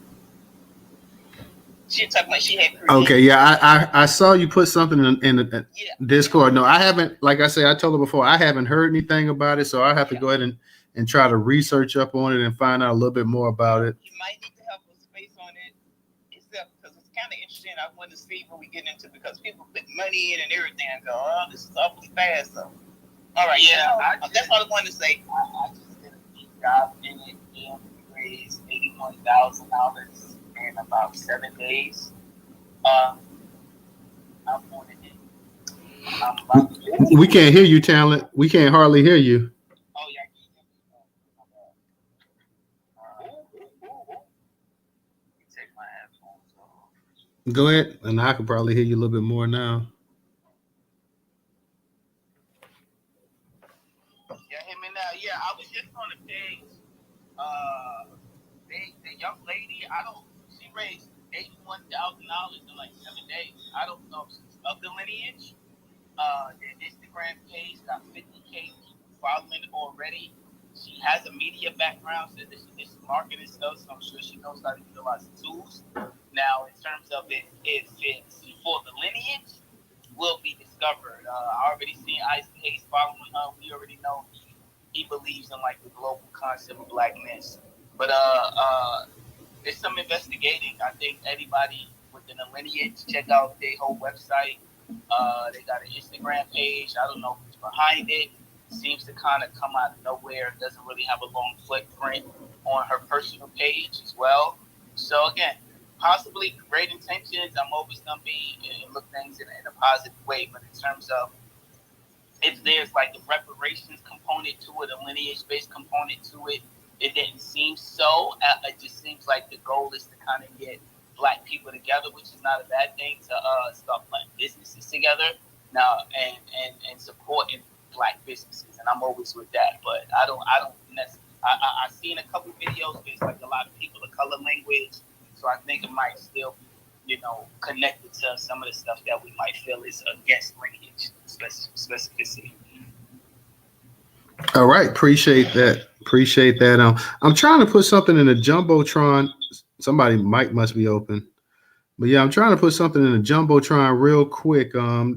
She was talking about she had created.
Okay, yeah, I saw you put something in the Discord. No, I haven't. Like I said, I told her before, I haven't heard anything about it, so I have to go ahead and try to research up on it and find out a little bit more about it.
You might need to help with space on it itself because it's kind of interesting. I want to see what we get into because people put money in and everything and go, oh, this is awfully fast. So, all right, that's all I wanted to say.
I just did a deep dive in it, and we raised $81,000 in about 7 days. I'm on it.
We can't hear you, Talent. We can't hardly hear you.
Oh, yeah. Take my headphones off.
Go ahead, and I can probably hear you a little bit more now.
Yeah, hear me now. Yeah, I was just on the page. The young lady, she raised $81,000 in like 7 days. I don't know if she's of the lineage. Their Instagram page got 50K following it already. She has a media background, so this is marketing stuff, so I'm sure she knows how to utilize the tools. Now, in terms of it, if it's for the lineage, will be discovered. I already seen Ice Case following her. We already know he believes in like the global concept of blackness. But there's some investigating. I think anybody within the lineage, check out their whole website. They got an Instagram page. I don't know who's behind it. Seems to kind of come out of nowhere. Doesn't really have a long footprint on her personal page as well. So again, possibly great intentions. I'm always gonna be look things in a positive way. But in terms of if there's like a reparations component to it, a lineage-based component to it, it didn't seem so. It just seems like the goal is to kind of get Black people together, which is not a bad thing, to start putting businesses together now and supporting Black businesses. And I'm always with that. But I don't necessarily. I've seen a couple videos where it's like a lot of people of color language, so I think it might still be, connected to some of the stuff that we might feel is against lineage specificity.
All right, appreciate that. I'm trying to put something in the Jumbotron. Somebody mic must be open, but yeah, I'm trying to put something in the Jumbotron real quick.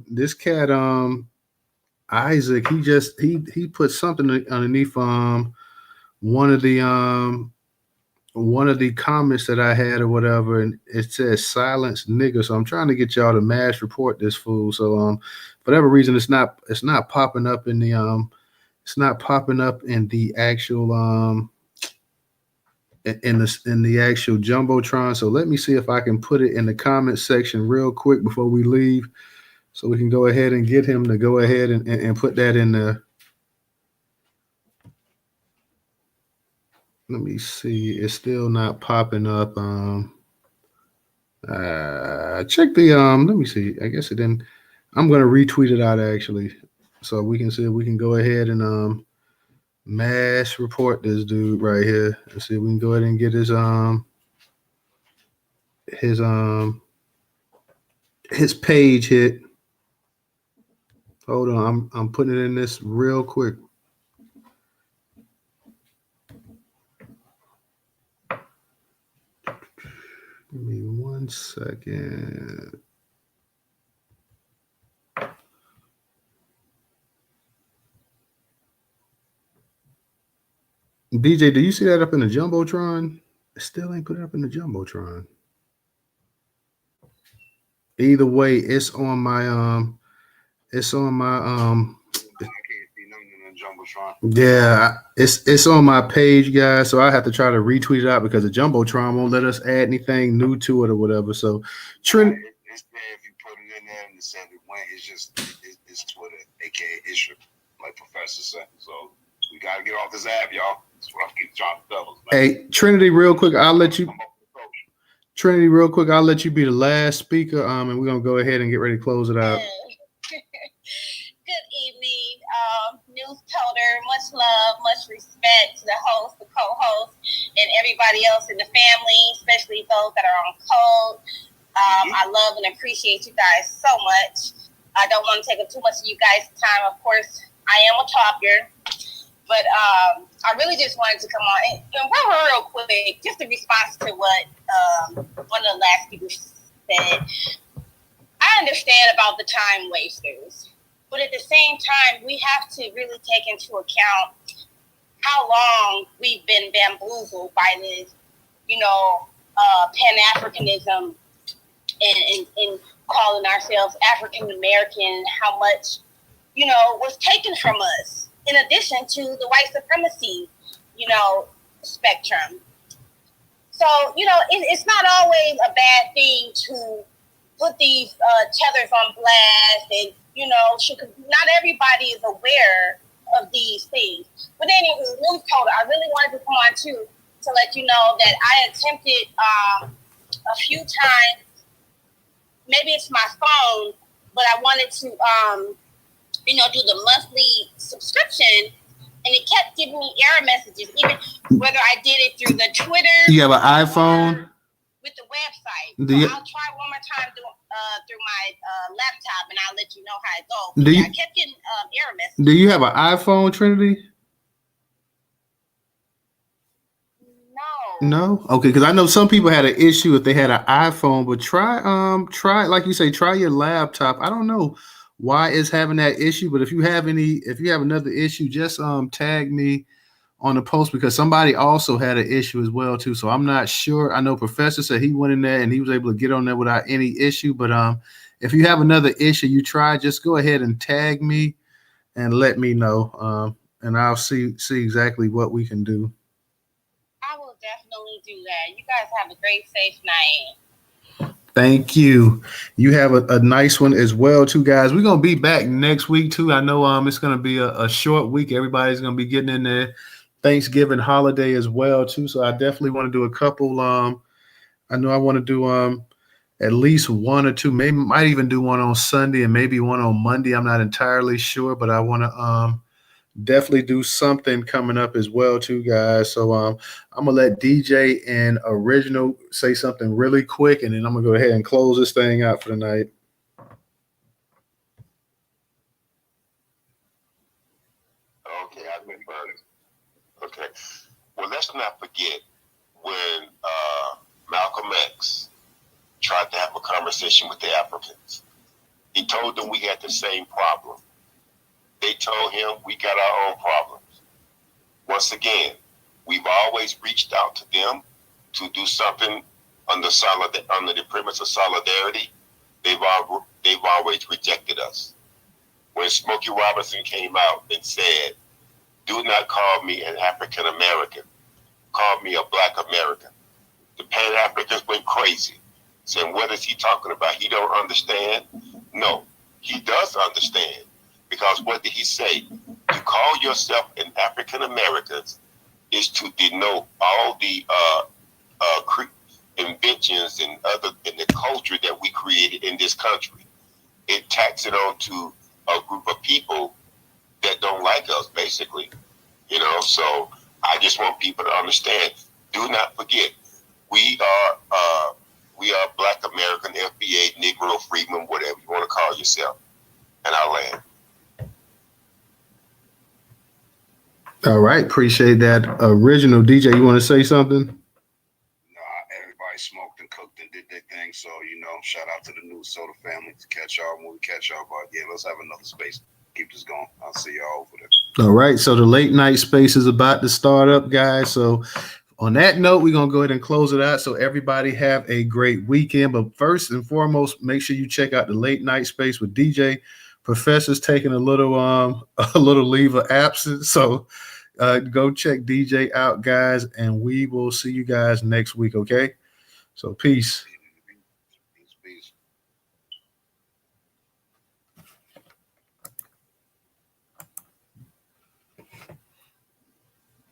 This cat, Isaac, he put something underneath one of the comments that I had or whatever, and it says silence nigga. So I'm trying to get y'all to mass report this fool. So for whatever reason, it's not popping up in the it's not popping up in the actual in the actual Jumbotron. So let me see if I can put it in the comment section real quick before we leave, so we can go ahead and get him to go ahead and put that in there. Let me see. It's still not popping up. Check the let me see. I guess it didn't. I'm gonna retweet it out actually, so we can see if we can go ahead and mass report this dude right here and see if we can go ahead and get his page hit. Hold on, I'm putting it in this real quick. Give me 1 second. DJ, do you see that up in the Jumbotron? It still ain't put it up in the Jumbotron. Either way, it's on my yeah, it's on my page, guys. So I have to try to retweet it out because the Jumbotron won't let us add anything new to it or whatever. So Trent,
it's there if you put it in there and it said it went. It's Twitter, aka issue, like Professor said. So we gotta get off this app, y'all. That's what I keep trying to tell us.
Hey, Trinity, real quick, I'll let you. Trinity, real quick, I'll let you be the last speaker. And we're gonna go ahead and get ready to close it out.
Good evening, Newstoter. Much love, much respect to the host, the co-host, and everybody else in the family, especially those that are on code. I love and appreciate you guys so much. I don't want to take up too much of you guys' time. Of course, I am a talker, but I really just wanted to come on and real quick, just in response to what one of the last people said. I understand about the time wasters, but at the same time, we have to really take into account how long we've been bamboozled by this, Pan-Africanism and calling ourselves African American, how much, was taken from us in addition to the white supremacy, spectrum. So, it's not always a bad thing to put these tethers on blast and, not everybody is aware of these things. But anyway, Newstoter, I really wanted to come on too to let you know that I attempted a few times. Maybe it's my phone, but I wanted to, do the monthly subscription, and it kept giving me error messages, even whether I did it through the Twitter.
You have an iPhone?
With the website. So I'll try one more time through my laptop, and I'll let you know how it goes. I kept getting error messages.
Do you have an iPhone, Trinity? No. Okay, because I know some people had an issue if they had an iPhone, but try like you say, try your laptop. I don't know why it's having that issue, but if you have another issue, just tag me on the post, because somebody also had an issue as well too. So I'm not sure. I know Professor said he went in there and he was able to get on there without any issue. But if you have another issue you try, just go ahead and tag me and let me know. And I'll see exactly what we can do.
I will definitely do that. You guys have a great, safe night.
Thank you. You have a nice one as well too, guys. We're gonna be back next week too. I know it's gonna be a short week. Everybody's gonna be getting in there. Thanksgiving holiday as well too. So I definitely want to do a couple. I know I want to do at least one or two. Maybe might even do one on Sunday and maybe one on Monday. I'm not entirely sure, but I want to definitely do something coming up as well too, guys. So I'm gonna let DJ and Original say something really quick, and then I'm gonna go ahead and close this thing out for the night.
Okay, I've been burning. Okay. Well, let's not forget when Malcolm X tried to have a conversation with the Africans. He told them we had the same problem. They told him we got our own problems. Once again, we've always reached out to them to do something under the premise of solidarity. They've always rejected us. When Smokey Robinson came out and said, "Do not call me an African American. Call me a Black American," the Pan-Africans went crazy, saying, "What is he talking about? He don't understand." No, he does understand, because what did he say? To call yourself an African American is to denote all the inventions and the culture that we created in this country. It tacks it on to a group of people that don't like us, basically. So I just want people to understand. Do not forget, we are Black American, FBA, Negro, Freedman, whatever you want to call yourself. And I'll land.
All right, appreciate that. Original DJ, you want to say something?
Everybody smoked and cooked and did their thing. So, shout out to the Newstoter family to catch y'all when we catch y'all. But yeah, let's have another space. Keep this going. I'll see y'all over there.
All right, so the late night space is about to start up, guys. So on that note, we're going to go ahead and close it out. So everybody have a great weekend. But first and foremost, make sure you check out the late night space with DJ. Professor's taking a little leave of absence. So go check DJ out, guys, and we will see you guys next week, okay? So peace.